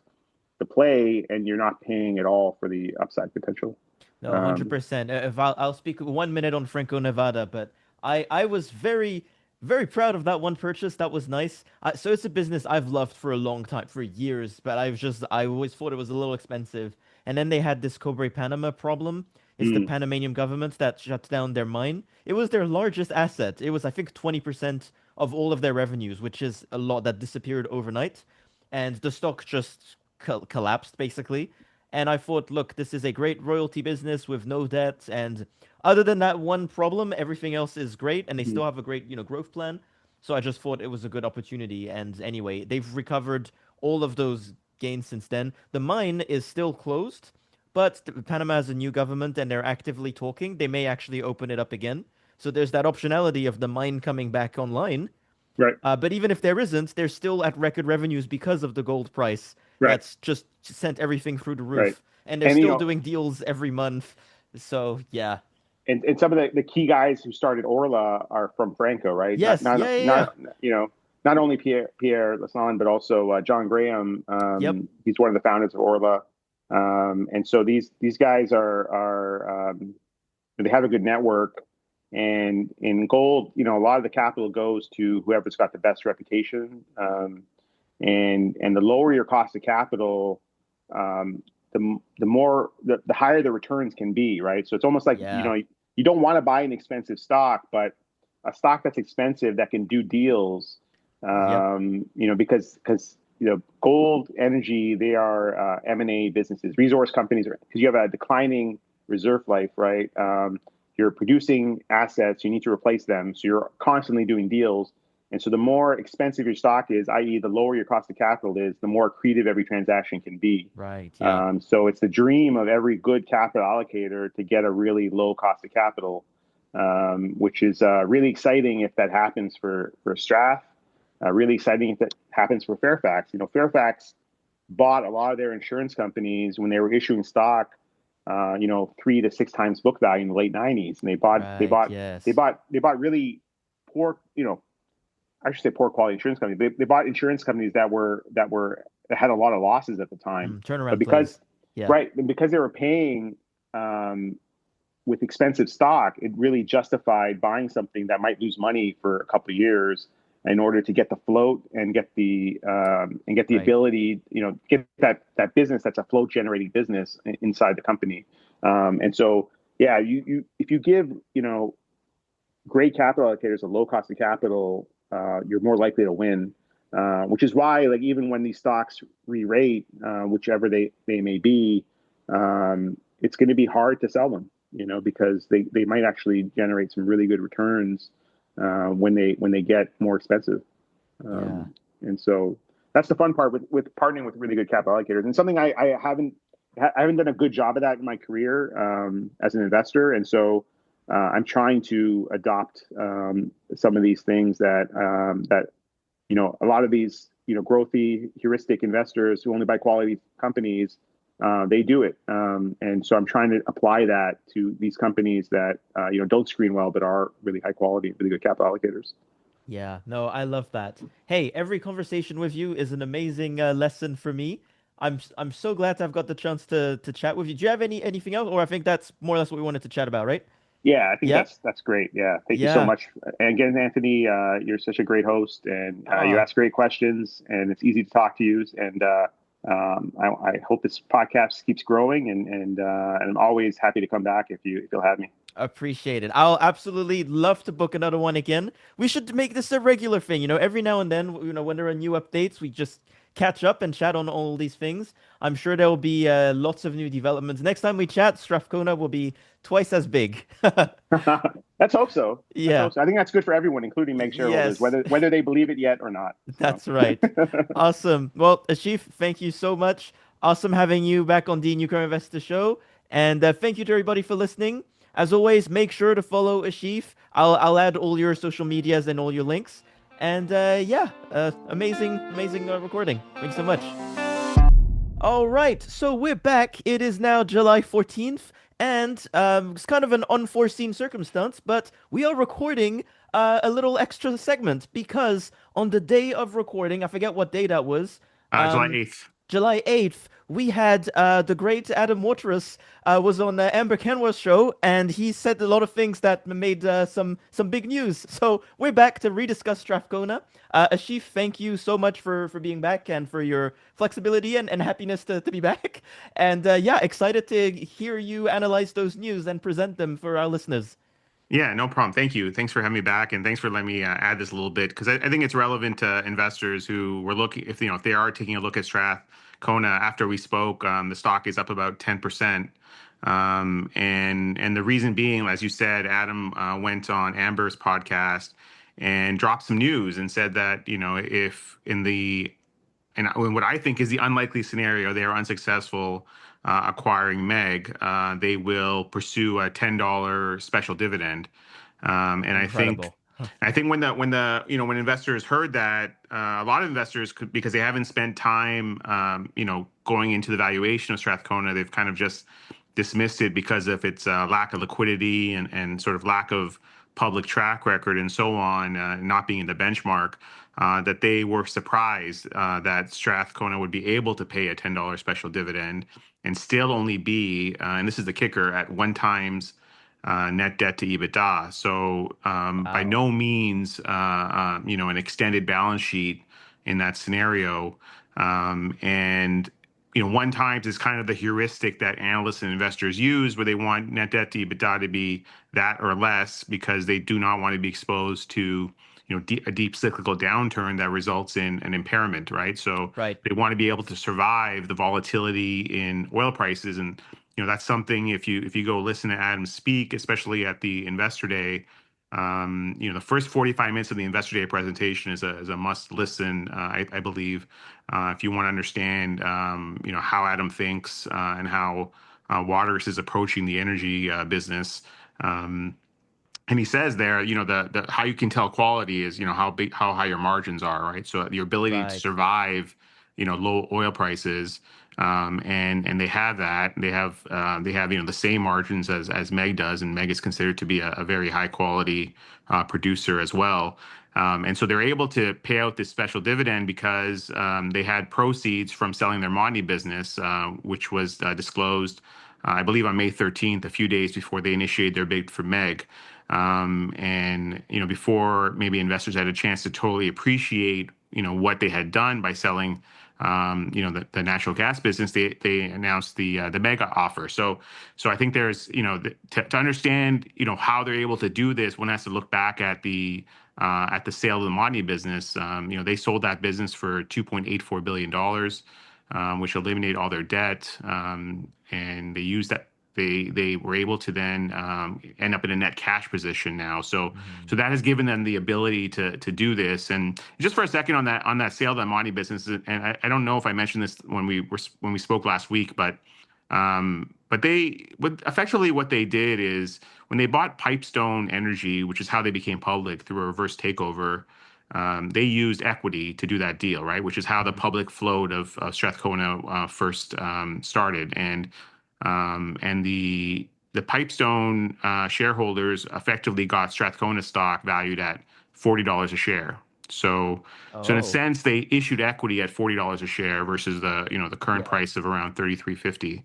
to play, and you're not paying at all for the upside potential. No, Um, 100%. If I'll speak 1 minute on Franco Nevada, but I was very very proud of that one purchase. That was nice. So it's a business I've loved for a long time, for years, but I always thought it was a little expensive. And then they had this Cobre Panama problem. It's the mm, Panamanian government that shuts down their mine. It was their largest asset. It was I think 20% of all of their revenues, which is a lot that disappeared overnight, and the stock just collapsed basically. And I thought, look, this is a great royalty business with no debt. And other than that one problem, everything else is great. And they mm, still have a great, growth plan. So I just thought it was a good opportunity. And anyway, they've recovered all of those gains since then. The mine is still closed, but Panama has a new government and they're actively talking. They may actually open it up again. So there's that optionality of the mine coming back online. right, But even if there isn't, they're still at record revenues because of the gold price right, that's just sent everything through the right. roof. And they're And still doing deals every month. So, yeah. and some of the key guys who started Orla are from Franco, right? Not Yes. not Yeah, yeah, yeah. not not only Pierre Lasson, but also John Graham. Yep. He's one of the founders of Orla, and so these guys they have a good network. And in gold, a lot of the capital goes to whoever's got the best reputation. And the lower your cost of capital, the higher the returns can be, right? So it's almost like Yeah. you don't want to buy an expensive stock, but a stock that's expensive that can do deals, Yep. because gold, energy, they are M&A businesses, resource companies, because you have a declining reserve life, right? You're producing assets, you need to replace them, so you're constantly doing deals. And so the more expensive your stock is, i.e., the lower your cost of capital is, the more accretive every transaction can be. Right. Yeah. So it's the dream of every good capital allocator to get a really low cost of capital, which is really exciting if that happens for Strath. Really exciting if that happens for Fairfax. Fairfax bought a lot of their insurance companies when they were issuing stock, 3 to 6 times book value in the late '90s, and they bought they Right. bought they Yes. bought they bought really poor, I should say poor quality insurance companies. They bought insurance companies that had a lot of losses at the time, but Turnaround plays. Yeah. right, and because they were paying um, with expensive stock, it really justified buying something that might lose money for a couple of years in order to get the float and get the Right. ability, get that business that's a float generating business inside the company. And so, yeah, you if you give great capital allocators a low cost of capital, you're more likely to win. Which is why, like, even when these stocks re-rate, whichever they may be, it's going to be hard to sell them, because they might actually generate some really good returns when they get more expensive. Yeah. And so that's the fun part with partnering with really good capital allocators, and something I haven't done a good job of that in my career as an investor. And so I'm trying to adopt some of these things that a lot of these growthy heuristic investors who only buy quality companies, they do it. And so I'm trying to apply that to these companies that don't screen well but are really high quality, really good capital allocators. Yeah, no, I love that. Hey, every conversation with you is an amazing lesson for me. I'm so glad to have got the chance to chat with you. Do you have anything else, or I think that's more or less what we wanted to chat about, right? Yeah, I think Yeah, that's great. Yeah, thank you so yeah. much. And again, Anthony, you're such a great host, and you Ah, ask great questions, and it's easy to talk to you. And I hope this podcast keeps growing, and I'm always happy to come back if you'll have me. appreciate it. I'll absolutely love to book another one again. We should make this a regular thing. Every now and then, when there are new updates, we just catch up and chat on all these things. I'm sure there will be lots of new developments. Next time we chat, Strathcona will be twice as big. Let's hope so. Let's Yeah. hope so. I think that's good for everyone, including Meg shareholders, Yes. whether they believe it yet or not. So, That's right. Awesome. Well, Asheef, thank you so much. Awesome having you back on the Newcomer Investor Show. And thank you to everybody for listening. As always, make sure to follow Asheef. I'll add all your social medias and all your links. And yeah, amazing recording. Thanks so much. All right, so we're back. It is now July 14th, and it's kind of an unforeseen circumstance, but we are recording a little extra segment because on the day of recording, I forget what day that was, July um, 8th. July 8th, we had the great Adam Waterous was on Amber Kenworth's show, and he said a lot of things that made some big news. So we're back to rediscuss Strathcona. Asheef, thank you so much for being back and for your flexibility and happiness to be back. And yeah, excited to hear you analyze those news and present them for our listeners. Yeah, no problem. Thank you. Thanks for having me back, and thanks for letting me add this a little bit because I think it's relevant to investors who were looking if they are taking a look at Strathcona after we spoke. The stock is up about 10%, and the reason being, as you said, Adam went on Amber's podcast and dropped some news and said that if in the and what I think is the unlikely scenario, they are unsuccessful acquiring MEG, they will pursue a $10 special dividend. And Incredible. I think when investors heard that, a lot of investors could, because they haven't spent time, going into the valuation of Strathcona, they've kind of just dismissed it because of its lack of liquidity and sort of lack of public track record and so on, not being in the benchmark, that they were surprised that Strathcona would be able to pay a $10 special dividend and still only be, and this is the kicker, at 1 times net debt to EBITDA. So by Wow. no means, an extended balance sheet in that scenario. And 1 times is kind of the heuristic that analysts and investors use, where they want net debt to EBITDA to be that or less because they do not want to be exposed to a deep cyclical downturn that results in an impairment, right? So Right. they want to be able to survive the volatility in oil prices, and that's something, if you go listen to Adam speak, especially at the Investor Day. The first 45 minutes of the Investor Day presentation is a must listen, I believe, if you want to understand, how Adam thinks, and how Waters is approaching the energy business. And he says there, the how you can tell quality is, how high your margins are, right? So your ability to Right. survive, low oil prices, and they have that. They have the same margins as MEG does, and MEG is considered to be a very high quality producer as well. And so they're able to pay out this special dividend because they had proceeds from selling their Montney business, which was disclosed, I believe, on May 13th, a few days before they initiated their bid for MEG. And before maybe investors had a chance to totally appreciate what they had done by selling the natural gas business, they announced the mega offer. So I think there's to understand how they're able to do this, one has to look back at the sale of the Montney business. They sold that business for $2.84 billion, which eliminated all their debt, and they used that. They were able to then end up in a net cash position now. So that has given them the ability to do this. And just for a second on that sale of that Montney business, and I don't know if I mentioned this when we spoke last week, but effectively what they did is when they bought Pipestone Energy, which is how they became public through a reverse takeover. They used equity to do that deal, right? Which is how the public float of Strathcona first started, and the Pipestone shareholders effectively got Strathcona stock valued at $40 a share. So in a sense, they issued equity at $40 a share versus the current price of around $33.50.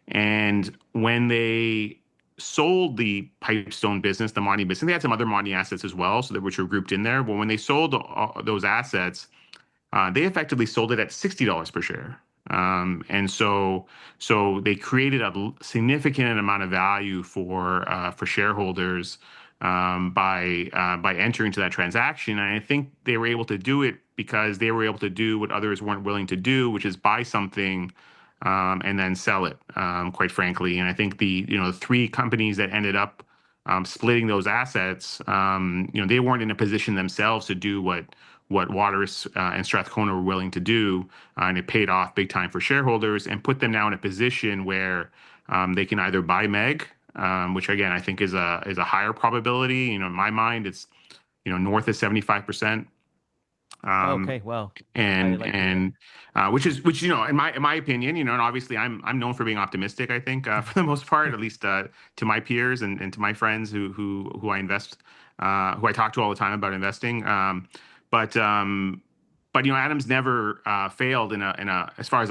And when they sold the Pipestone business, the Montney business, they had some other Montney assets as well, which were grouped in there. But when they sold those assets, they effectively sold it at $60 per share. And so they created a significant amount of value for shareholders by entering into that transaction. And I think they were able to do it because they were able to do what others weren't willing to do, which is buy something and then sell it, quite frankly. And I think the three companies that ended up splitting those assets, they weren't in a position themselves to do what Waterous and Strathcona were willing to do, and it paid off big time for shareholders and put them now in a position where they can either buy MEG, which again I think is a higher probability. In my mind, it's north of 75%. Okay, well, I like to hear it. And which in my opinion, and obviously I'm known for being optimistic. I think for the most part, at least to my peers and to my friends who I invest, who I talk to all the time about investing. But Adam's never failed in a as far as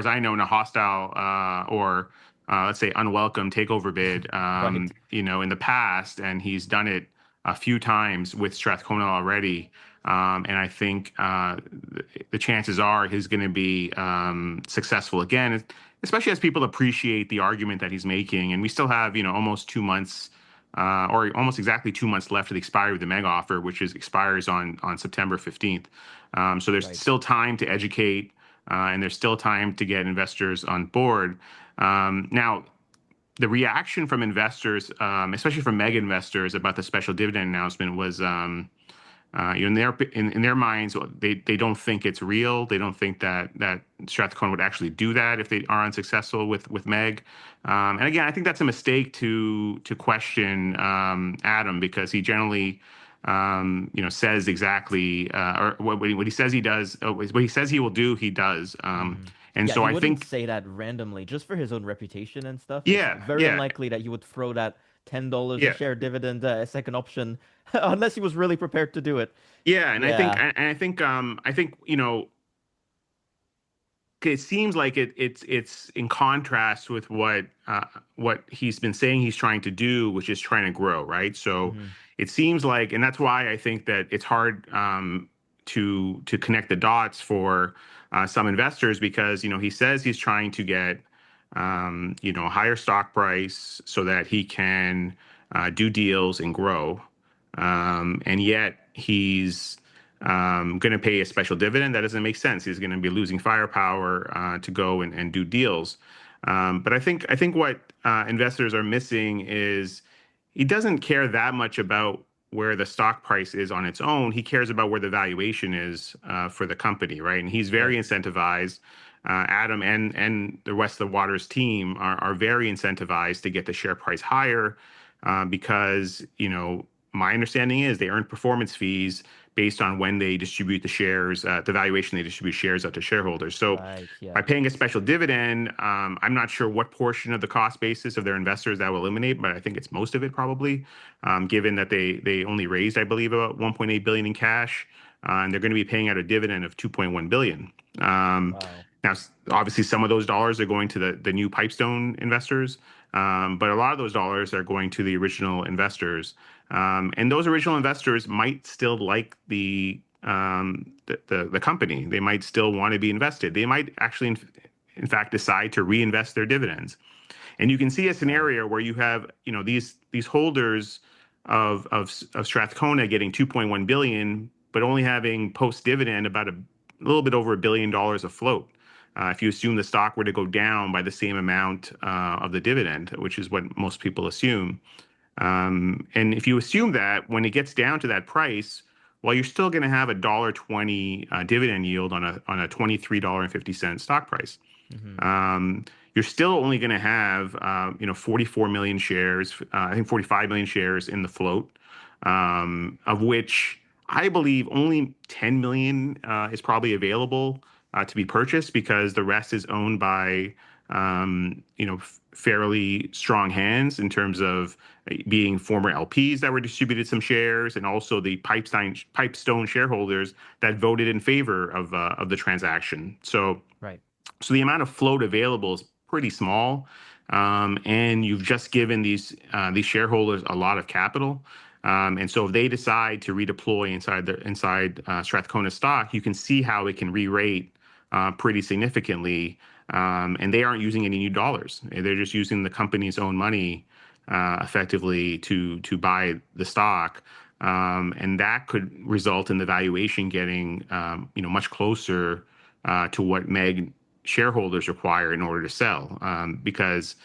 I know, in a hostile or let's say unwelcome takeover bid. Right. In the past, and he's done it a few times with Strathcona already. And I think the chances are he's going to be successful again, especially as people appreciate the argument that he's making. And we still have, almost 2 months, or almost exactly 2 months left to the expiry of the MEG offer, which expires on September 15th. So there's still time to educate, and there's still time to get investors on board. Now, the reaction from investors, especially from MEG investors, about the special dividend announcement was, in their minds, they don't think it's real. They don't think that Strathcona would actually do that if they are unsuccessful with MEG. And again, I think that's a mistake to question Adam, because he generally says exactly or what he says he does, what he says he will do, he does. And Yeah, so he I wouldn't think, say that randomly just for his own reputation and stuff. It's yeah, very yeah, unlikely that he would throw that $10 a yeah. share dividend a second option unless he was really prepared to do it. Yeah, and Yeah. I think it seems like it's in contrast with what he's been saying he's trying to do, which is trying to grow, right? So Hmm. it seems like, and that's why I think that it's hard to connect the dots for some investors, because he says he's trying to get a higher stock price so that he can do deals and grow, and yet he's going to pay a special dividend. That doesn't make sense. He's going to be losing firepower to go and do deals. But I think what investors are missing is he doesn't care that much about where the stock price is on its own. He cares about where the valuation is for the company, right? And he's very Right. incentivized. Adam and the rest of the Waters team are very incentivized to get the share price higher, because my understanding is they earn performance fees based on when they distribute the shares, the valuation they distribute shares out to shareholders. So Right. Yeah. by paying a special dividend, I'm not sure what portion of the cost basis of their investors that will eliminate, but I think it's most of it probably, given that they only raised, I believe, about 1.8 billion in cash, and they're going to be paying out a dividend of 2.1 billion. Wow. Now, obviously, some of those dollars are going to the new Pipestone investors, but a lot of those dollars are going to the original investors. And those original investors might still like the company. They might still want to be invested. They might actually, in fact, decide to reinvest their dividends. And you can see a scenario where you have, these holders of Strathcona getting 2.1 billion, but only having post dividend about a little bit over $1 billion afloat. If you assume the stock were to go down by the same amount of the dividend, which is what most people assume. And if you assume that when it gets down to that price, well, you're still going to have a $1.20 dividend yield on a $23.50 stock price. You're still only going to have 44 million shares, I think 45 million shares in the float, of which I believe only 10 million is probably available to be purchased, because the rest is owned by fairly strong hands in terms of being former LPs that were distributed some shares, and also the Pipestone shareholders that voted in favor of the transaction. So Right. the amount of float available is pretty small, and you've just given these shareholders a lot of capital. And so if they decide to redeploy inside Strathcona stock, you can see how it can re-rate pretty significantly. And they aren't using any new dollars; they're just using the company's own money effectively to buy the stock. And that could result in the valuation getting much closer to what MEG shareholders require in order to sell, because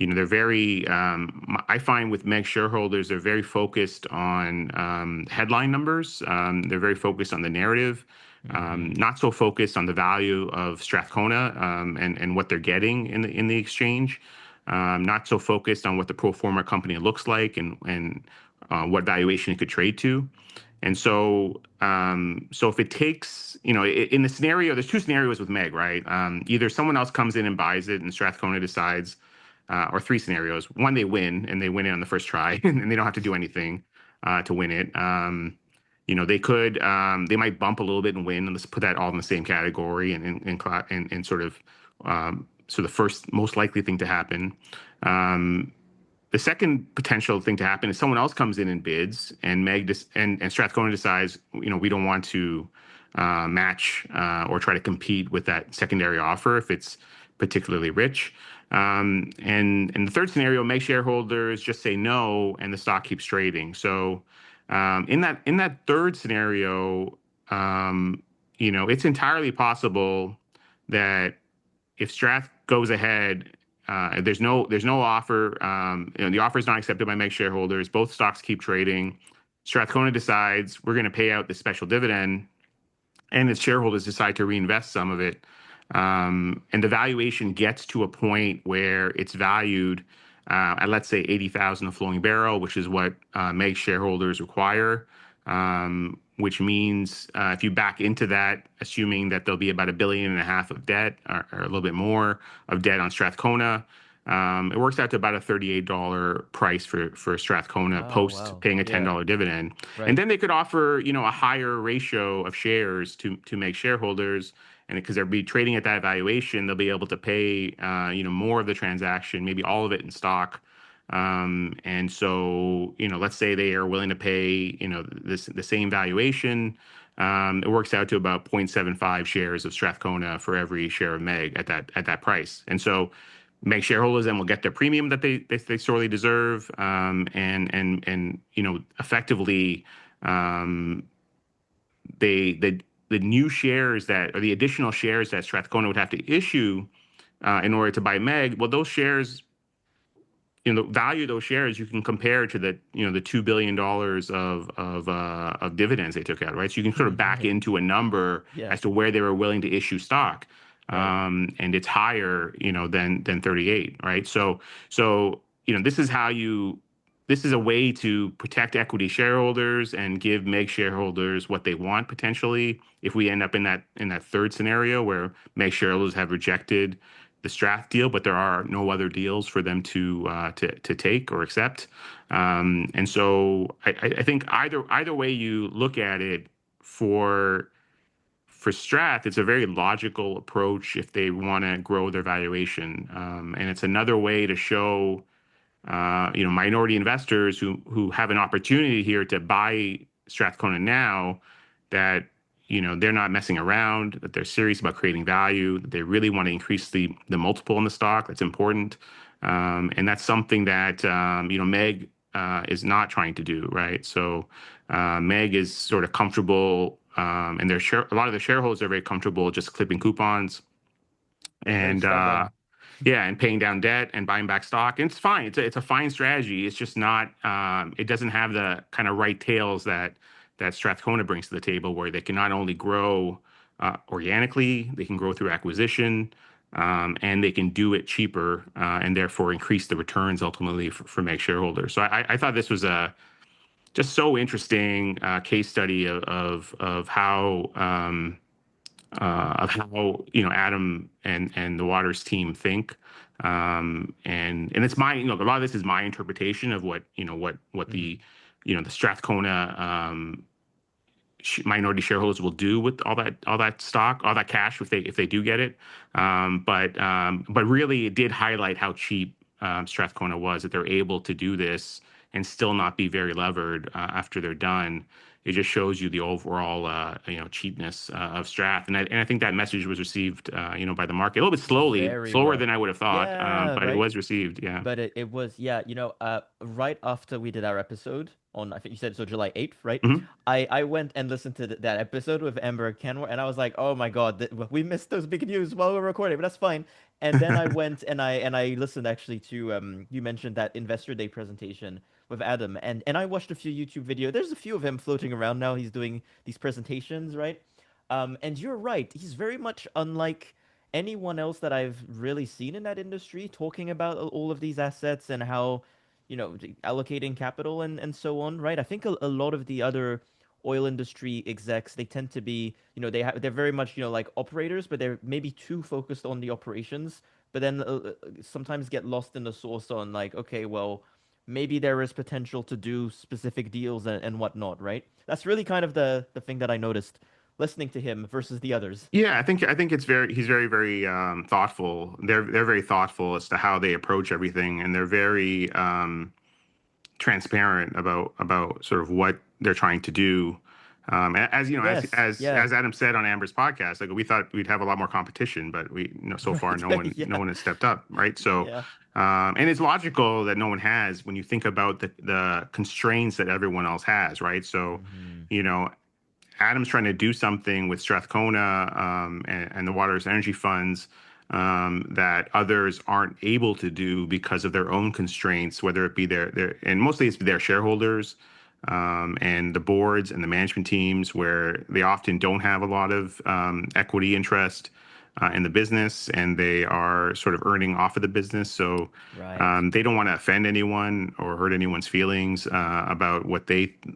they're very I find with MEG shareholders, they're very focused on headline numbers. They're very focused on the narrative, not so focused on the value of Strathcona and what they're getting in the exchange. Not so focused on what the pro forma company looks like and what valuation it could trade to. And so if it takes, in the scenario, there's two scenarios with MEG, right? Either someone else comes in and buys it and Strathcona decides, or three scenarios. One, they win, and they win it on the first try, and they don't have to do anything to win it. They might bump a little bit and win, and let's put that all in the same category and sort of, so the first most likely thing to happen. The second potential thing to happen is someone else comes in and bids, and and Strathcona decides, we don't want to match or try to compete with that secondary offer if it's particularly rich. And the third scenario, MEG shareholders just say no, and the stock keeps trading. So in that third scenario, it's entirely possible that if Strath goes ahead, there's no offer. The offer is not accepted by MEG shareholders. Both stocks keep trading. Strathcona decides we're going to pay out the special dividend, and its shareholders decide to reinvest some of it. And the valuation gets to a point where it's valued at, let's say, 80,000 a flowing barrel, which is what MEG shareholders require. Which means if you back into that, assuming that there'll be about $1.5 billion of debt, or a little bit more of debt on Strathcona, it works out to about a $38 price for Strathcona post paying a $10 dividend. Right. And then they could offer, a higher ratio of shares to MEG shareholders. And because they'll be trading at that valuation, they'll be able to pay, more of the transaction, maybe all of it in stock. And so, let's say they are willing to pay, the same valuation. It works out to about 0.75 shares of Strathcona for every share of MEG at that price. And so MEG shareholders then will get their premium that they sorely deserve. Effectively, the new shares or the additional shares that Strathcona would have to issue in order to buy MEG, well, those shares, the value of those shares you can compare to the $2 billion of dividends they took out, right? So you can sort of back into a number as to where they were willing to issue stock, and it's higher than 38, right? So this is how you this is a way to protect equity shareholders and give MEG shareholders what they want potentially. If we end up in that third scenario where MEG shareholders have rejected the Strath deal, but there are no other deals for them to take or accept, and so I think either way you look at it, for Strath, it's a very logical approach if they want to grow their valuation, and it's another way to show minority investors who have an opportunity here to buy Strathcona now that they're not messing around, that they're serious about creating value, that they really want to increase the multiple in the stock. That's important, and that's something that MEG is not trying to do, right? So MEG is sort of comfortable, and a lot of the shareholders are very comfortable just clipping coupons and yeah, and paying down debt and buying back stock. And it's fine. It's a fine strategy. It's just not. It doesn't have the kind of right tails that Strathcona brings to the table, where they can not only grow organically, they can grow through acquisition, and they can do it cheaper, and therefore increase the returns ultimately for MEG shareholders. So I thought this was a just so interesting case study of how. Adam and the Waters team think, and it's my a lot of this is my interpretation of what the the Strathcona minority shareholders will do with all that stock, all that cash if they do get it, but really it did highlight how cheap Strathcona was, that they're able to do this and still not be very levered after they're done. It just shows you the overall, cheapness of Strath, and I think that message was received, by the market a little bit slower than I would have thought, Yeah, but it right. was received. Yeah. But it was, yeah, right after we did our episode on, I think you said so, July 8th, right? Mhm. I went and listened to that episode with Amber Kenmore, and I was like, oh my God, we missed those big news while we were recording, but that's fine. And then I went and I listened actually to you mentioned that Investor Day presentation with Adam, and I watched a few YouTube videos. There's a few of him floating around now. He's doing these presentations, right? And you're right. He's very much unlike anyone else that I've really seen in that industry talking about all of these assets and how, allocating capital and so on, right? I think a lot of the other oil industry execs, they tend to be, they're very much, like operators, but they're maybe too focused on the operations, but then sometimes get lost in the sauce on like, okay, well, maybe there is potential to do specific deals and whatnot, right? That's really kind of the thing that I noticed listening to him versus the others. Yeah, I think he's very very thoughtful. They're very thoughtful as to how they approach everything, and they're very transparent about sort of what they're trying to do. As you know, Yes, yeah. as Adam said on Amber's podcast, like we thought we'd have a lot more competition, but so far Right. no Yeah. one has stepped up, right? So, Yeah. and it's logical that no one has when you think about the constraints that everyone else has, right? So, Hmm. you know, Adam's trying to do something with Strathcona and the Waters Energy Funds that others aren't able to do because of their own constraints, whether it be and mostly it's their shareholders and the boards and the management teams, where they often don't have a lot of equity interest in the business, and they are sort of earning off of the business. So Right. they don't want to offend anyone or hurt anyone's feelings about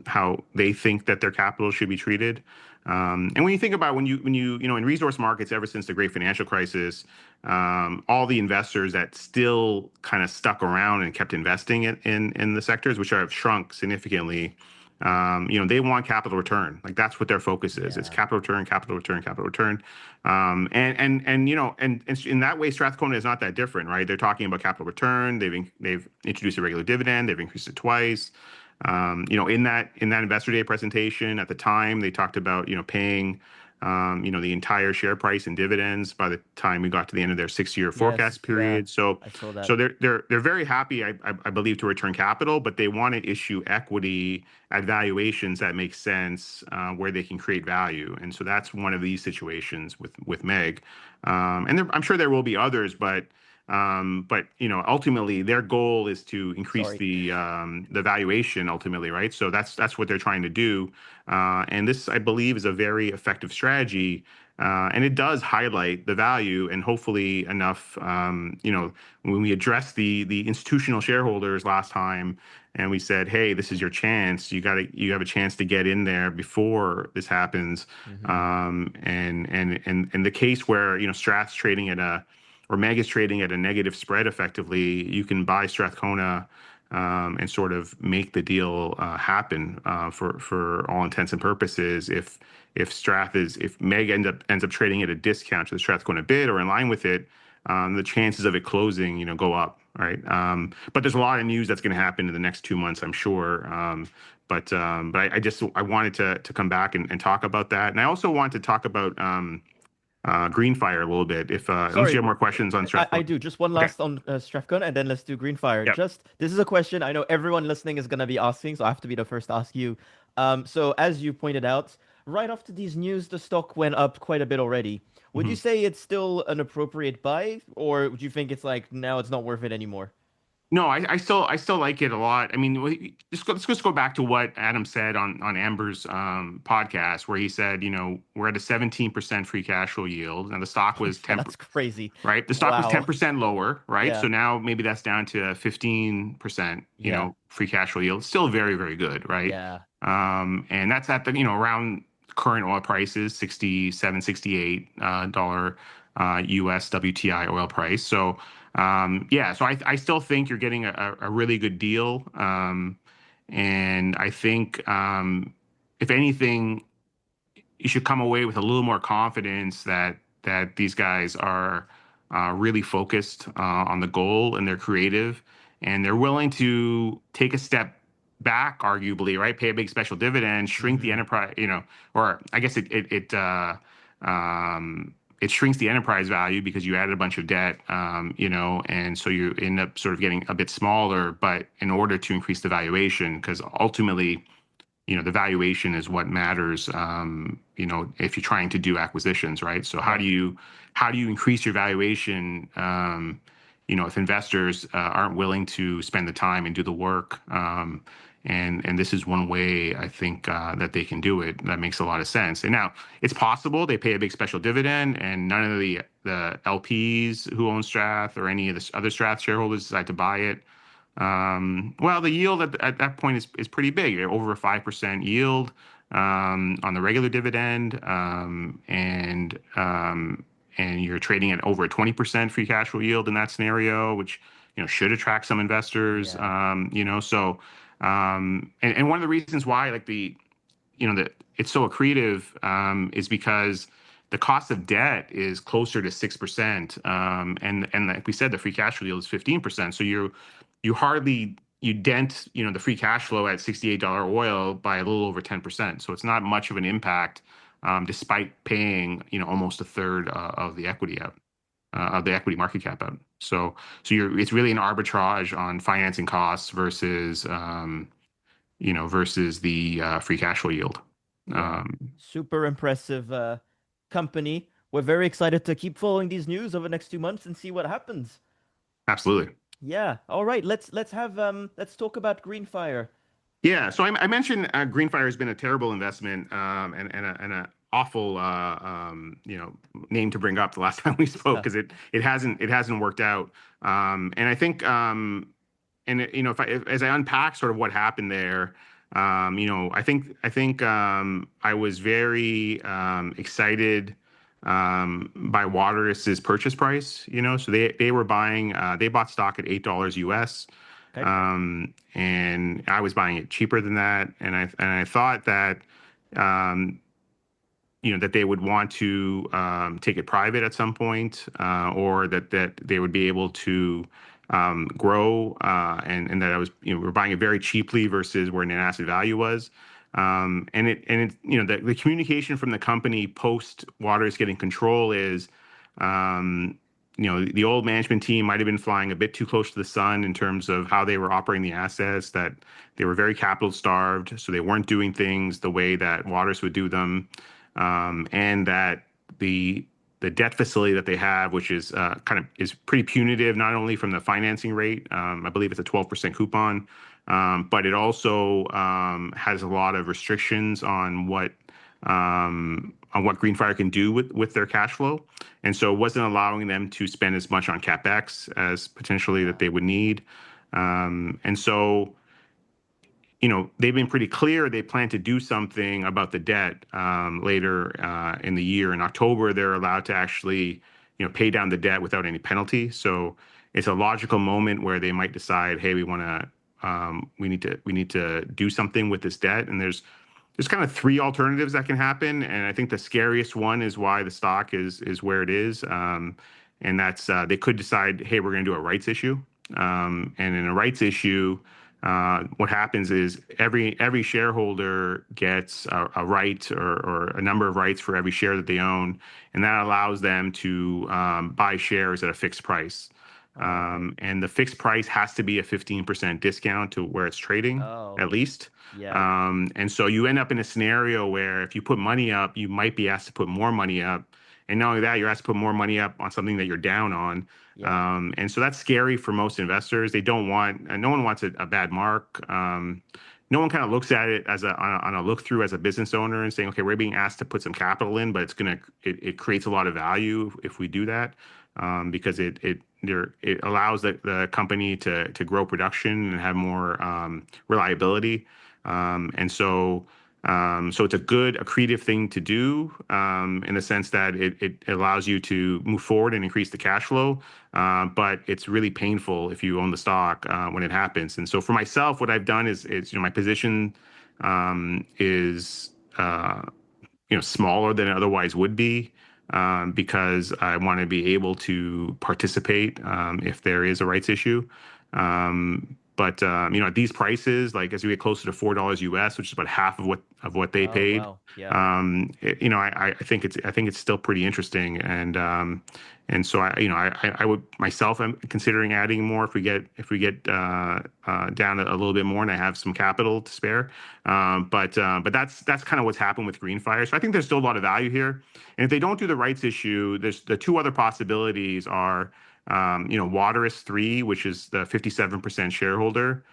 how they think that their capital should be treated. And when you think about in resource markets, ever since the great financial crisis, all the investors that still kind of stuck around and kept investing in the sectors, which have shrunk significantly, they want capital return. Like that's what their focus is. It's Yeah. capital return, capital return, capital return. And in that way, Strathcona is not that different, right? They're talking about capital return. They've introduced a regular dividend. They've increased it twice. In that Investor Day presentation at the time, they talked about paying the entire share price in dividends by the time we got to the end of their 6-year Yes. forecast Yeah. period. So I saw that. so they're very happy, I believe, to return capital, but they want to issue equity at valuations that make sense, where they can create value. And so that's one of these situations with MEG. I'm sure there will be others, but ultimately their goal is to increase Sorry. the valuation ultimately, right? So that's what they're trying to do, and this, I believe, is a very effective strategy. And it does highlight the value, and hopefully enough, when we addressed the institutional shareholders last time, and we said, hey, this is your chance. You have a chance to get in there before this happens. And the case where, Strath's trading or MEG is trading at a negative spread effectively, you can buy Strathcona and sort of make the deal happen for all intents and purposes. If MEG ends up trading at a discount to the Strathcona bid or in line with it, the chances of it closing, go up, right? But there's a lot of news that's going to happen in the next 2 months, I'm sure. But I wanted to come back and talk about that, and I also want to talk about Greenfire a little bit. Unless you Sorry, have more questions on I Strathcona. do. Just one Okay. last on Strathcona, and then let's do Greenfire. Yep. This is a question I know everyone listening is gonna be asking, so I have to be the first to ask you. So as you pointed out, right after these news, the stock went up quite a bit already. Would you Mhm. say it's still an appropriate buy, or would you think it's like now it's not worth it anymore? No, I still like it a lot. I mean, let's just go back to what Adam said on Amber's podcast, where he said, we're at a 17% free cash flow yield, and the stock was Yeah, 10, that's crazy. right? The stock was Wow. 10% lower, right? Yeah. So now maybe that's down to 15%, Yeah. free cash flow yield. Still very, very good, right? Yeah. And that's at the, around current oil prices, 67, 68 dollar US WTI oil price. So yeah, so I still think you're getting a really good deal. And I think if anything, you should come away with a little more confidence that these guys are really focused on the goal, and they're creative, and they're willing to take a step back, arguably, right? Pay a big special dividend, shrink the Mm-hmm. enterprise, or I guess it shrinks the enterprise value because you added a bunch of debt, and so you end up sort of getting a bit smaller, but in order to increase the valuation, because ultimately, the valuation is what matters, if you're trying to do acquisitions, right? So how Yeah. do you increase your valuation, if investors aren't willing to spend the time and do the work? And this is one way I think that they can do it. That makes a lot of sense. And now it's possible they pay a big special dividend, and none of the LPs who own Strath or any of the other Strath shareholders decide to buy it. Well, the yield at that point is pretty big. You're over a 5% yield on the regular dividend, and you're trading at over a 20% free cash flow yield in that scenario, which should attract some investors. Yeah. So and one of the reasons why that it's so accretive is because the cost of debt is closer to 6%, and like we said, the free cash flow yield is 15%. So you dent the free cash flow at $68 oil by a little over 10%. So it's not much of an impact, despite paying almost a third of the equity out. Of the equity market cap out. So it's really an arbitrage on financing costs versus the free cash flow yield. Yeah. Um, Super impressive company. We're very excited to keep following these news over the next 2 months and see what happens. Absolutely. Yeah. All right. Let's talk about Greenfire. Yeah. So I mentioned Greenfire has been a terrible investment, and a awful name to bring up the last time we spoke, because it hasn't worked out. And I think as I unpack sort of what happened there, I think I was very excited by Wateris's purchase price. So they bought stock at $8 US, Okay. and I was buying it cheaper than that, and I thought that um, that they would want to take it private at some point, or that they would be able to grow, and that I was we were buying it very cheaply versus where net asset value was. And the communication from the company post Waters getting control is, the old management team might have been flying a bit too close to the sun in terms of how they were operating the assets, that they were very capital starved, so they weren't doing things the way that Waters would do them, and that the debt facility that they have, which is is pretty punitive, not only from the financing rate, I believe it's a 12% coupon, but it also has a lot of restrictions on what on what Greenfire can do with their cash flow, and so it wasn't allowing them to spend as much on capex as potentially that they would need, and so they've been pretty clear they plan to do something about the debt later in the year. In October, they're allowed to actually, pay down the debt without any penalty. So it's a logical moment where they might decide, hey, we need to do something with this debt. And there's kind of three alternatives that can happen, and I think the scariest one is why the stock is where it is, and that's they could decide, hey, we're going to do a rights issue, and in a rights issue, what happens is every shareholder gets a right or a number of rights for every share that they own, and that allows them to buy shares at a fixed price. And the fixed price has to be a 15% discount to where it's trading, at least. Yeah. And so you end up in a scenario where if you put money up, you might be asked to put more money up. And not only that, you're asked to put more money up on something that you're down on. Yeah. And so that's scary for most investors. They don't want, no one wants a bad mark. No one kind of looks at it as on a look through as a business owner and saying, okay, we're being asked to put some capital in, but it creates a lot of value if we do that, because it allows the company to grow production and have more reliability. So it's a good accretive thing to do, in the sense that it allows you to move forward and increase the cash flow. But it's really painful if you own the stock when it happens. And so for myself, what I've done is my position is smaller than it otherwise would be, because I want to be able to participate if there is a rights issue. But at these prices, like as we get closer to $4 US, which is about half of what they Oh, paid, wow. Yeah. I think it's still pretty interesting, and so I would myself, I'm considering adding more if we get down a little bit more and I have some capital to spare. But that's kind of what's happened with Greenfire. So I think there's still a lot of value here, and if they don't do the rights issue, there's the two other possibilities are. Waterous 3, which is the 57% shareholder,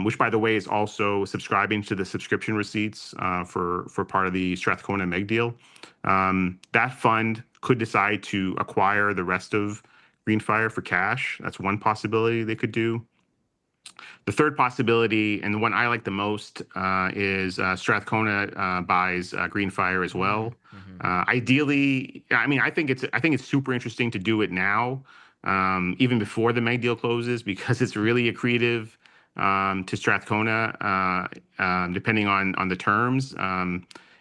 which, by the way, is also subscribing to the subscription receipts for part of the Strathcona MEG deal. That fund could decide to acquire the rest of Greenfire for cash. That's one possibility they could do. The third possibility, and the one I like the most, is Strathcona buys Greenfire as well. Ideally, I think it's super interesting to do it now, even before the MEG deal closes, because it's really accretive to Strathcona, depending on the terms.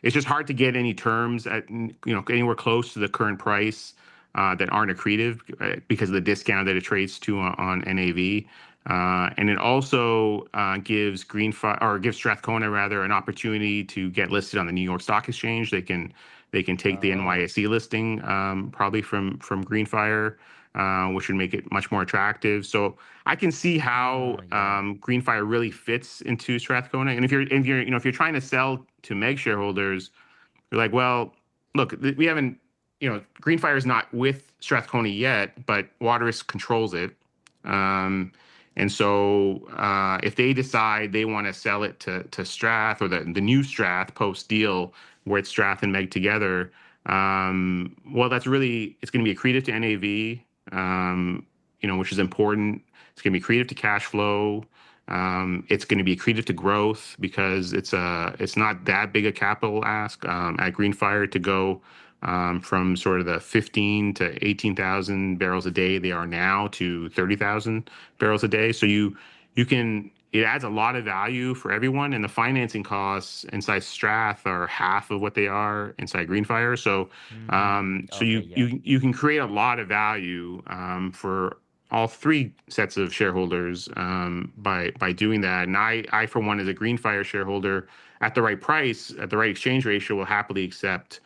It's just hard to get any terms at anywhere close to the current price that aren't accretive because of the discount that it trades to on NAV. And it also gives Strathcona rather an opportunity to get listed on the New York Stock Exchange. They can take the NYSE listing probably from Greenfire, which would make it much more attractive. So I can see how Greenfire really fits into Strathcona. And if you're trying to sell to MEG shareholders, you're like, well, look, we haven't, Greenfire is not with Strathcona yet, but Waterous controls it. And so if they decide they want to sell it to Strath, or the new Strath post deal where it's Strath and MEG together, well, it's going to be accretive to NAV, which is important. It's going to be accretive to cash flow. It's going to be accretive to growth because it's not that big a capital ask at Greenfire to go from sort of the 15 to 18,000 barrels a day they are now to 30,000 barrels a day. So it adds a lot of value for everyone, and the financing costs inside Strath are half of what they are inside Greenfire. So you can create a lot of value for all three sets of shareholders by doing that. And I for one, as a Greenfire shareholder, at the right price, at the right exchange ratio, will happily accept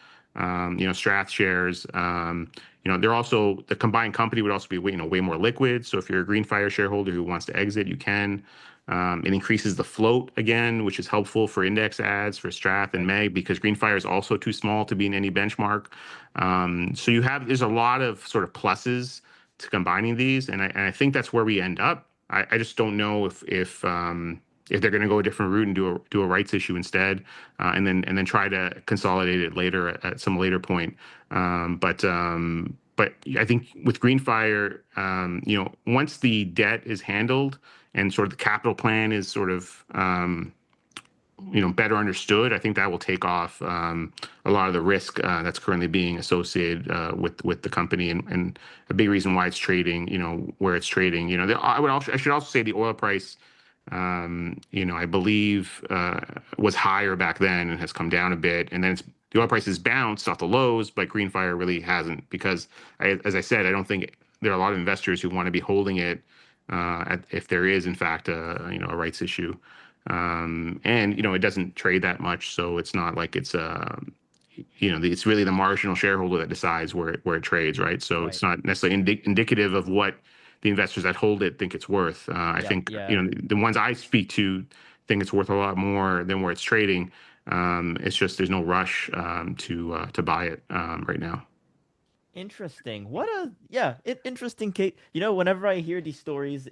Strath shares. They're also, the combined company would also be way more liquid. So if you're a Greenfire shareholder who wants to exit, you can. It increases the float again, which is helpful for index ads for Strath and MEG, because Greenfire is also too small to be in any benchmark. So there's a lot of sort of pluses to combining these, and I think that's where we end up. I just don't know if if they're going to go a different route and do a rights issue instead, and then try to consolidate it later at some later point. But I think with Greenfire, once the debt is handled and sort of the capital plan is sort of better understood, I think that will take off a lot of the risk that's currently being associated with the company, and a big reason why it's trading, where it's trading. I should also say the oil price, I believe was higher back then and has come down a bit, and then the oil price has bounced off the lows, but Greenfire really hasn't, because as I said, I don't think there are a lot of investors who want to be holding it if there is in fact a rights issue. And it doesn't trade that much, so it's not like it's it's really the marginal shareholder that decides where it trades, right? So Right. it's not necessarily indicative of what the investors that hold it think it's worth. I think Yeah. the ones I speak to think it's worth a lot more than where it's trading. It's just there's no rush to buy it right now. Interesting. What a interesting case. Whenever I hear these stories,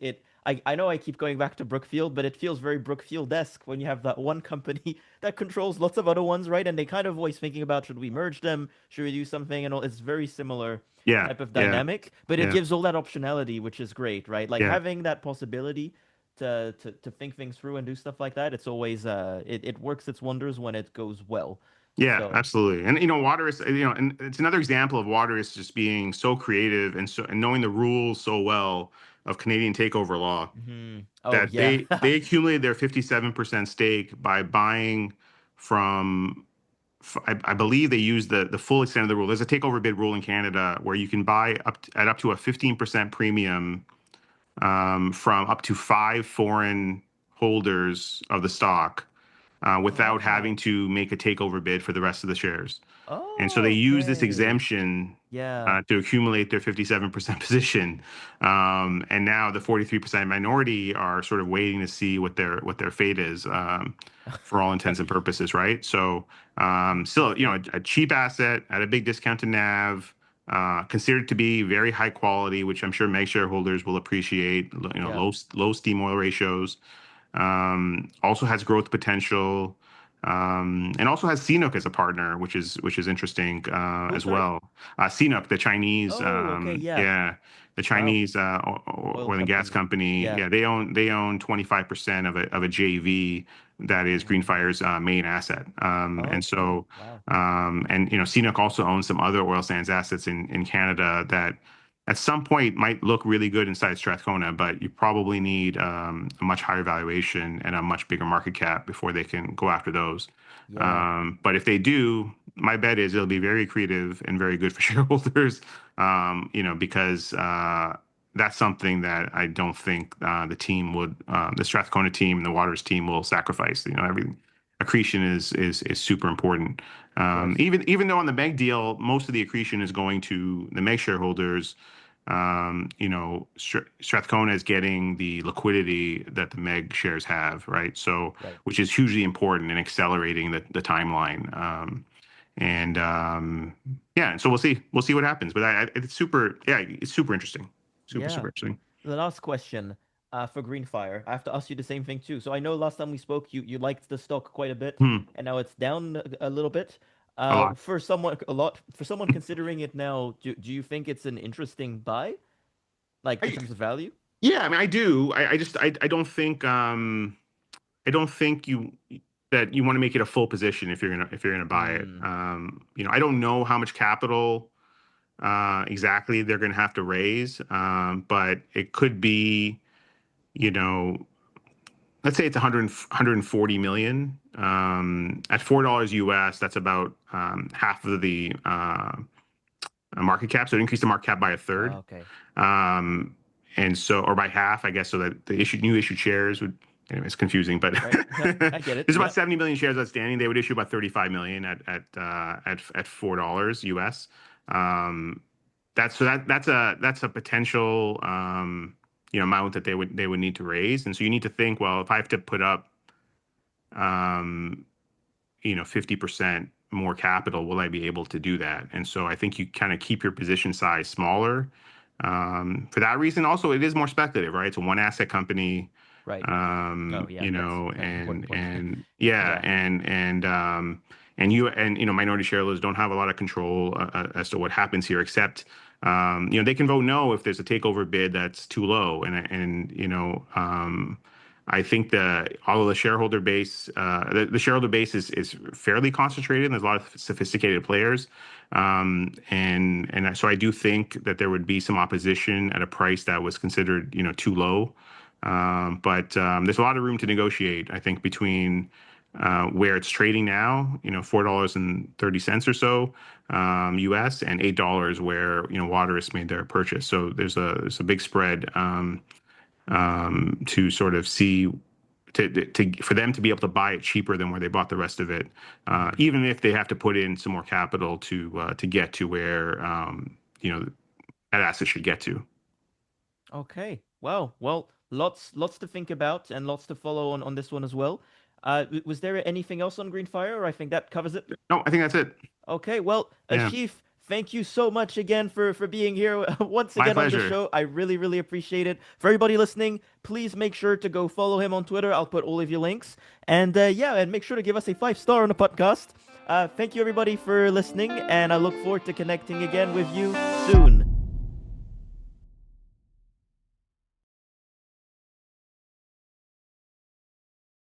I know I keep going back to Brookfield, but it feels very Brookfield-esque when you have that one company that controls lots of other ones, right? And they kind of always thinking about, should we merge them? Should we do something? And all. It's very similar Yeah, type of yeah, dynamic, but it yeah, gives all that optionality, which is great, right? Like yeah. having that possibility to think things through and do stuff like that. It's always it works its wonders when it goes well. Yeah, So. absolutely. And water is, and it's another example of water is just being so creative and knowing the rules so well of Canadian takeover law Oh that yeah. they accumulated their 57% stake by buying from, I believe they used the full extent of the rule. There's a takeover bid rule in Canada where you can buy at up to a 15% premium from up to 5 foreign holders of the stock without having Oh. to make a takeover bid for the rest of the shares. And so they use this Okay. exemption Yeah. to accumulate their 57% position. And now the 43% minority are sort of waiting to see what their fate is, for all intents and purposes, right? So still, Interesting. a cheap asset at a big discount to NAV, considered to be very high quality, which I'm sure MEG shareholders will appreciate. Yeah. Low steam oil ratios. Also has growth potential, and also has CNOOC as a partner, which is interesting Who, as sorry? well. CNOOC, the Chinese, Oh, okay. Yeah. yeah, the Wow. Chinese Oil oil and gas company. company. Yeah. Yeah, they own 25% of a JV that is Oh. Greenfire's main asset. And Okay. so, Wow. and CNOOC also owns some other oil sands assets in Canada that at some point might look really good inside Strathcona, but you probably need a much higher valuation and a much bigger market cap before they can go after those. Yeah. But if they do, my bet is it'll be very creative and very good for shareholders, because that's something that I don't think the Strathcona team and the Waters team will sacrifice. Everything accretion is super important. Of course. Even though on the MEG deal, most of the accretion is going to the MEG shareholders. Strathcona is getting the liquidity that the MEG shares have, right? So, Right. which is hugely important in accelerating the timeline. And yeah, and so we'll see what happens. But it's super interesting, super Yeah. super interesting. The last question, for Greenfire. I have to ask you the same thing too. So I know last time we spoke, you liked the stock quite a bit, Hmm, and now it's down a little bit. a lot. For someone, a lot. For someone considering it now, do you think it's an interesting buy, like in I, terms of value? yeah, I mean, I do. I don't think that you want to make it a full position if you're gonna buy it. Hmm. I don't know how much capital exactly they're gonna have to raise, but it could be, you know, let's say it's 140 million at $4 US. That's about half of the market cap. So it increased the market cap by a third. Okay. Um, and so, or by half, I guess, so that the new issued shares would, anyway, it's confusing, but Right. I get it. there's about Yeah. 70 million shares outstanding. They would issue about 35 million at $4 US. Um, that's a potential amount that they would need to raise. And so you need to think, well, if I have to put up um, 50% more capital, will I be able to do that? And so I think you kind of keep your position size smaller. For that reason, also, it is more speculative, right? It's a one asset company. Right. Yeah, You that's know, an important point. yeah, Yeah. and you know, minority shareholders don't have a lot of control as to what happens here, except you know, they can vote no if there's a takeover bid that's too low, and you know, I think all of the shareholder base, the shareholder base is fairly concentrated. And there's a lot of sophisticated players, so I do think that there would be some opposition at a price that was considered, you know, too low. But there's a lot of room to negotiate, I think, between where it's trading now, you know, $4.30 or so US, and $8 where, you know, Waterous made their purchase. So there's a big spread to sort of see for them to be able to buy it cheaper than where they bought the rest of it, even if they have to put in some more capital to get to where you know, that asset should get to. Okay. Well, lots to think about and lots to follow on this one as well. Was there anything else on Greenfire, or I think that covers it? No, I think that's it. Okay. Well, Yeah, Asheef, thank you so much again for being here once my again on the pleasure. show. I really appreciate it. For everybody listening, please make sure to go follow him on Twitter. I'll put all of your links. And yeah, and make sure to give us a 5-star on the podcast. Thank you everybody for listening, and I look forward to connecting again with you soon.